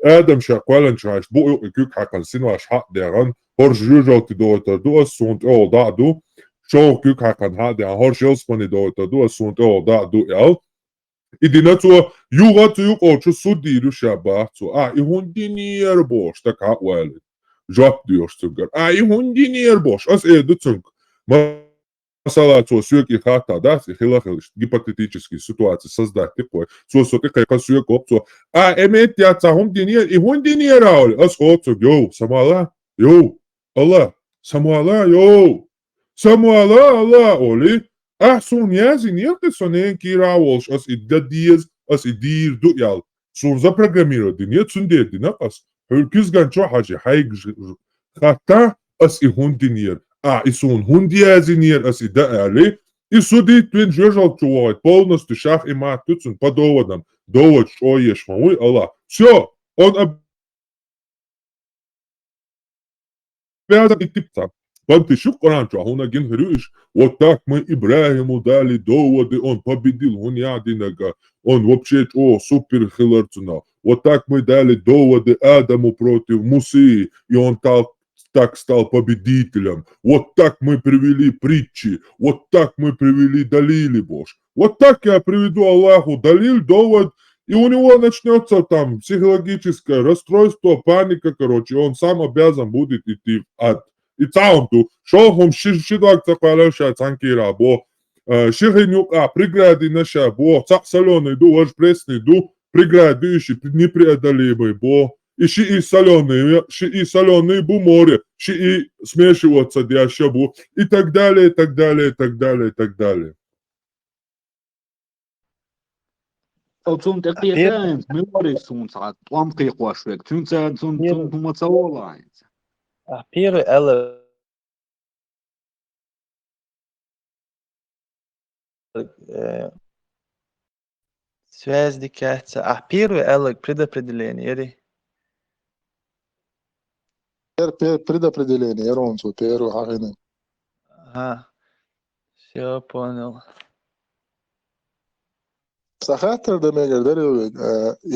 آدم شاقوالن شايش بو يكيك حقا سنواش حق ديران هرش جوجوك دوتر دو السونت أول دعدو شو كيك حقا هذا هرش يلسبني دوتر دو السونت أول دعدو يل إديناتو يوغاتو يقوشو سودي شاباتو إهون دينير بوش تكا والد جاب ديوش تنقر إهون دينير بوش أس إيدو تنق مثلا تو سوكي خاطا داس خلاخلش гипотетические ситуации создать такое соки кайка суек опцо эмет я цахум динер إهون دينير аул أس хоцо йоу самала йоу Allah самала йоу самала Allah оли أحسن yazın yaptıysan kira olş as iddia diye as idir do yal sonza programiro dinle tsun dedi ne as herkes ganço hacı hay hatta as ihun dinler isun hun yazınır as iddia ali isudi twin jojal çoğu полностью şah ima tutsun pa доводам довод что ешь мой Allah все он обязан идти Панты шукран, что он один грюш. Вот так мы Ибрагиму дали доводы, он победил Гунядинага. Он вообще супер хиларцуна. Вот так мы дали доводы Адаму против Мусы, и он так стал победителем. Вот так мы привели притчи. Вот так мы привели далили, Бож. Вот так я приведу Аллаху далил, довод, и у него начнется там психологическое расстройство, паника, короче. Он сам обязан будет идти в ад. И цаунту, шохом шидвак цаквалаша цанкира, бо шихинюка, преграды наша, бо соленый ду, ваш пресный ду, преграды ищи непреодолимый, бо и соленый бу море, и смешиваться дяща бу, и так далее, и так далее, и так далее, и так далее. Цун текиетаем, милори сун саат, туам киқуашвек, цун тумацаолаем. Первый элек связь дикается. Первый элек предопределение. Предопределение, Ронцу, первый хахины. Ага, все понял. سخاطر ده مقدر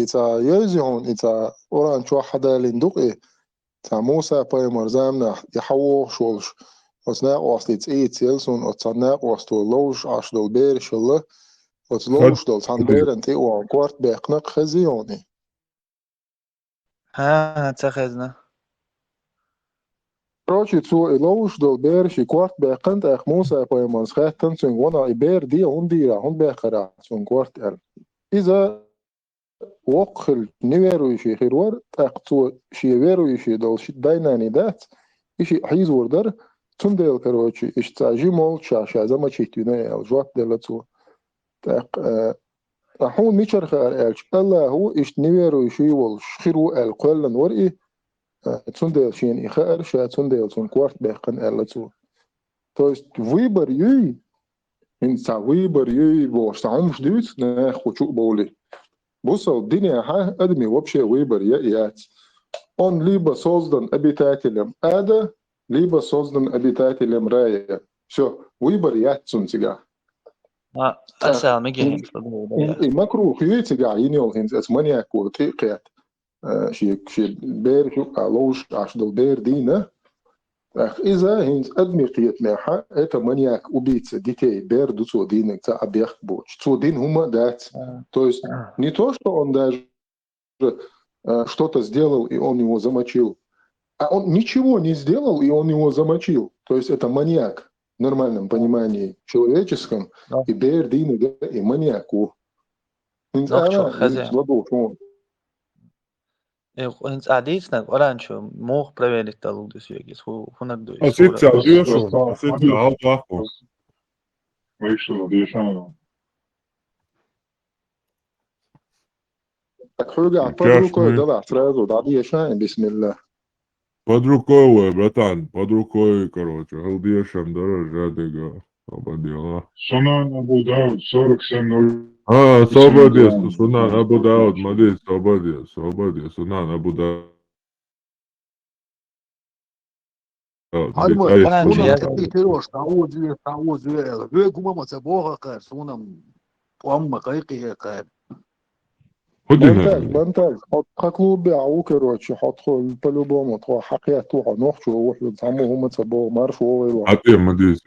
إتا يزيون إتا أوران شو حدا لندقي تا موسى باي مرزامنا يحوو شولش وصناق وصلت إيه تيلسون وتصناق وصلو لوش عش دول بير شله وتصلوش دول تنبير انتي وانكوارت بيقنق خزيوني ها تخزنا Короче, цу илоуш дол бер ши кварт бекант ах Моса по еманс хаттан цун вона ибер ди ундира он бекара цун кварт эл. Иза وقل نيرو شي خيرور تاقتو شي ويرو شي دول شي دايناني دات شي حيز وردر цун дел короче иш цажи мол шаша зама читюне эл жват делацу так ахун мичер خار элч الله هو иш نيرو شي вол خيرو эл قلن ورئي цундел шин и хэр ша цундел цун кварт бэкэн эллацу. То есть выбор юй, инса выбор юй бо штаумш дюц не хочу боли. Бусал диня ха адми вообще выбор я. Он либо создан обитателем ада, либо создан обитателем рая. Все, выбор я цунтига. أسأل مجهين И макрух юй тига иньол хинз эс маниак кул тиqiyat. شي بير شو قالوش عشدل بير دينا إذا هنز أدمي قيت ناحا إتا منياك убийца детей бер дуцо динек за объект боч. Цо дин хума дать. То есть не то, что он даже что-то сделал и он его замочил, а он ничего не сделал и он его замочил. То есть это маньяк в нормальном понимании человеческом и бер динек и маньяку. Hins adisnak oranču moh preverit taludus jēgis, hunak du A sit jau diešanu, sit jau alpakos. Вышел diešanu. Так хуга под рукой давай сразу да диешаем, бисмилlah. Под рукой, братан, под рукой, короче, халдиешам дорожатыга, ободела. Сунан Абу Дауд 47:0. Свободец, Сунан Абу Дауд, молодец, свободец, Сунан Абу Дауд. Harma, sunam tiro ta'udhu, ve kuma matsaboha kar, sunam помма кайки кар. بنتاج حط خكلوب بيعو كروتشي حط по-любому то حقيقة تو نوخشو وحدو تعمو هم تبو مارشو ويلو حتى ما ديس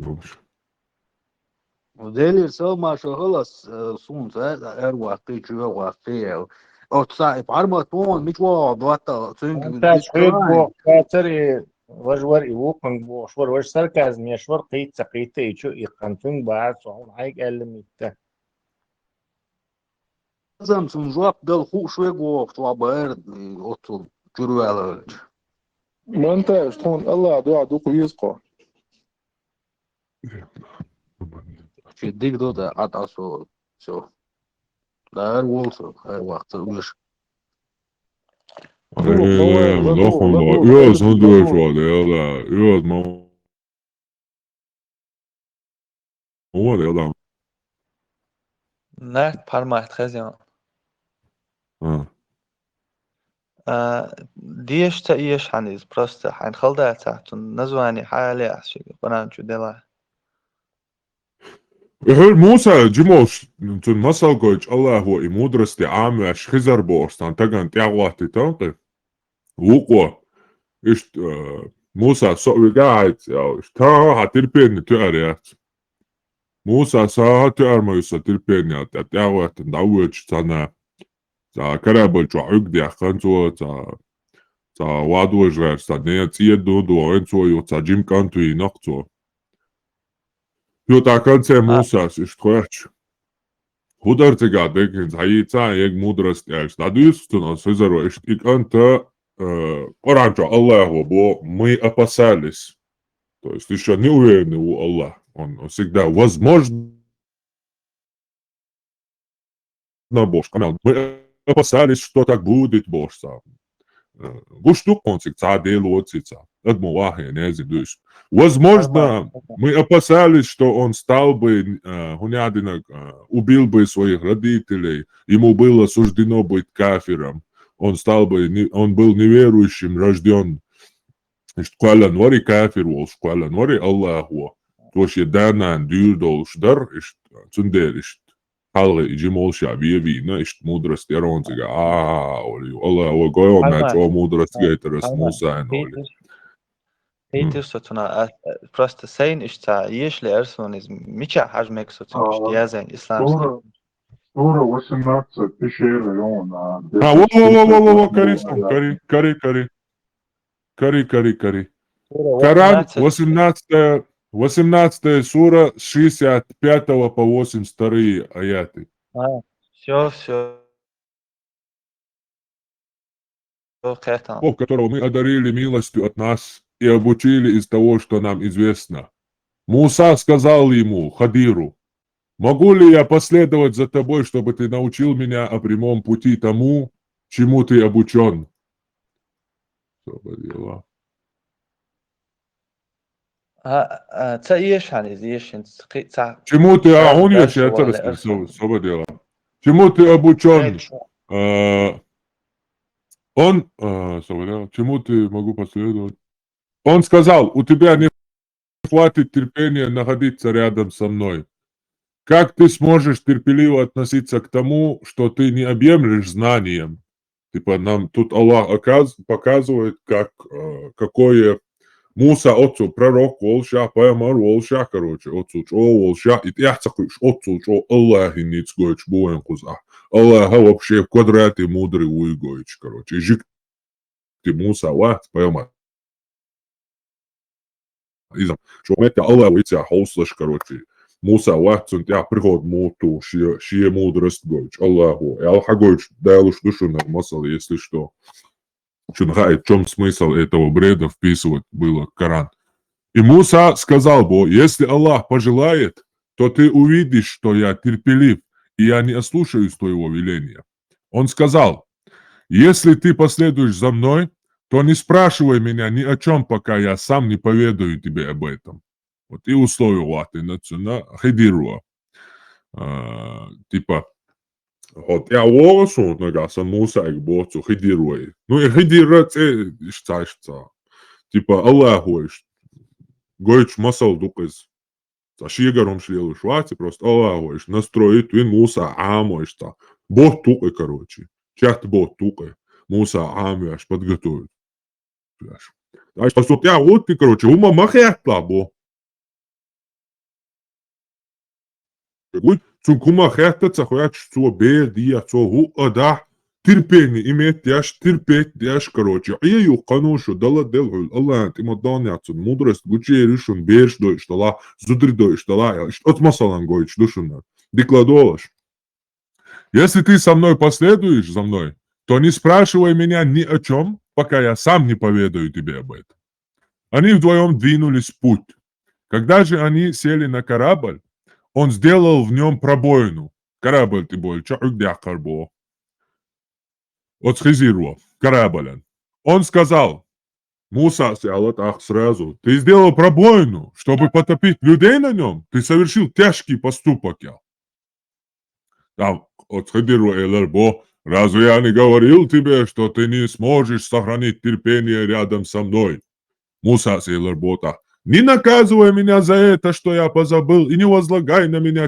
وديلي سو ما شو خلص سون زاد واقعي جو واقعي او تصاحب عرمة طون مش واحد واتا انت شوية خاطري وجور يوقن وشور وش سركز مشور قيت سقيته يشو يقنتون بعد صحون هيك قال ميته لازم تنجواب دل خوب شوية وقت وعبارد اوتو جرو على بنتاج طون الله دعا دوكو يزقو في ديك دو ده قطع سو ده وولسو هاي وقت وش Jos nu došo dēlā, jos man dēlā. نرد parmaht خزيان ديش تأيش حنيز برسته حين خلده تحتون نزواني حالي عشق بنانشو ديلا Hör Musa, Jimos, tun masalgoč Allahu I mudrosti āmēš Hizarborstan tagad jāvāti tanki. Lūko, ist Musa sovi gāits jau, ist tā tirpieni työrjāt. Musa saa työrmöissä tirpieni, että jāvāti daudz sana, saa karabolčo ugdiakan tuo, saa vadožvērs, saa neatsiedu tuo, ensoju, saa jimkantui naktuo. Jo tā kancē mūsās ir škojač. Hudarcegā dekins haīcā ieg mudrasti ēš. Tā dīstunos izaro iš tik anta orančo Allahu bo мы опасались. То есть еще не уверены у Аллаха. Он всегда возможно Бог. Мы опасались, что так будет, Бог сам. Гуштук концик, делу отцица. Адмуахи, не зидуешь. Возможно, мы опасались, что он стал бы, убил бы своих родителей, ему было суждено быть кафиром, он был неверующим, рожден. Шквала нори кафир вол, шквала нори Аллаху. Тош едарнан дюрдол шдар, цундер, халга иджимол шабиеви, мудрость яронцига. Аллаху гойон, о мудрость гейтерас Муса ноли. Peter sotuna просто sein ist ta если erson is micha hajmek sotun штиязен исламский. Сура 18 пещеры он. Кари. Коран, 18 сура, с 65 по 82 аяты. Все. Бог, которого мы одарили милостью от нас и обучили из того, что нам известно. Муса сказал ему, Хадиру, могу ли я последовать за тобой, чтобы ты научил меня о прямом пути тому, чему ты обучен? Чему ты Чему ты обучен? Чему ты могу последовать? Он сказал, у тебя не хватит терпения находиться рядом со мной. Как ты сможешь терпеливо относиться к тому, что ты не объемлешь знанием? Типа нам тут Аллах показывает, какое Муса отцу, пророк волша, паймар волша, короче, отцу чо волша, и я цакуешь отцу чо Аллах и ниц гоич буэн куза. Аллах вообще в квадрате мудрый уйгоич, короче. Жик ты Муса ват, паймар. Изам, что это Аллах выйти хауслаш, короче. Муса ват, он тебя приход муту, шие мудрость гоич, Аллаху. И Аллах гоич, дайлуш душу нормасал, если что. В чем смысл этого бреда вписывать было в Коран. И Муса сказал Богу, если Аллах пожелает, то ты увидишь, что я терпелив, и я не ослушаюсь твоего веления. Он сказал, если ты последуешь за мной, то не спрашивай меня ни о чем, пока я сам не поведаю тебе об этом. Вот и условие латы на Хидируа. Типа, вот я волосу нагасан Муса и Богу Хидируа. Ну и Хидира це штайшца. Типа Аллаху гойч масал дуказ. Шигаром шлел швати просто Аллаху настроит вин Муса амойшта. Бог тукай, короче. Чат Бог тукай. Муса аш подготовит. А что я вот ты, короче, ума махетла, Бог. Цункума хехтаца хояч цо бедия цо хуада терпение имеет яш терпеть яш короче. Ию канушу дала делгул Аллах ти мадоняцун мудрость гучи решун беш дойш дала зудри дойш дала от масалан гойч душуна. Декладолаш. Если ты со мной последуешь за мной, то не спрашивай меня ни о чем, пока я сам не поведаю тебе об этом. Они вдвоем двинулись в путь. Когда же они сели на корабль, он сделал в нем пробоину. Корабль ты боль, чакдякарбо. От Хизиру, корабль. Он сказал, Муса сел так сразу. Ты сделал пробоину, чтобы потопить людей на нем? Ты совершил тяжкий поступок. Там, от Хизиру элербо. Разве я не говорил тебе, что ты не сможешь сохранить терпение рядом со мной? Муса сел бота. Не наказывай меня за это, что я позабыл, и не возлагай на меня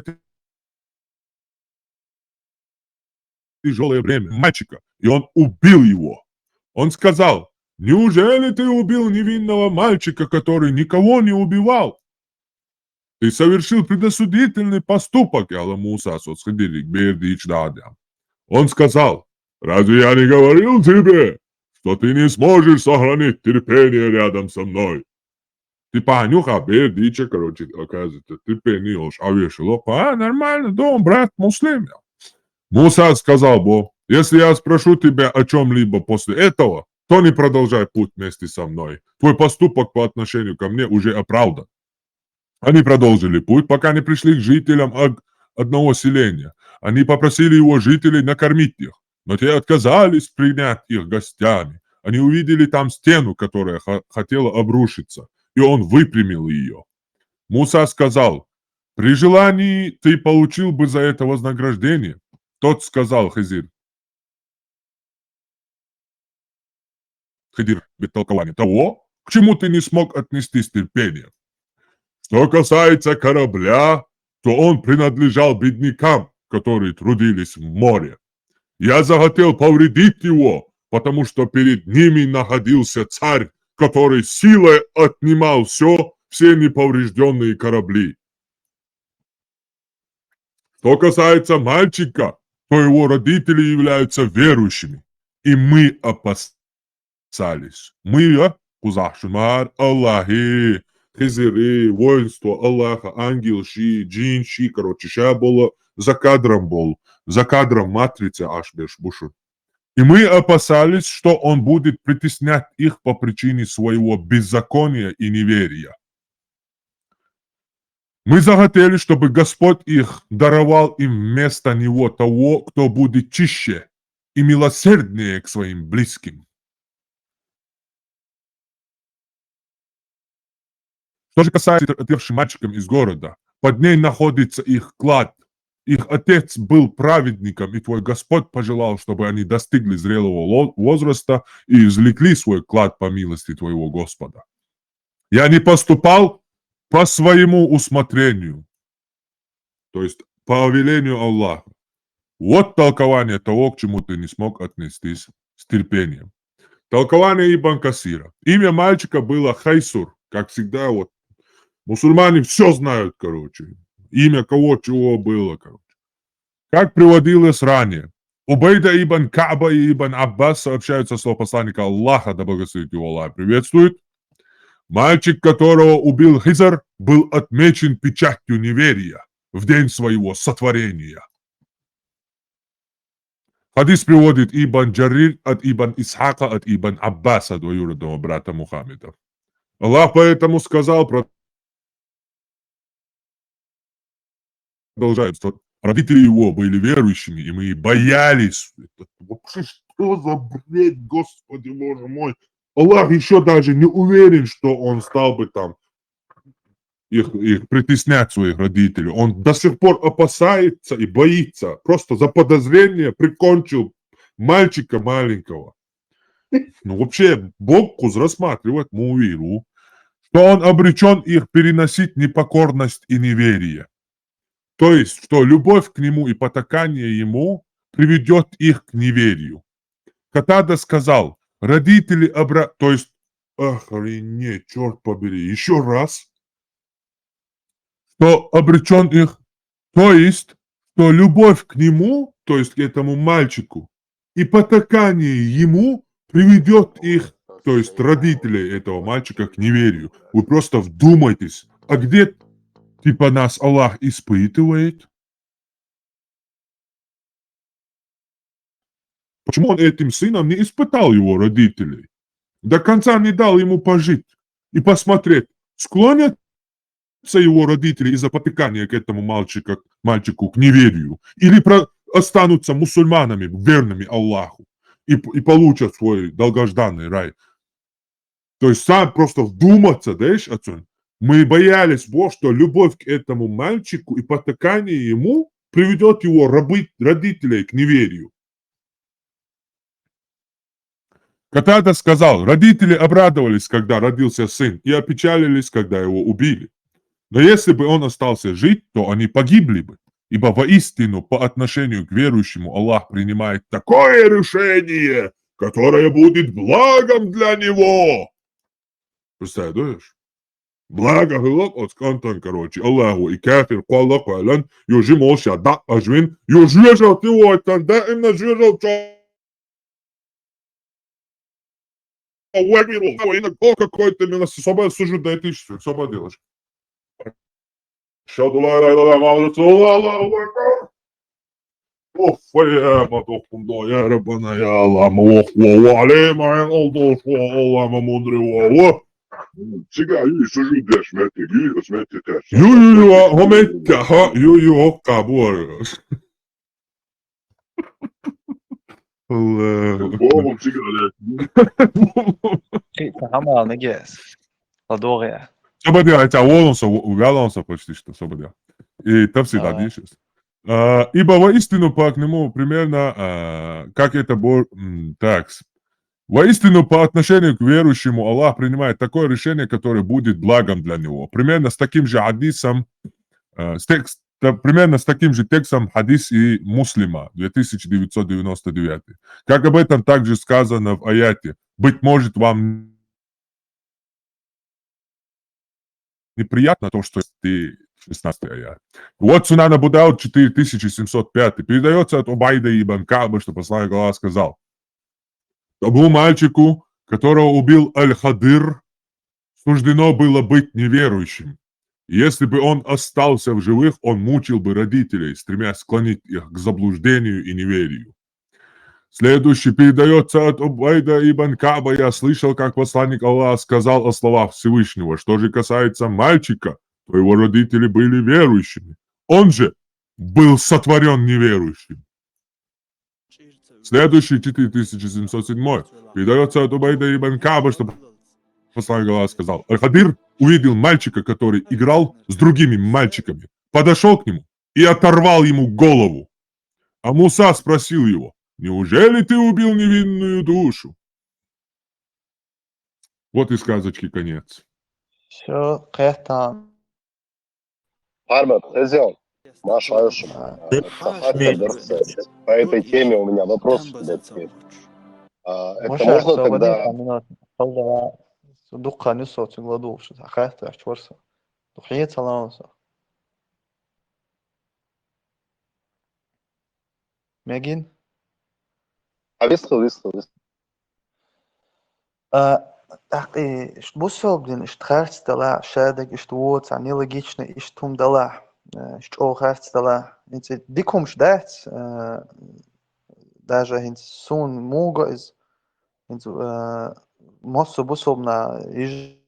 тяжелое бремя мальчика. И он убил его. Он сказал, неужели ты убил невинного мальчика, который никого не убивал? Ты совершил предосудительный поступок, Муса сосходили к Бердич Дадя. Он сказал, разве я не говорил тебе, что ты не сможешь сохранить терпение рядом со мной? Ты понюха, Бердича, короче, оказывается, терпение уж овешило. Нормально, дом, брат, муслим. Муса сказал Бог, если я спрошу тебя о чем-либо после этого, то не продолжай путь вместе со мной. Твой поступок по отношению ко мне уже оправдан. Они продолжили путь, пока не пришли к жителям одного селения. Они попросили его жителей накормить их, но те отказались принять их гостями. Они увидели там стену, которая хотела обрушиться, и он выпрямил ее. Муса сказал: «При желании ты получил бы за это вознаграждение». Тот сказал Хизир толкование того, к чему ты не смог отнестись терпением. Что касается корабля, то он принадлежал беднякам, которые трудились в море. Я захотел повредить его, потому что перед ними находился царь, который силой отнимал все неповрежденные корабли. Что касается мальчика, то его родители являются верующими, и мы опасались. Мы, Кузахшумар, Аллахи, Хизири, воинство Аллаха, ангел Ши, Джин Ши, короче, ща было за кадром матрицы Ашбеш Бушур. И мы опасались, что он будет притеснять их по причине своего беззакония и неверия. Мы захотели, чтобы Господь их даровал им вместо него того, кто будет чище и милосерднее к своим близким. Что же касается отъехавшим мальчикам из города, под ней находится их клад. Их отец был праведником, и твой Господь пожелал, чтобы они достигли зрелого возраста и извлекли свой клад по милости твоего Господа. Я не поступал по своему усмотрению, то есть по велению Аллаха. Вот толкование того, к чему ты не смог отнестись с терпением. Толкование Ибн Касира. Имя мальчика было Хайсур. Как всегда, вот мусульмане все знают, короче. Имя кого, чего было, короче. Как приводилось ранее, Убайда ибн Кааба и ибн Аббас сообщаются слова посланника Аллаха, да благословит его Аллах, приветствует. Мальчик, которого убил Хизр, был отмечен печатью неверия в день своего сотворения. Хадис приводит Ибн Джарир от Ибн Исхака от Ибн Аббаса, двоюродного брата Мухаммеда. Аллах поэтому сказал, продолжает, что родители его были верующими, и мы боялись. Это вообще что за бред, Господи Боже мой. Аллах еще даже не уверен, что он стал бы там их притеснять, своих родителей. Он до сих пор опасается и боится. Просто за подозрение прикончил мальчика маленького. Ну вообще Бог рассматривает Муиру, что он обречен их переносить непокорность и неверие. То есть, что любовь к нему и потакание ему приведет их к неверию. Катада сказал, родители то есть, охренеть, черт побери, еще раз, что обречен их, то есть, что любовь к нему, то есть к этому мальчику, и потакание ему приведет их, то есть родителей этого мальчика, к неверию. Вы просто вдумайтесь, а где типа нас Аллах испытывает? Почему он этим сыном не испытал его родителей? До конца не дал ему пожить и посмотреть, склонятся его родители из-за потыкания к этому мальчику к неверию, или останутся мусульманами, верными Аллаху, и получат свой долгожданный рай. То есть сам просто вдуматься, да, отсюда. Мы боялись, что любовь к этому мальчику и потакание ему приведет его родителей к неверию. Катада сказал, родители обрадовались, когда родился сын, и опечалились, когда его убили. Но если бы он остался жить, то они погибли бы, ибо воистину по отношению к верующему Аллах принимает такое решение, которое будет благом для него. Представляешь? Благо хылок от скантан, короче, Аллаху и кафир, каллах, валан, южи молча, да, ажвин, южежал ты вот, да, именно жежал, какой-то меня особо осуждает, ты что делаешь? Шаду ла ла ла ла ла ла. Ох, я матохунда, я рабана, я Аллах, ох, ва алейма, ин олдош, ва Аллах, мудрый, ва. Siga ju sujude smette ju och smette test. Ju, hometta, ha, ju, hocka, bor. Bovom siga Hamar Negес. Ладория. Сободя, это угалонса почти что, сободя. И то всегда дишь. Ибо воистину по нему примерно, как это было, так, воистину по отношению к верующему Аллах принимает такое решение, которое будет благом для него. Примерно с таким же хадисом, примерно с таким же текстом хадис и Муслима 2999. Как об этом также сказано в аяте. Быть может вам неприятно то, что ты 16 аят. Вот Сунан Абу Дауд 4705. Передается от Убайда ибн Кааба, что посланник Аллаха сказал: тому мальчику, которого убил Аль-Хадир, суждено было быть неверующим. Если бы он остался в живых, он мучил бы родителей, стремясь склонить их к заблуждению и неверию. Следующий передается от Убайда ибн Кааба. Я слышал, как посланник Аллаха сказал о словах Всевышнего. Что же касается мальчика, то его родители были верующими. Он же был сотворен неверующим. Следующий 4707 передается от Убайда ибн Кааба, что посланник Аллаха сказал: Аль-Хадир увидел мальчика, который играл с другими мальчиками, подошел к нему и оторвал ему голову. А Муса спросил его: неужели ты убил невинную душу? Вот и сказочки конец. Все, Кэтан. Армат, Эзион, Маша Айшем, по этой теме у меня вопрос. Это можно тогда... Дукка не соц гладу, что захайта чворса. Духие цаланса. Мегин? Висл. Ахи, что блин, что харц дала, шадак, что вот, а нелогично, и что ум дала, что харц дала. Эти дикум ждать, даже хин сун муга из массу бусобна ижри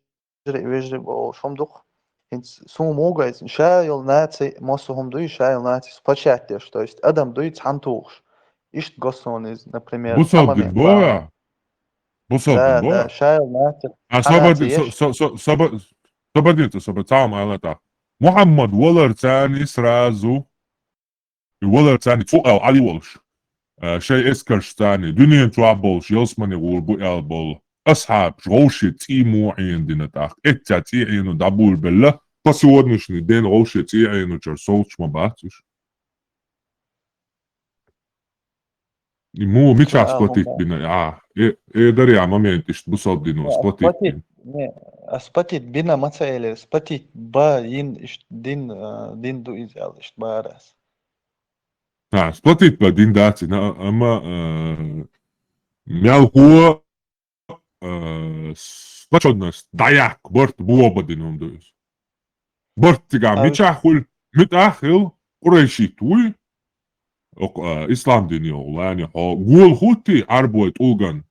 о шомдух. Хин сун муга из шайл наци массу хомду шайл наци спочатешь, то есть адам дует хантуш. Ишт госон из, например, Бусобдин боя. Да, шайл наци. Освободите самое так. Мухаммад Уолларцани сразу. Уолларцани фуал Али Волш. شيء اسكرش ثاني دنيا توابولش يلسمني غوربو البول اصحاب غوشي تيمو عندنا تاخ اتتا تيعينو دابول بالله поссегодняшний день غوشي تيعينو чарсолч мабатиш. Ему меча сплатить бина. Дарья момент ишт бусобдину сплатить. Не, сплатить бина мацаэле, сплатить ба ин ишт дин ду изял ишт барас. Сплатить по диндаци, ама мялхуа сплоченность, даяк, борт буобадином дуюс. Борт тига мичахул, митахил, курейшитуй, ислам диньо, ланя, гул хути арбует улган.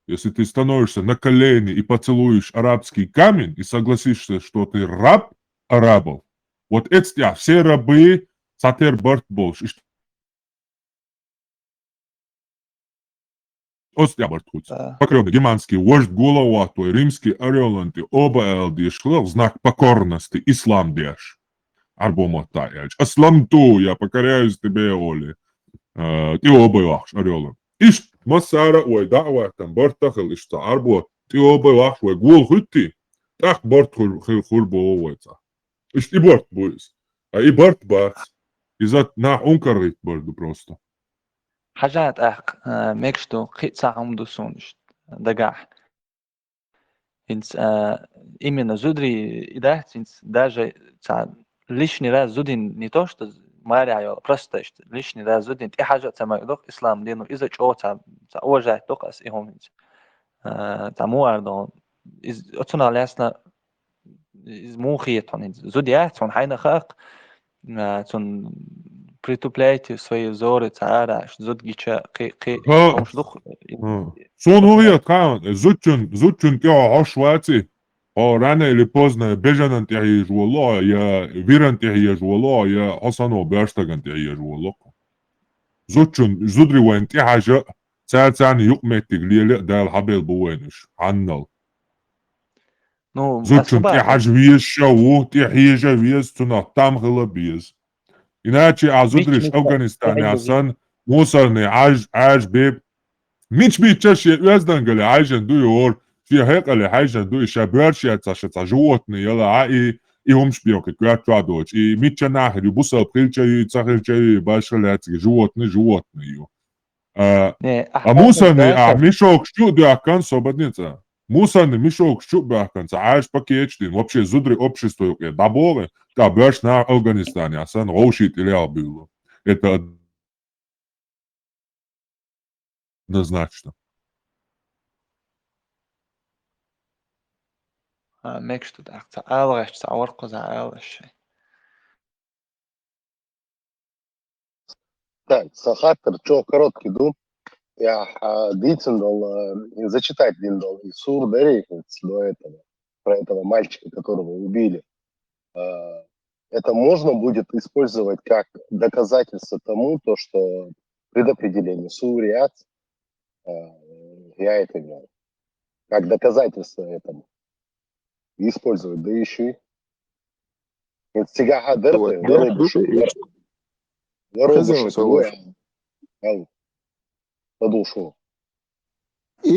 Если ты становишься на колени и поцелуешь арабский камень и согласишься, что ты раб арабов, вот это все рабы сатер борт больше. Покровный германский вождь Гулауату и римский Ореланти оба элдишли в знак покорности ислам деш. Арбомотаяч. Асламту, я покоряюсь тебе, Оли. Ты оба вахш, Орелан. Ишт масара, ой, давай, там бортахал, ишта, арбо, ты оба вахш, ой, гул хутти. Так борт хурбо овойца. Ишт и борт буис. А и борт бац. Изат на ункарит борду просто. حاجات ميكشتو قيتسا عمدوسونش دقاح инц именно зудри идахт инц даже лишний раз зудин не то что маряю просто что лишний раз зудин и حاجة самайдох ислам дину из-за чего уважать только с ихом инц тому ардон из отсюда ясно из мухиет он инц зудият он хайна хак он притупляйте свои взоры, цара, зудгича, Сон хуят кан, зутчун тя ашвати. рано или поздно бежанан тяхиж والله я виран тяхиж والله я حسنو باشتغن تяхиж والله زوتشن زودري وين تحاجة ساعتان يقمت تقليل دال حبيل بوينش عنل Ну, زوتشن особо, تحاج ويز شو تحيجة ويز تنا تام غلبيز إناچي عزودريش أفغانستان ياسن موسرني عاج بيب ميش بيتشاش يزدن قلي عايجن دو يور في هيك قلي عايجن دو يشابرش يتساشت جوتني يلا عاي همش بيوك كوات رادوش ميتشا ناحر يبوسا بخيلچا تساخيلچا باشلات جوتني يو не, موسرني ميشوك شو دو أكان صوبتنيتا موسرني ميشوك شو بأكان عايش باكيتشتين вообще زودري общество يوكي дабове да бэш на Афганистане асан роушит или абило это однозначно. ميكشتو داك تعالغش تعورق تعالغش. Так, Сахатер, что короткий дум. Я дицендол, зачитать диндол и сур дарейхниц до этого, про этого мальчика, которого убили. Это можно будет использовать как доказательство тому, то, что предопределение суриат, я это имел, как доказательство этому использовать, да еще и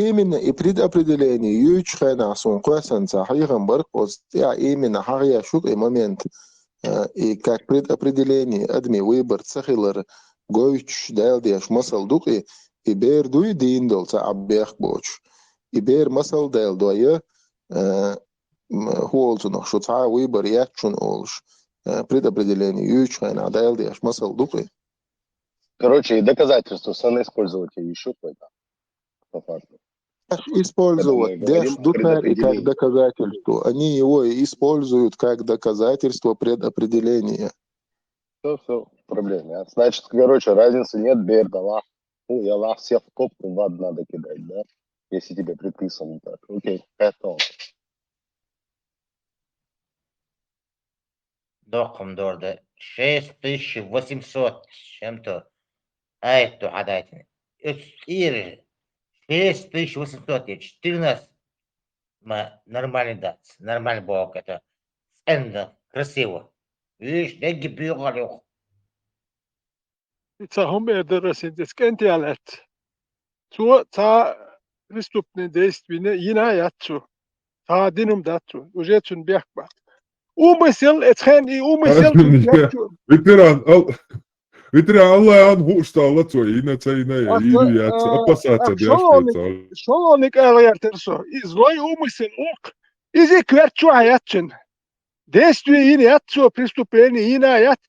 именно и предопределение ючхена сункуасан сахихан баркос я именно хария шук и момент и как предопределение адми выбор сахилар гойч дайлдиаш масал дуки и бер дуй диндол са аббех боч и бер масал дайл дуя холцунах шо ца выбор ячун олш предопределение ючхена дайлдиаш масал дуки. Короче, и доказательства sana использовать еще какое-то по факту. Использовать душар и как доказательство. Они его используют как доказательство предопределения. Все, проблема. Значит, короче, разницы нет, бердала. Ну, я лах всех в топку в ад надо кидать, да? Если тебе предписано так. Окей, это. Дохом дорда 6800 с чем-то. А это гадайте. Это 6800 и 14 нормальный дат, нормальный бог это эндо, красиво. Видишь, деньги бьёгалю. هم درسين تسكنتي على تو تا رستوبني ديست بينا ينا ياتشو تا دينم داتشو وجيتشون بيحبا ومثل اتخاني ومثل Veteran Allah han hoštala to inače i ne ili ja pasaca šolonik aljerterso izloj umisel ok izi kverču ajatchen destu in jatso pristupeni in ajat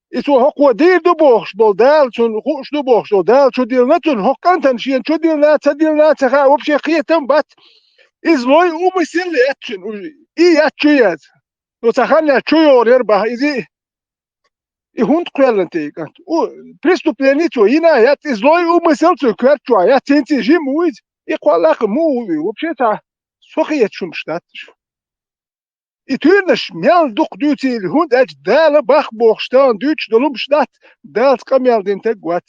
itu hokwa dir do box boldal chun hoš do box boldal chu dir natun hokantan shien chu dir na tsa вообще khietam bat izloj umisel jatchen i jatchu yat to tsakhana chu yor ba izi и хунд квеланте кант у преступление ина я излой умысел кверту я тенти жимуид и квалах му вообще-то сохиет шумштат и тюрнаш мял дух дути хунд ач дал бах бохштан дюч долумштат дал камял дентегват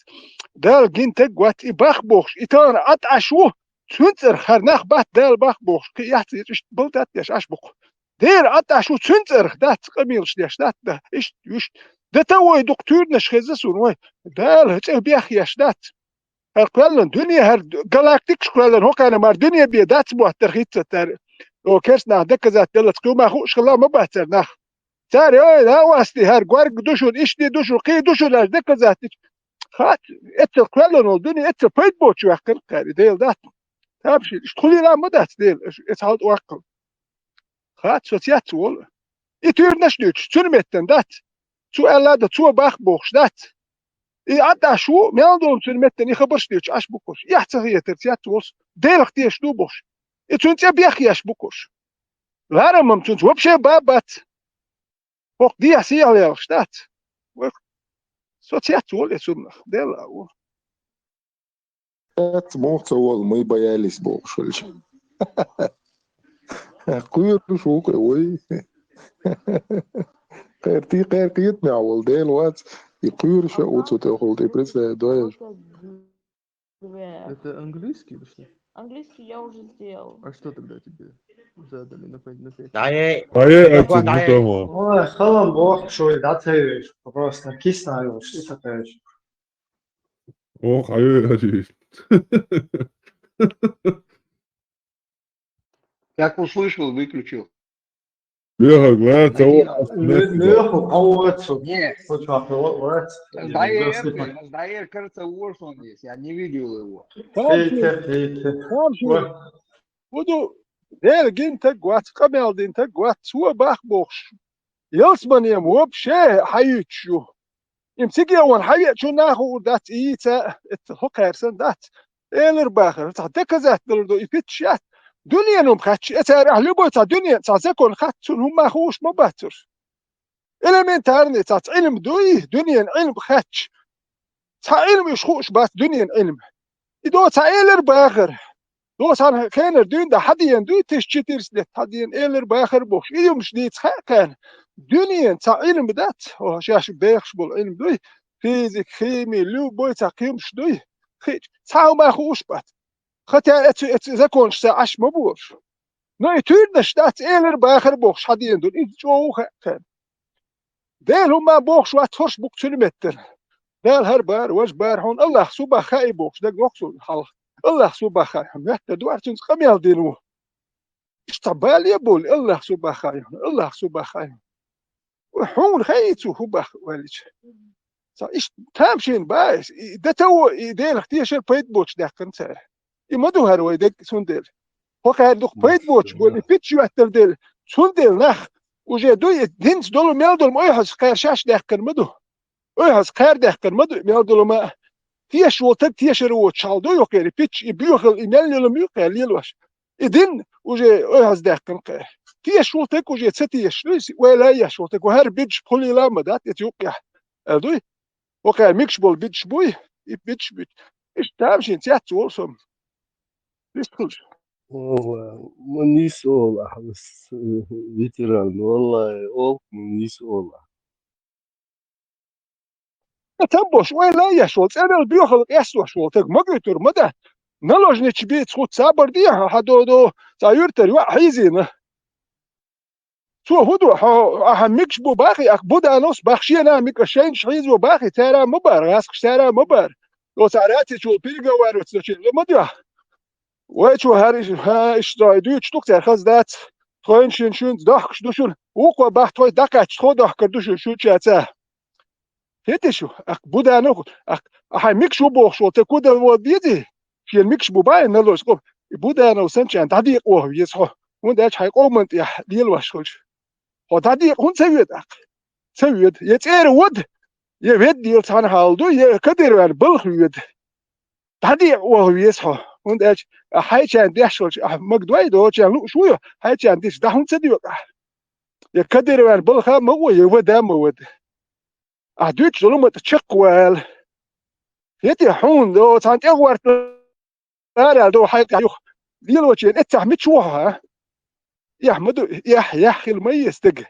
дал гинтегват и бах бохш и тан ат ашу цунцер харнах бат дал бах бохш кият иш болтат яш ашбук дер ат ашу цунцер дат камил штат да иш юш ده توي دكتور نشخزسون وي ده هتسه بيخيش دات هرقلن دنيا هر جالاكتيك شكلن هو كان مار دنيا بيدات بو ترخيت تر او كرسنا دك ذات دلت كوما خوش خلا ما بهتر نخ تاري اي لا واستي هر غورق دوشون اشتي دوشو قي دوشو لاش دك ذات خات اتل قلن الدنيا اتل بيت بوتش وقن قاري ديل دات تابشي اشتخلي لا ما دات ديل اتحاول وقل خات سوتيات وول يتير نشنوش تنمتن دات شو ألا ده شو باخ بوخش دات إيه عدا شو ميالدون سلمتني خبرش ديش عش بوكوش يحتى هي ترتيات توس ديرخ تيش دو بوش إتونت يا بيخ ياش بوكوش لارا ممتونت وبشي بابات فوق دي عسي على دات سوتيات تول يسونخ ديلا هو Это мог мы боялись бокшульч. قير شو قوي خير قيت مع والدين وات يقير شو تاخذ تبرز دوج Это английский или что? Английский я уже сделал. А что тогда тебе задали на 5? Daje, Mukamo. Ой, халам бог, шо да ты просто киснаю, что такое. Ох, ай. Как услышал, выключил. Бега, глянь, того. Неху, кого-то. Нет. Хоть вот. Раздаер, кажется, Уорсон есть. Я не видел его. ودو دير جين تقوات قبل دين تقوات سوى باخ بوخش يلسمن يموب شيء حيتشو يمسك يوان حيتشو ناخو دات إيتا اتحق هرسن دات إيلر باخر تعدك زات دلدو يفتشات دنيا نوم خاتش اتار أهلي بوتا دنيا تعزكون خاتشون هم ماخوش مباتر إلا من تارني تات علم دوي دنيا علم خاتش تا علم يشخوش بات دنيا علم إدو تا إيلر باخر دوسان كانر دون ده حدين دوي تشتيرس ده حدين إيلر باخر بوش إيوم شديد كان دنيا تا علم بدات أو شاش بيخش بالعلم دوي فيزيك كيمي لو بوي تا قيمش دوي خيج تاو ما خوش بات ختا ات زكونش ساعش مبوش ناي تيردش دات إيلر باخر بوش حدين دون إيد جو كان ديل هما بوش وات فرش بوك تلمتر ديل هر بار وش بار هون الله سوبا خاي بوش ده نقصو الحلق الله سوبا خاي حمد دوارتين قميل دينو اشتبال يبول الله سوبا خاي الله سوبا خاي وحون خيتو هو والج ايش تامشين بايس ده تو يديل اختيار بيت بوتش ده كنت يمدو هرو يدك سندل هو كان دوك بيت بوتش بول بيتشو اتل سندل نخ وجا دو دينس دول ميلدول مويحس خير شاش ده كان مدو ويحس خير ده كان مدو ميلدول ما تيش وتك تيش رو تشالدو يوكي بيتش يبيوخل ايميل لو ميوكي ليلوش إذن وجه أهز ده كان قه تيش وتك وجه ستيش ليس ولا يش وتك وهر بيتش بولي لما ده يتوقع أدوي وكان ميكش بول بيتش بوي بيتش بيت إيش تامشين تيات وصم ليش كلش والله منيس والله بس فيتران والله أوك منيس والله تنبوش ولا يش وتك أنا البيوخل يسوش وتك ما قلت مدة نلوجني تبيت خود صابر دي حدو تايرتر وحيزين شو هدو ميكش بو باخي اك بودا نص بخشي انا ميك شين شحيز بو باخي ترى مبار غاسك ترى مبار لو ساراتي شو بيلغا وارو تشي لما ديا وشو هاري ها ايش دايدو تشتوك تاخذ ذات خوين شين داخش دوشون وقوا باخ توي داكاش خو داخ كردوشون شو تشاتا هيتي شو اك بودا نو اك ميكش بو شو تكودا وديتي في الميكش بو باي نلو سكوب بودا نو سنشان تدي قوه يسخو ونداش حيقوم انت ديال واشكلش وتادي هون سويد يتير ود يبد يلتان هالدو يكدر وان بلخ يد تادي وهو يسحو هون داش هاي كان داشولش مقدوي دو كان لو شويه هاي كان ديش ده هون تدي يكدر وان بلخ مو يودا مود دوت لو ما تشقوال يتي حون دو تان اغورت لا دو هاي ديلو كان اتح متشوها يا احمد يا اخي الميس تق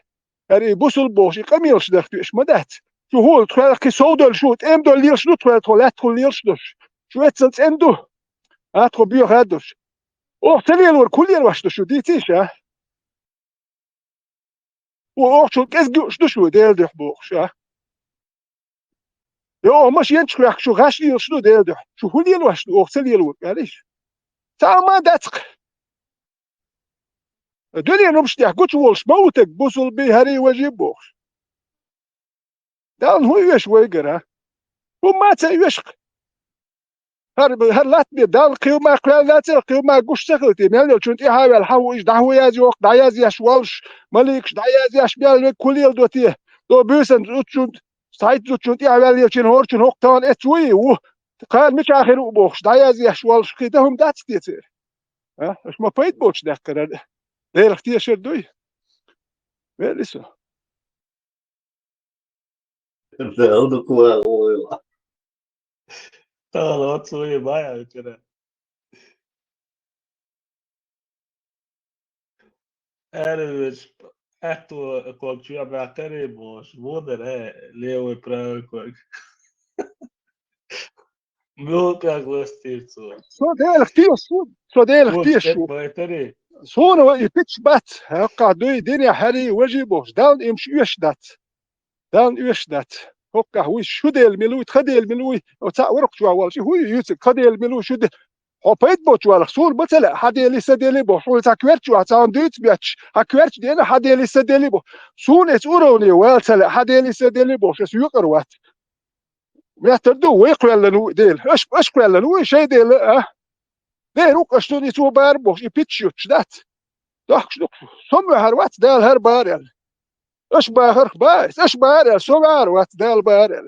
يعني بوصل بوشي قميلش دخت ايش مدات شو هو تخيل كي سودل شو ام دول ليش شو تخيل تولات تخيل ليش دوش شو اتسنت اندو اتخو بيو هادوش او تليل ور كل يل واش شو ديتيش ها او شو كاس شو ديل دح بوخش ها يو مش ينش شو غاش ليل شو ديل دح شو هو ليل واش او تليل ور معليش تا ما داتق الدنيا نمش تحكوش والش موتك بوصل بي هري وجيب بوخش دان هو يش ويقرا وما تيشق هر لات بي دان قيو ما قلال لات قيو ما قوش تخلتي ميلو چونت ايهاوي الحو ايش دعوه يازي وقت دعيازي اش والش مليكش دعيازي اش بيال كوليل دوتيه دو بيسن چونت سايت چونت ايهاوي ليوچن هورچن هوقتان اتوي و قال مش اخر بوخش دعيازي اش والش قيدهم دات تيتر ها اش ما بيت بوش دقر دير اختي شردوي لسه ده كويس والله لا تسوي بايع كده Erős, ettől kocsija beterébos, vodere, leo prankok. Milkak löstircó. صدق تيشو صدق Kocs, تيشو beteré? صونو يبتش بات هقع دوي دنيا حري وجيبوش دان امش يشدت دان يشدت هقع هو شديل ملوي تخديل ملوي وتاع ورق شو اول شيء هو يوتك خديل ملوي شد هوبيت بوش ولا صور بتلا حدي لسه ديلي بو هو تاكويرت شو تاع دوت بيتش هكويرت دينا حدي لسه ديلي بو سون اسوروني وال تلا حدي لسه ديلي بو شو يقروات ويحتردو ويقول لنا ديل اش قال لنا شيء ديل ديل وقشتوني تو باربو يبتش يتشدت دخش ثم هروات دال هر بارل اش باهر بايس اش بارل سوغار وات دال بارل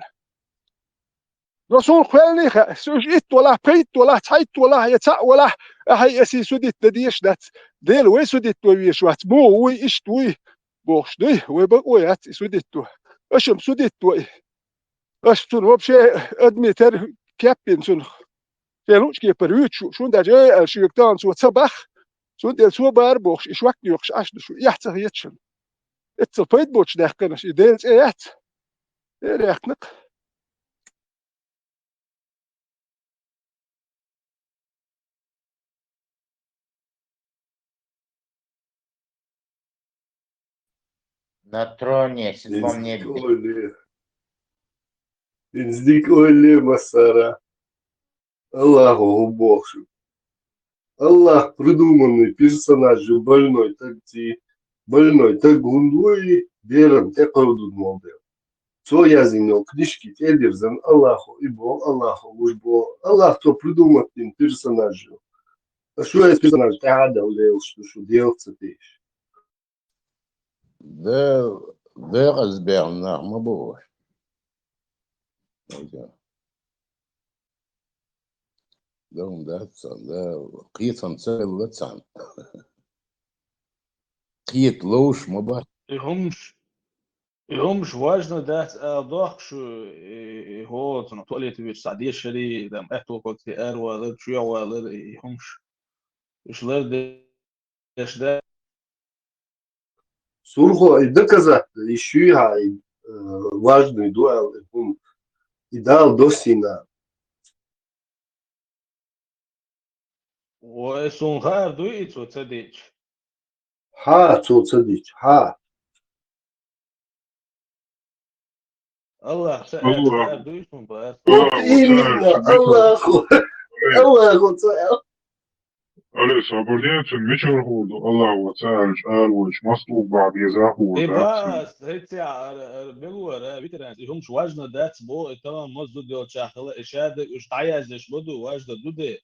رسول خيلني سوش ات ولا بيت ولا تحيت ولا يتع ولا هي اسي سوديت دديش دات ديل وي سوديت ويش وات بو وي اشت وي بوش دي وي بقوي ات سوديت اشم سوديت وي اش تون وبشي ادمي تر كابين سون فيلوش كي بروت شون دا جاي الشيكتان سو تصبح سون ديل سو باربوش اش وقت يوخش اش شو يحتر يتشن اتس بيت بوش داخل شي ديلز ايات ريحتنق На троне, седьмом небе. Инздик Оле Масара. Аллаху Богу. Аллах придуманный персонаж, больной так гундуи, берем, так молдел. Со я зинел книжки, телевизор, Аллаху и Бог, Аллаху уж Бог. Аллах то придумал тем персонажу. А что есть персонаж? Тада улел, что делается тысяч. ده غزبان ما بوش ده قيثا سهل واتسان قيت لوش ما بوش يهمش важно дать дохш هو تنطلع تبي السعودية شري دم أهتو كنت أروى ضد شو ضد يهمش إيش ضد إيش ده Сурхо и доказать еще важный дуэл и дал до сина. وسون غار دويت وتصديق ها تصدق ها الله سأل غار دويت من بار الله تعالى Ali sabırlıyatın ne çor oldu Allah Teala almış masluk بعد يزاهو إيه بس هيتسع بلور بيترانس يهمش важно дать بو تمام مزدود ديال شاخله إشاد إيش تعيزش بدو важно دوده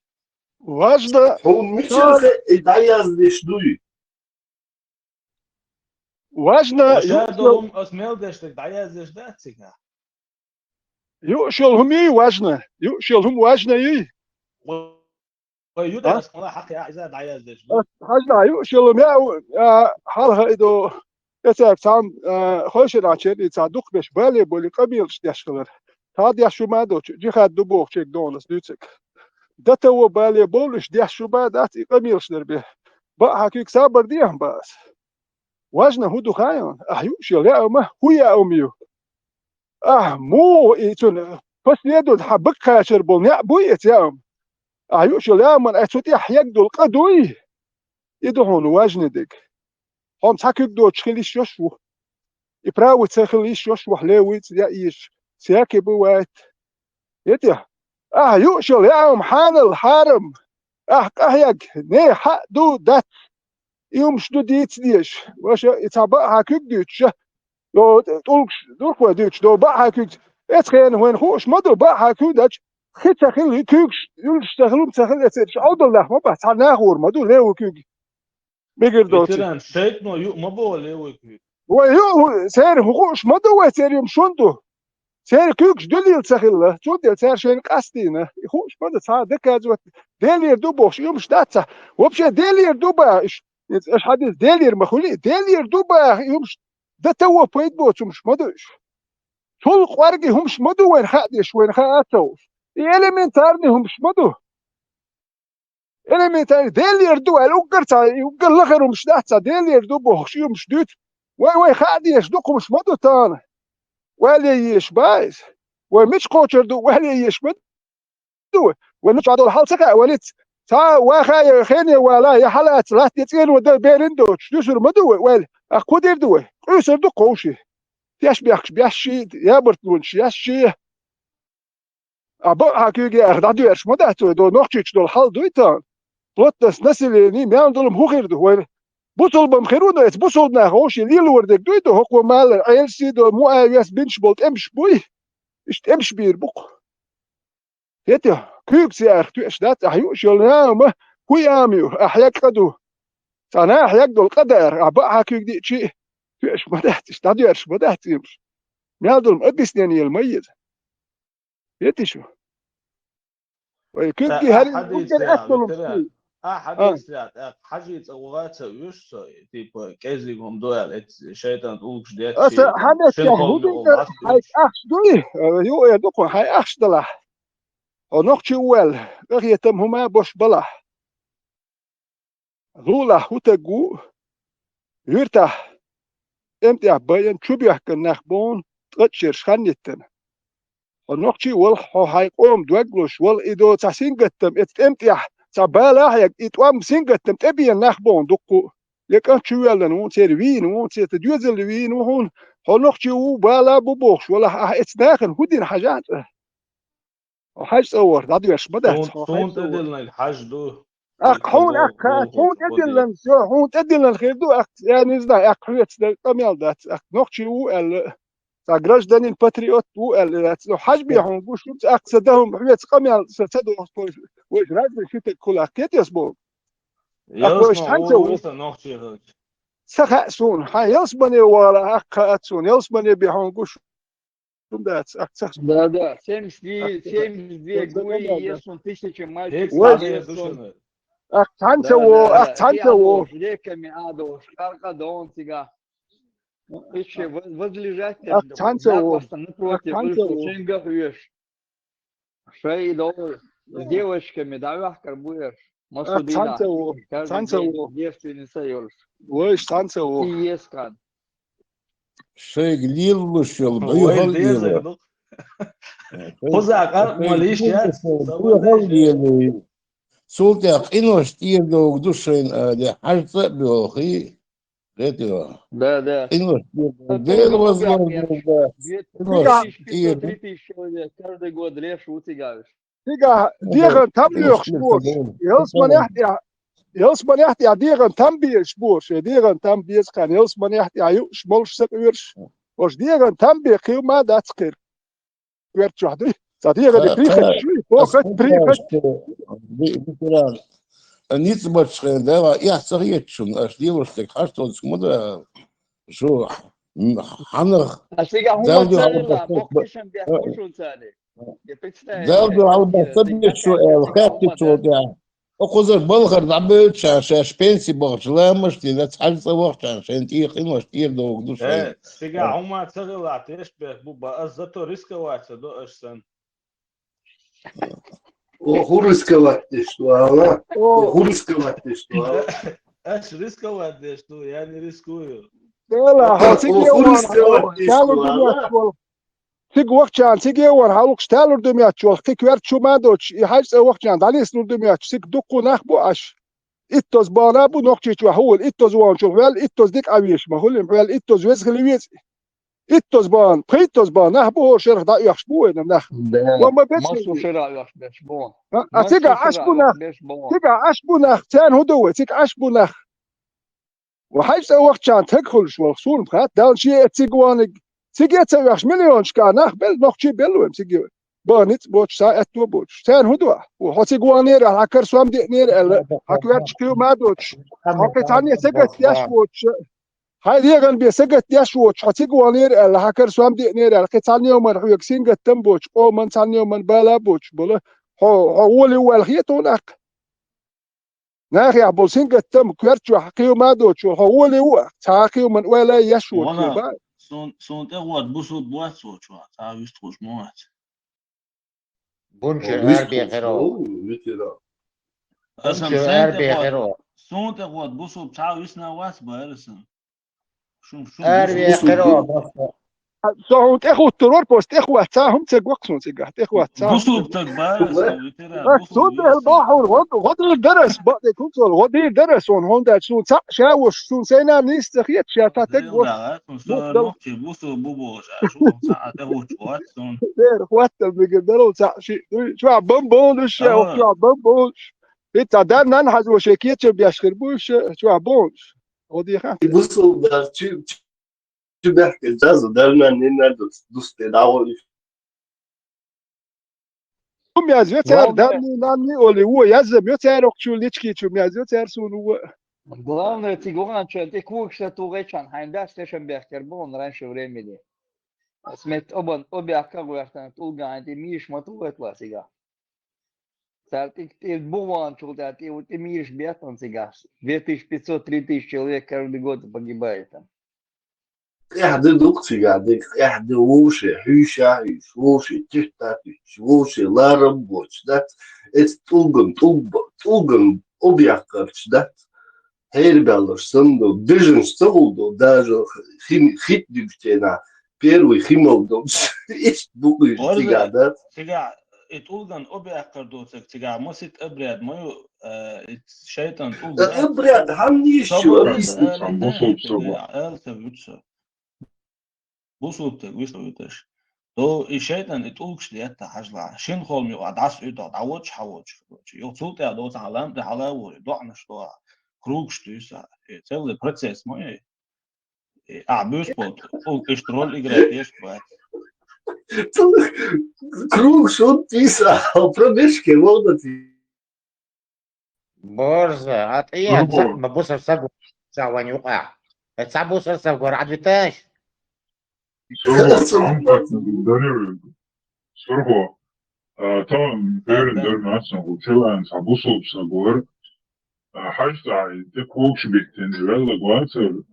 важно هو ميشل يتعيز ليش دوي важно شادهم أسميل دشتك تعيزش داتسيكا يؤشل هم важно يؤشل هم важно يي يدرس والله حق يا عزاد عيازش حاجة يؤشل هم حالها إدو يتعب سام خوش راتشر يتصادق بش بالي بولي قبيلش دشخلر هاد يا شو ما دو جي خاد دبوخ شيك دونس دوتك دتا و بالي بولش دي شو ما دات قبيلش دربه بقى حكيك صابر ديهم بس важно هو دخايون يؤشل يا أمه هو يا أميو مو يتون بس يدو حبك خاشر بولنيا بويت يا أم يؤشل يا من أتوتي حيقدو القدوي يدهون واجندك هم تحكيك دو تشخليش يشوه يبراوي تخليش يشوه ليويت يا إيش سياكي بوات يتيه يؤشل يا أم حان الحارم قهيق ني حق دو دات يوم شدو ديت ديش واش يتعبق حكيك ديتش لو تقولش دوك ديتش دو بقى حكيك اتخين وين خوش مدو بقى حكيك داتش خيت تخيل كيكش يولش تخيلهم تخيل اتش عود الله ما بحث عن ناغور مدو ليو كيك بيجر دوتي بيتران شيطنو يو ما بو ليو كيك ويو سير خوش مدو سير يوم شوندو سير كيكش دليل تخيل شو ديل سير شين قاستينا خوش مدو ساعة دكاز ديلير دو بوش يوم شداتها وبشي ديلير دو با ايش حديث ديلير مخولي ديلير دو با يوم ده تو بيت بوش مش مدوش شو قارقي همش مدو وين خادش وين خاتوش اليمنتارني همش مدو أنا مثلا ديل يردو على وقرتا وقر لغيرهم مش دحتا ديل يردو بوخشيو مش دوت واي خادي يشدوكم مش مدو تان ولا يشبايز ومش قوتردو ولا يشمدو ونش عدو الحال سكا وليت تا واخا خيني ولا يا حلات لا تيتين ودا بيرندو تشوسر مدو ولا اخو ديردو قيسردو قوشي تياش بيحشي يا برتونش ياشي ابو هاكيجي اخدادو اش مداتو دو نوختش دو الحال دويتان بلوتس نسليني ميان دولم هو غيردو ولا بوصل بمخيرونو ات بوصل ناخوشي ليل وردك دويتو هو مال عيلسي دو مو اياس بنش بولت امش بوي اشت امش بير بوق يتي كيكس يا اخ توش دات احيوش يلنام هو اميو احياك قدو انا احياك دو القدر ابا هاكيك دي شي توش بدات تادو اش بدات يمش ميان دولم ابسني الميت يتي شو وكيكي هاري حديث ممكن يا اكلهم فيتريان حديث يا حاجة وغات ويش تيب كيزيهم دوال شيطان تقولش ديت أصل شيء حدث شن يا قوم هودي يقوم هاي أخش دوي يو يا دوكو هاي أخش دلا ونقشي ويل غيتم هما بوش بلا غولا هوتاقو يرتاح امتى باين شبيه كنخبون تغتشر شخنيتن ونقشي والحو هاي قوم دوغلوش والإدو تحسين قتم اتمتح تبالا هيك اتوام سنقتم تبين نخبون دوكو يكن شويل نون تيروين نون تيتجوزل وين وهون هنقشي وبالا ببوخش ولا اتناخن هودين حاجات وحاج صور دادو يش بدات سون تدلنا الحاج دو هون هون ادلن سو هون ادلن خير دو يعني زدا حويت كمال دات نوختي و ال تاجراج داني الباتريوت و ال حاج بي هون بوش اقصدهم حويت كمال ستدو وش راج شيت كل اكيت يسبو اخوش يلسنا حنسو هو وصل نوختي هيك سخا سون هاي يلسبني ولا اخ سون يلسبني بي هون بوش دات اكثر Да, 70 قوي يسون تشتكي مالك صعبة دوشنا هي عدوش ليك من عدوش خارقة دون تيجا إيش возлежать напротив большого чинга хуешь шей дол с девочками давай карбуешь масудина каждый день девственница ёлш وش تنسوا и ескан شيء قليل وشل وين ديزك خذك ماليش يا بيهل سولتك إنه شتير دو دوشين دي حاجة بيوخي غيتوا да إنه شتير это ديل много возможно да إنه شتير 2500 человек каждый год лешь утягаешь تيجا ديغن تمليخ سبوش يلسمن يحتي ديغن تمبي سبوش ديغن تمبي كان يلسمن يحتي عيو شمولش سبيرش وش ديغن تمبي كيو ما داتسكير ويرت شهدي صديغن بريخت شوي فوقت بريخت بكران نيت باتشخين دا يحصل يتشون أش ديوشتك حاجة تسمودا شو حنخ أشياء هم داودو تسألها مخكشن بيحكوشون تاني داودو على بسبب شو خافت شو دا أخذ بلغر دعبت شاش بنسي بغش لا مش لا تحل صوغ عشان تيخ إنه شتير دو دوش إيه تيجا هم تسألها تيش بوبا أزتو ريسك واحد دو أشسن Хурского что, Хурского что. ايش ريسكو قديش تو يعني ريسكويو لا هو تيجي تيجي وقت عن تيجي ور هاوك شتالر دميات شو تيجي ورت شو ما دوتش يحاج وقت عن داليس نور دميات سيك دقو نخبو اش اتوز بانا بو نوكتي شو هو اتوز وان شو ويل اتوز ديك اويش ما هو ويل اتوز ويزغلي ويز اتوز بان بريتوز بان نخبو شرخ دا يخشبو نخ وما بيتش مصو شرع يخبش بون تيجي عشبو نخ تيجي عشبو نخ تان هدوه تيجي عشبو نخ وحاج وقت عن تدخل شو صور بخات داون شيء تيجوانك تيجي تسويش مليون شكانخ بل نقشي بلوهم تيجي بانت بوش ساعت تو بوش تان هدوه وحتي جوانير هكر سوام دي نير هكر تشكيو ما دوتش هكر تاني سجت ياش ووتش هاي ديغن بي سجت ياش ووتش حتي جوانير هكر سوام دي نير هكر تاني يوم من حيوك سينجت تنبوش او من تاني يوم من بالا بوش بله هو اللي هو الخيطونك ناخي عبول سينجت تم كيرتشو حقيو ما دوتش هو اللي هو تاخيو من ولا يشوت وانا سون تغوات بوسوت بوات سوت شو تعرف تخش موات بونش هربي خيرو اسم شو سنت أربية قوات قروة سنت قوات بوسو بتاع يسنا واس بارسن شو بوسو أربية قروة بس صوت إخوة الترور بوست إخوة تاهم تقوقسون تقعد إخوة تاهم بوسو بتاع بارسن وترى بوسو صوت يسي البحر غدي درس بعد كنترول غدي درس هوندا سون شاوش سون سينا نيستخيت شاتا تقوى دعات مستوى نقطة بوسو بوبو شو ساعة هو شوات سون دير اخوات بيقدروا شيء شو عم بونش أما شو عم بونش انت دار ننحز وشيكيت بيشخربوش شو عم بونش غدي خاف بصوا ده شو بيحكي الجاز ده لنا اننا دوست دعوه هم يزيتر دارني ناني اولي هو يزم يتر شو ليتشكي شو يزيتر سون هو Главное, Тигуан, что ты кушаешь, ты вечан, хайнда, слышим бехтер, был раньше времени. Смет обе аккагуэртан, тулган, ты миш матует ласига. Ты буван, что ты миш бехтан сига. 2500-3000 человек каждый год погибает там. احد دوكسي قاعد احد ووشي حيشة ووشي تحتاتش ووشي لا ربوش ده تلقن объякарч ده هيربالر сынду дыжын стылду даже хит дюктена первый химовдом ايش بقول تيجا ده تيجا اتولغن أبي أكردوتك تيجا مسيت أبرد ما شيطان تولغن ابرد همنيش شو بوسوبتك ويسويتش تو الشيطان اتولغش ديتا حجلا شين خول مي وعداس يدا دعوتش حوتش يوصلت يا دوت علام ده على وري دعنش تو كروكش تيسا تسوي بروسيس ما أعبوش بوت أو إشترول إجراتيش بوت круг что писал пробежки вот борза عطية ما بوصل سبب ساواني وقع بوصل سبب عاد بتاش سرقوا طبعا غير الدرن أصلا وكلا سابوسو بسابور حاجة تكوكش بيكتين ولا قواتر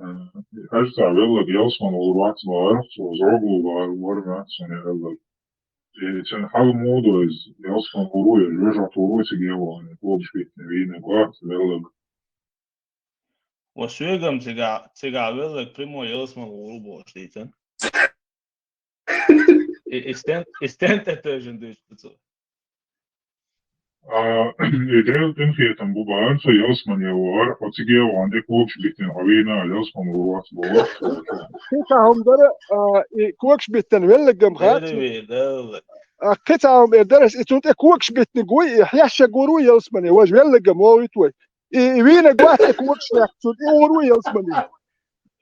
حاجة ولا جياسمان والوقت بارخ وزرقوا بار أصلا ولا كان حال موضوع جياسمان وروي رجع وروي تجيبوا يعني كوكش بيكتين وين قوات ولا وشويغم تيجا ولا بريمو جياسمان وروبو شديتن استنت دوش بتو إدريل تنفيتن بوبان سياسمان يوار وتجي وعندك كوكش بيكتين عوينا جياسمان والوقت بار كيتهم در كوكش بيتن ولا جم خات كيتهم درس انت كوكش بيتن قوي حياش قورو يسمني واج ولا جم ويتوي وين قوات كوكش يحصل قورو يسمني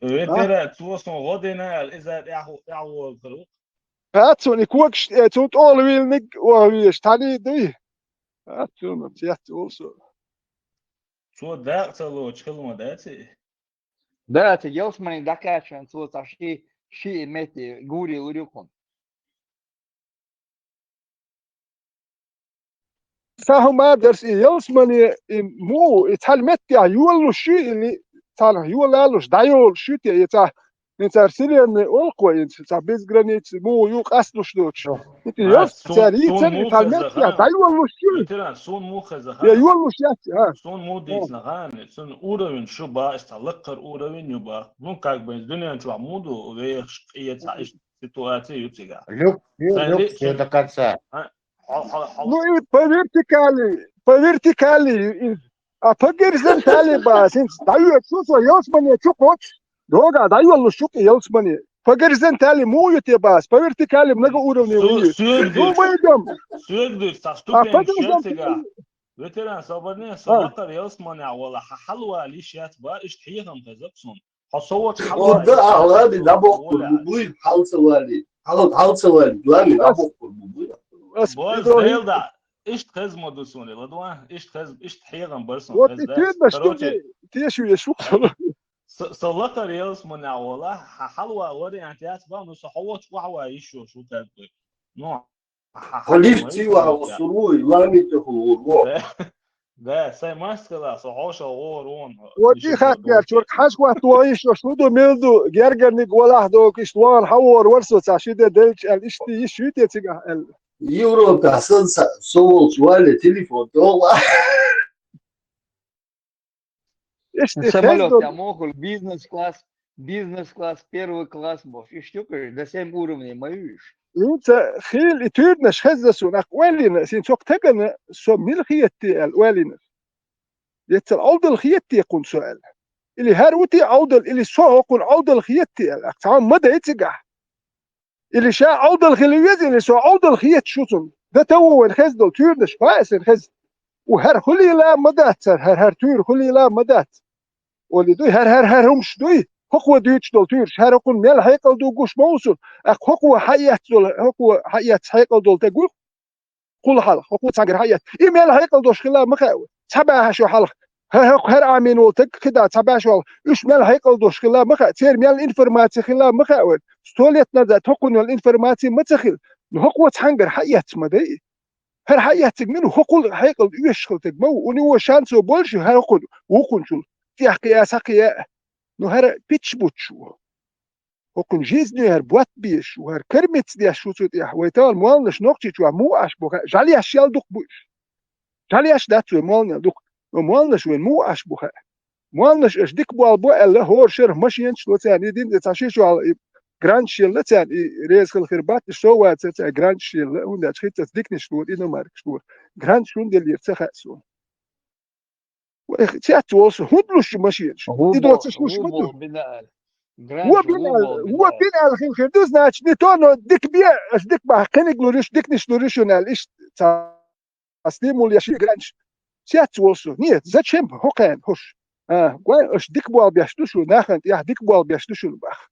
وترى توصل غدنا إذا يعو الخروق هاتوني كوكش تونت اول ويل نج ويش تاني دي هاتون تيات اوسو شو داقتلو تشكلمو داتي Да, يوسمني دكاشن تو تشي شي متي غوري وريكون فاهم ما درس يوسمني مو يتعلمت يولو شيء اللي تعال يولالوش دايول شو تي يتا نترسلين القوي بيز جرانيت مو يوق اسلوش دوتش انت يوس تاريخ يتعلمت دايول شيء ترى سون مو خزخان يا يولو شيء سون مو ديس لغان سون اورين شوبا استلقر اورين يوبا ممكن بين دنيا شو عمودو ويش يتعيش سيتواتي يوتيغا لوك до конца ну и по вертикали а по горизонтали ба син дают что ёсмане чукот дога даю шук ёсмане по горизонтали моют бас по вертикали многоуровневые سويدو تستوبين شاتيغا ветеран صبرني صوتر يسمعني ولا حلوة ليشات با اشتحيهم كزبسون حصوت حلوة ده أولادي دابو بوي حال سوالي دوامي دابو بوي بس ديلدا ايش تخزمو دوسوني لدوان ايش تحيغم برسون вот и ты что ты شو صلتر يسمعني ولا حلوة وري انتيات با نو صحوت وحوا يشو شو تاكل نوع خليفتي وصروي لامي تخلو ده ساي ماسكلا صحوشة ورون ودي خاطر شو حاج وقت وايش شو دو ميلدو جرجرنيك ولا هدوك اشوان حور ورسو تاشي ده دلش الاشتي شو تيجا يورو كاسن سول سوالي تليفون والله إيش На تخزن самолет я мог, бизнес-класс, первый класс, боже, и штука, до 7 уровней моюсь. أنت خيل يتودنش خزسون أقوالنا سينسوق تجنا سو ملخيتي الأولين يتل عود الخيتي يكون سؤال اللي هاروتي عود اللي سو يكون عود الخيتي الأقطعان مدى يتجح اللي شاء عود الخليويز اللي سو عود الخيت شوتون ده تو الخز دول تودنش فاس الخز وهر خلي لا مدات هر تور خلي لا مدات واللي دوي هر همش دوي هو دويتش دول تورش هر يكون مال هيكل دو جوش موصل هو حيات دول هو حيات هيكل دول تقول كل حلقة هو تاجر حيات إيميل هيكل دوش خلا مخاوي تبعها شو حلقة هر عامين ولتك كده تبع شو إيش مال هيكل دوش خلا مخا تير مال إنفورماتي خلا مخاوي ستوليت نذا تكون الإنفورماتي متخل هو تاجر حيات مدي هر حياتك منه هو كل هيكل إيش خلتك مو وني شانس وبولش هر يكون وكون شو تحكي أساقيا نو هر بيتش بوتشو هكون جيزني هر بوات بيش وهر كرمت دي شو تي ويتال مالنش نوقتي تو مو اش بو جالي اش يال دوك بوش جالي اش دات مالن دوك مالنش وين مو اش بو مالنش اش ديك بو البو الا هور شر ماشينش لو تاني دين تاشيشو على جراند شيل تاني ريز الخربات شو وات جراند شيل هون تخيت ديكنش نور انه مارك شور جراند شون ديال يرتخاسون تيات وص هدلش ماشينش يدو تشوش مدو هو بين الخير خير دوز ناتش نتونو ديك بيا اش ديك با كنيك لوريش ديك نش لوريشونال ايش تسليمو ياشي جرانش سيات وصو نيت زاتشم هو كان هوش قوي اش ديك بوال بيشتوشو ناخن يا ديك بوال بيشتوشو باخ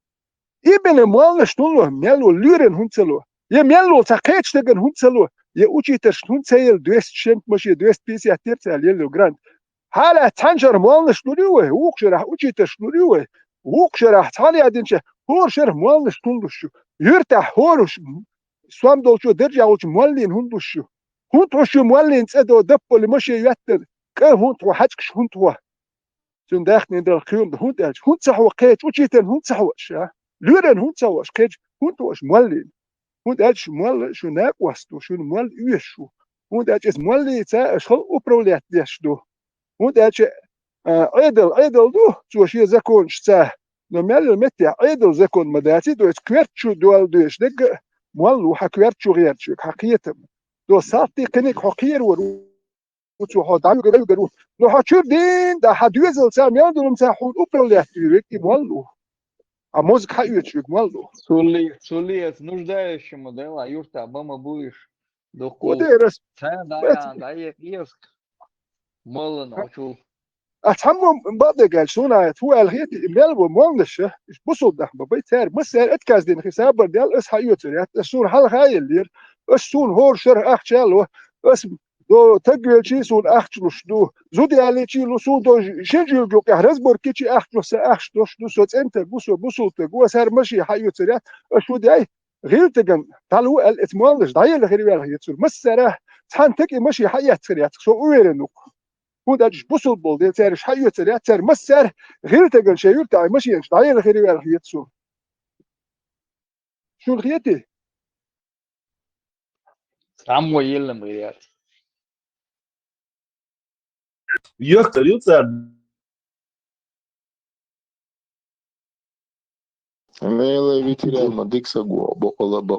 ابن مال شتولو ميلو لورن هونتلو يا ميلو تاكيتش تگن هونتلو يا اوچيتش هونتسيل دوست شنت ماشي دوست بيسي اتيرتال يلو جراند حالا تنجر مال شنوريوه وقشرح اوچيتش شنوريوه وقشرح تالي ادنشه هور شر مال شتولشو يرتاح هورش سوام دولشو درجا وش مالين هندوشو هونتوشو مالين صدو دبو اللي ماشي يتر كه هونتو حاجكش هونتو سون داخني در الخيوم هونت هونت صحو قيت وجيتن هونت صحوش لورن هونت صحوش قيت هونتوش مالين هونت اج مال شو ناق واستو شو مال يشو هونت اج مالي تا شل اوبروليات ديشدو هونت اج ايدل دو شو زكون شتا نمال متى ايدل زكون مداتي دو كويرتشو دول دوش دق مال وحكويرتشو غيرتشو حقيقه دو ساتي كنيك حقير وتو هادعو قالو لو حتشوف دين ده حدوزل ساميان دول مساحون اوبروليات يريكي مالو موزك حقيقه مالو Сулиец, нуждающему дела, юрта, бама будешь, доку. وديرس Да, يسك مالن عشول. اتحمم بعد قال شونا هو الهيت مال ومالنش بصل ده بيتار مسار اتكاز دين حساب ديال اس حيوتر السون حل هاي اللي السون هور شر اخشالو اسم دو تجل شي سون اخشلوش دو زودي على شي لو سون دو شنجل جو كهرز بوركيتشي اخشلوس اخشلوش دو سوت انت بوصل تجو سار ماشي حيوتر شو داي غير تجن تعالوا الاتمالش داي اللي غير يحيتر مسره تحنتك ماشي حياتر سو ويرنو هو ده بوصل بول ده تارش حيو تار مسر غير تقل شيء تاع ماشي انش داير غير يتسو شو الخيتي عمو يلم غيرات يختار Mele vitirama diksa go bola bo.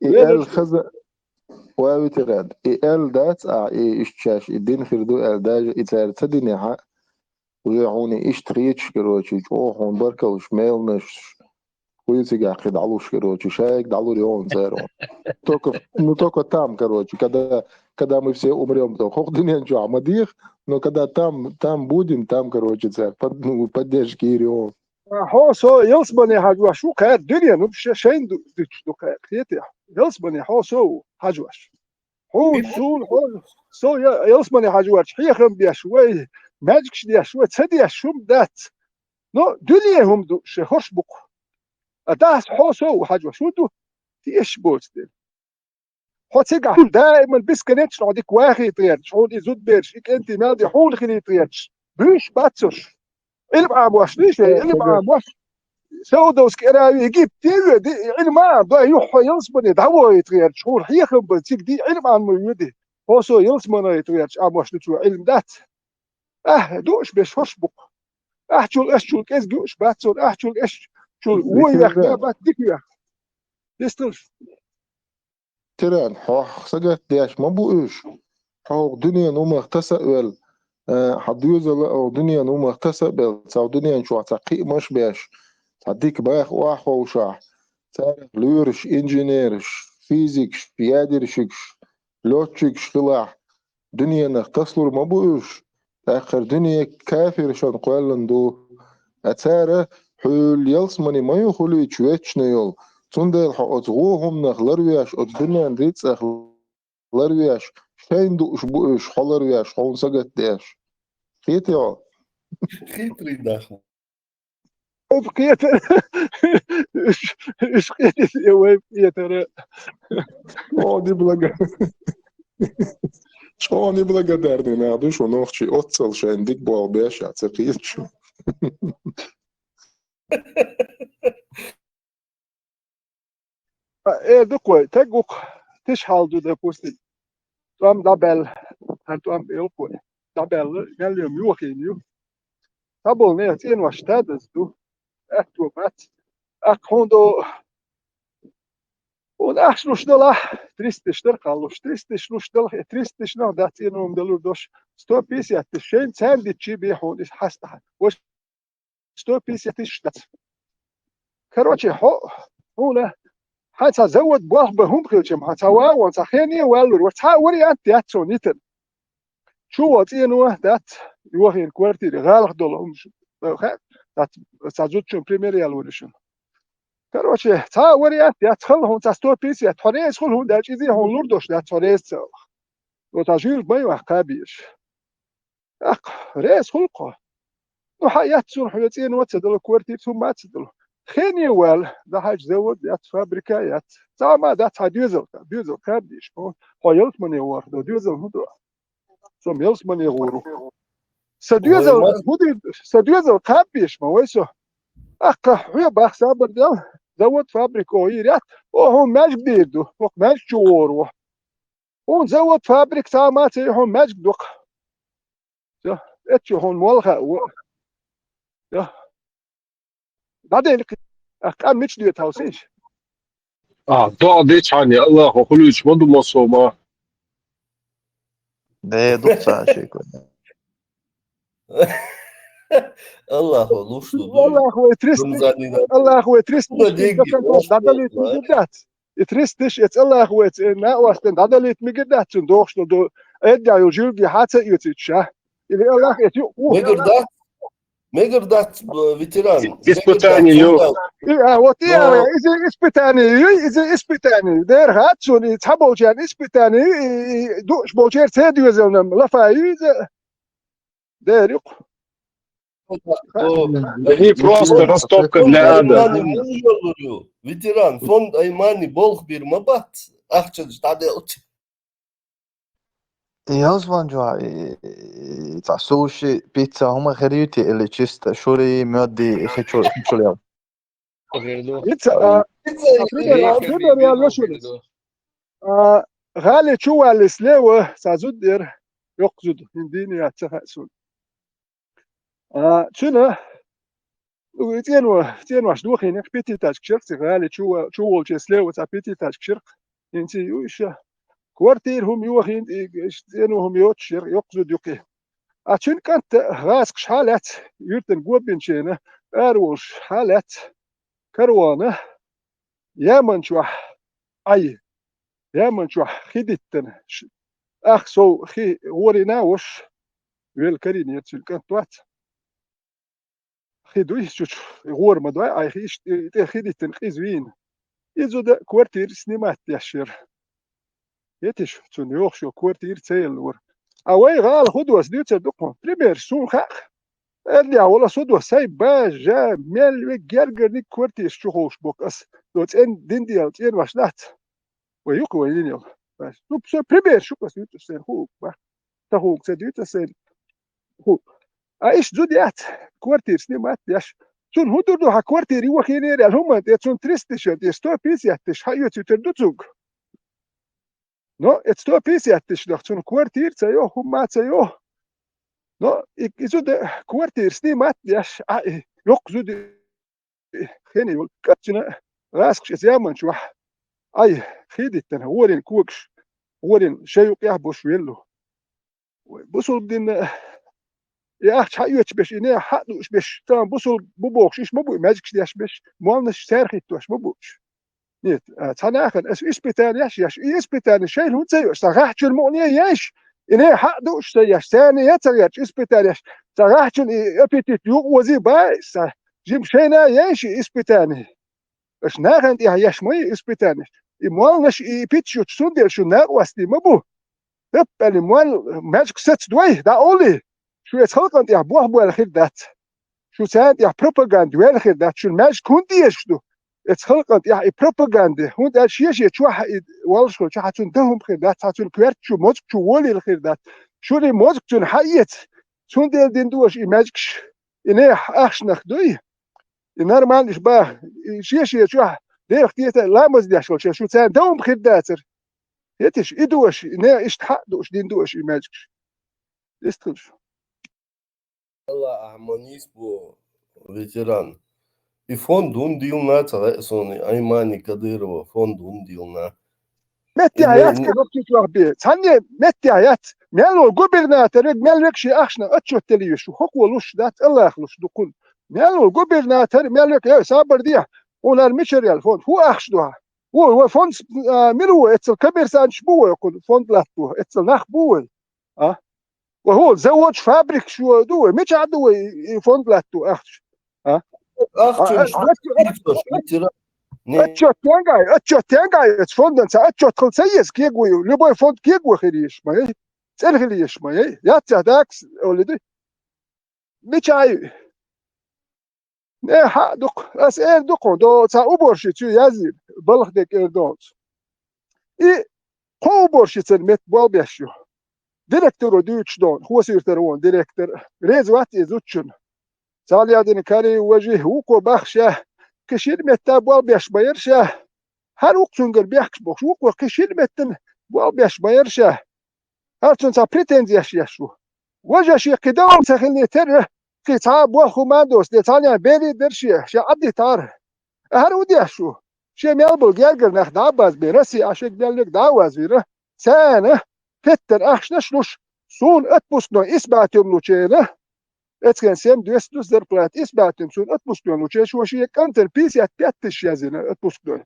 الخزا وابتراد ال دات اشتاش الدين خردو ال داج اتار تدني ها ويعوني اشتريتش كروتش جوهون بركه وشمال نش ويسي قاعد علوش كروتش شايك دعلو ريون زيرون توكو تام كروتش когда мы все умрем то хох днен جو عمديخ но когда там будем там короче царь поддержки рيон هو سو يلسبني حاجواش شو كار دنيا نبش شين دو كار خيتي يلسبني هو سو حاجواش هو سو يلسبني حاجواش هي خم بيا شوي ماجيكش ديا شوي تسدي شوم دات نو دنيا هم دو شهرش بق اداس هو سو حاجواش شو دو تيش بوت دي هو تيقع دائما بسكنتش عندك واخي طيرش هو دي زود بيرش انت مالدي حول خلي طيرش بيش باتسوش اللي بقى واش ليش اللي بقى واش سودوس كراوي يجيب تيجي دي علم عن ده يحو يلسمن دعوة يتغير شهور حيخم بتيك دي علم عن موجودة هو سو يلسمن يتغير أماش نتو علم دات دوش بيش هشبق شول إيش شول كيس جوش باتسون شول إيش شول هو يخدم بات ديك يا يستلف ترى حق سجت داش ما بقوش حق دنيا نوم اغتسل حدوزة أو دنيا نوم اغتسل سو دنيا شو عتقي مش باش تعديك باخ واخ وشاح تاريخ لورش انجينيرش فيزيكش بيادرشكش لوتشكش خلاح دنيا نغتسلر ما بقوش تأخر دنيا كافر شان قوالن دو أتارة حول يلسمني ما يخلي تشويتش نيول تندل حقوت غوهم نخلروياش الدنيا نريتس أخلروياش شاين دوش بقوش حلروياش حون سجت داش خيت يا خيتري داخل بقيت ايش قيت يا ويب يا ترى دي بلقى شلون يبلغ قدرني نعدوش ونوخشي أتصل شان ديك بوال باش اعتقيد شو ايه دكوي تقوق تشحال دو ده بوستي توام دابل توام بيلكوي دابل قال لهم يوخينيو تابل نيتين واشتادز دو اكتو بات اكوندو ونحش نشدلا تريستش ترقالوش تريستش نشدلا تريستش نو داتينو مدلور دوش ستو بيس ياتشين ساندي تشي بيحون حاستا وش ستو بيس ياتشتات كروتشي هو حتى زود بواه بهم خلشم حتى واو تخيني والور وتحاوري انت ياتسونيتن شو واتينو دات يوهين كوارتي غالخ دولهم دات تازوتشون بريميريال وريشن كروتشي تحاوري انت ياتخلهم تستو بيس ياتخريس خلهم دا چيزي هون لوردوش دا تخريس وتاجيل بايو حقابيش ريس خلقه نو حياتسون حياتين وتدل كوارتي ثم تدل خيني وال ده حاج زود يات فابريكايات زعما ده ديزل كابديش هو يلسمن يور ده ديزل هدو سم يلسمن يغورو سديزل كابديش ما ويسو هو باخ صبر ده زود فابريكو يريات وهو ماج بيدو وق ماج جورو هون زود فابريك زعما تي هون ماج دوق اتشو هون مولخا بعدين كان مش دي توسيش ضاع ديش عني الله خلوش مدو مصومة ده دقصة شيء الله لوش والله هو تريستش الله هو تريستش دادليت مجدات تريستش الله هو نا واستن دادليت مجدات دوخش دو ادعي يجيب حتى يتشا اللي الله يتيو ميجردات فيتران اسبتاني يو вот я из испытаний der hat schon jetzt habe ich ein испытание durch Bolcher Cedüzelnem Lafayı der هي просто растопка для ада ветеран фонд Аймани Болох bir mabat ахчадж таделч يازفانجوا تاع سوشي بيتزا هما خريوتي اللي تشيستا شوري مودي خيتشوليو بيتزا غالي شو على سلوه سازودر يقصد هنديني اتفقسون شنو تين واش هنا بيتي تاش كشرت غالي شو ولش سلوه تاع بيتي تاش كشرت انتي يوش كوارتير هم يوخين هم يوتشر يقصد يقي عشان كانت غاسق حالات يرتن قوبين شينا أروش حالات كروانة يا من شوح أي يا من شوح خدتن سو خي ورينا وش والكريم يتسل كانت توات خدوي شوش غور مدوي أي خيش خدتن خيزوين إذا ده كوارتير سنمات يشير يتش تون يوخشو كوارتير تسيلور أوي غال خدوة سديوت سدوكم بريمير سون خاخ اللي أولا صدوة سايبا جا ميل ويجرجر نيك كوارتير شوخوش بوك أس دوت إن دينديال تين واشلات ويوكو وينيو بس دوب سو بريمير شو بس يوتو سين خوك با تهوك سديوت سين خوك أيش زوديات كوارتير سنيمات ياش Zo'n hoeder door haar kwartier, die geen neer, al hoe het zo'n tristische, die stoppis, ja, het is hij het uit de zoek. No, het stoppis, ja, het is nog zo'n kwartier, zei joh, hoe maat zei joh. No, ik zo de kwartier, die maat, ja, joh, zo de, geen joh, katje, rask, is ja man, zo, ai, giet dan, horen koeks, horen, zij ook ja, boswillo. Bosol din. Ja, hij uit best in een had dus best dan bossel bobox is mobu magic is best man is sterk dus mobu niet het hanagen is beter ja is beter شيء هو زي استراحت المؤنية ياش إن حق دوش يا ثاني يتريج is beter استراحت أبيتيت يو وزي بايس جيم شينا ياش is beter إيش ناخن دي ياش مي is beter إموال نش بيتشو تسوندل شو ناقوس دي مبو تبقى الإموال ماجيك سيتس دوي ده أولي شو يتخلقن يا بوه بوه الخير ذات شو ساعد يا بروباغاند وين الخير ذات شو الماج كنت يشدو يتخلقن يا بروباغاند هون ده شيء شو والله شو حتون دهم خير ذات حتون كويرت شو موزك شو ولي الخير ذات شو لي موزك شو حيت شو ديل دين دوش إيماجكش إنه أخش نخدوي إنه ما عندش باه شيء شو ده اختيت لا مزدي شو ساعد دهم خير ذاتر يتش إدوش إنه إيش حق دوش دين دوش إيماجكش يستخدش Allah harmonis bu veteran. I fondun dilna tare Aymani Kadyrova fondun dilna. متى hayat كبرتي تلعبي ثانية متى hayat مالو جوبرناتور مالك شيء أخشنا أتشو تليش وحق ولوش ذات الله يخلص دكون مالو جوبرناتور مالك يا صابر ديه ولا ميشريال فوند هو أخشدوها هو فوند ملو اتل كبير سانش بوه يقول فوند لاتبوه اتل نخ بوه وهو زوج فابريك شو دوه مش عدوه فوند لاتو أخش أتشو تانجاي فوندن سا أتشو تخلصيس كيجوي لبوي فوند كيجوي خليش ما هي سأل خليش ما هي يا تهداكس ولدي مش عاي نه حق دق أسأل دقون دو سا أوبرشي تشو يازي بلخ ديك إردوت إيه قوبرشي تنمت بالبيشو ديركتور دوتش دون هو سيرترون ديركتور ريز وات إزوتشن سالي هذين كاري وجه وكو بخشه كشير متى بالبيش بيرشه هر وقتون بيحكش بوش وكو كشير متن بالبيش بيرشه هر تون سا بريتنزيش يشو وجه شي قدام سخلني تر قطعة بوخو مادوس ديتانيا بيري درشيه شي عدي تار هر ودي شو شي ميالبو جيرجر نخ دعباز بيرسي عشان جالك دعواز بيره سانه فتر أخشنش سون أتبوسنو إسباتيوم لوچينه اتكن سيم دوستوس در بلات إسباتيوم سون أتبوسنو لوچيش وشي كانتر بيسيات بياتش يازينه أتبوسنو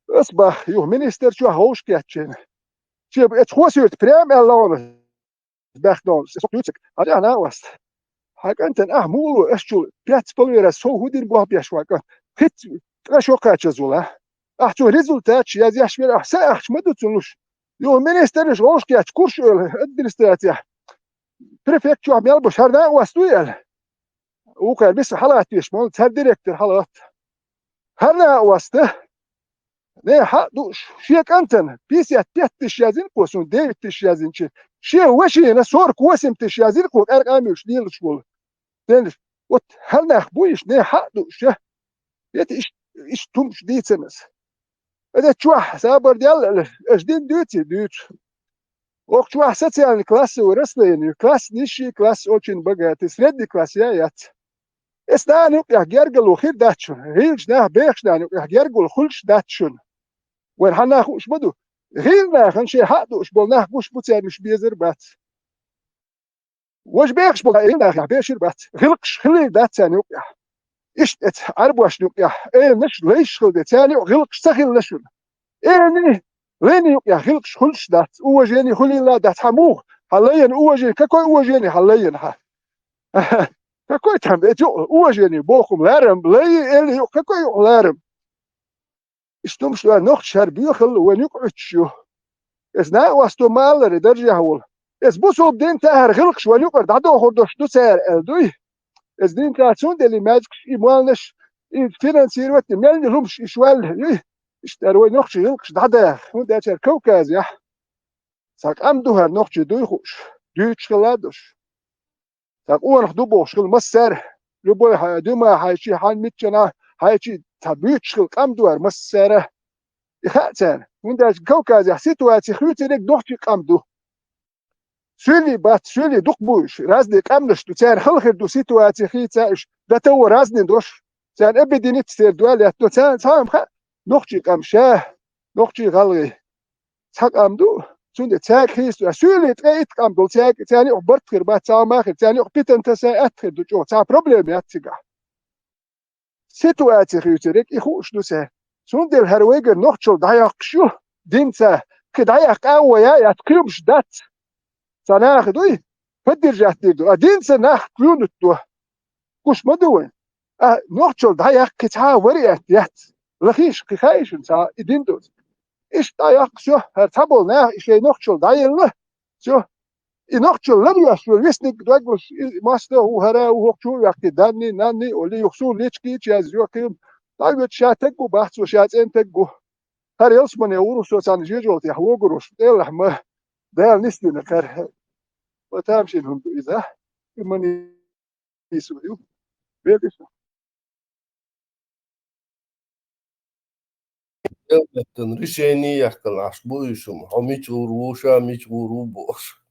أصبح يو مينيستر شو هوش كياتشين شي اتخوسيوت بريم اللون بخدون سوكيوتك هذا أنا وست حاجة أنت أحمولو أشجول بيات بلويرا سو هودين بوه بيشواك هت شو كاتشزولا أحجو ريزولتات يازيش بير أحسن أحش مدوتسونوش يو مينيسترش غوش كياتش كورش ادمنستراتيا بريفكتشو عم يلبش هرنا وستويل وكان بس حلقات يشمل هر ديريكتور حلقات هرنا وسته نه حق دوش شيك انتن بيسيات تشيازين كوسون ديفيد تشيازين شي وشي انا صور كوسم تشيازين كو ارقامش ديل شغل دينش وات هرنا خبويش نه حق دوش يت ايش تومش ديتنس هذا تشوح سابر ديال اجدين دوتش وقت شوح социальный класс ورسلين كلاس نيشي كلاس очень богатый средний класс يات استانو يا جرجل وخير داتشون هيلش ده بيخش ده يا جرجل خلش داتشون وين حنا خوش بدو غيرنا خنشي حقدو اش بولنا خوش بوتير مش بيزر بات واش بيخش بولنا يا بيشر بات غلقش خلي دات ثاني ايش عرب واش يا ايه مش ليش خل ثاني غلقش سخل نشون ايه ليني يا خلقش خلش دات اوجيني خلي لا دات حموه حاليا اوجي كاكوي اوجيني حاليا ها كاكوي تام اوجيني بوخم لارم لي اللي كاكوي لارم استمش لا نوخ شهر بيخل وين يقعدشو اسنا واستو مال درجه هول اس بوسو بدين تاهر خلقش وين يقعد عدو خدوش دو سعر الدوي اس دين تاعتون دلي ماجكش يمالنش فينانسير وقت مالني لهمش اشوال اشتروا نوخش يلقش دعدا ودا شر كوكاز يا ساق امدوها نوخش دويخوش دويتش خلادوش ساق اون خدو بوش خل مسر لبوي هادوما هايشي حان ميتشنا هايشي تبيتش خلقام دوار مسارة يخاتان ونداش كوكاز سيتواتي خيوتي دوحتي قامدو سولي بات سولي دقبوش رازني قامنش تان خلخر دو سيتواتي خيتاش دا تو رازني دوش تان ابديني تسير دوالي تو تان تام خا نوختي قامشاه نوختي غلغي تقامدو سوني تاك خيستو سولي تقيت قامدو تاك تاني عبرت خير بات تاماخر تاني عبيتن تساءت خير دو جو تا بروبليم ياتيقا سيتواتي خيوتي ريك يخوش دو ساه سوندر هرويجر نوختشل دايق شو دينتا كدايق قوة يا تقيمش دات سناخ دوي فدر جاتي دو ادين سناخ كلونت دو كوش مدوين نوختشل دايق كتا وريات يات لخيش كخايش انسا ادين دوت ايش دايق شو هرتبل ناخ ايش نوختشل دايق شو نوختشل لم يشول ويسنك دوغلش ماستر هو هرا وهوكشو يحكي داني ناني ولي يخسون ليتشكي تشاز يوكيم دايوت شاتكو بحثو شاتنتكو هر يلسمن يورو سو سان جيجولت يحوغروش ديل رحمه ديل نستي نكر وتامشي هم إذا من يسويو بيدش Devletin rişeni yakınlaş bu işim. Hamiç uğru boş.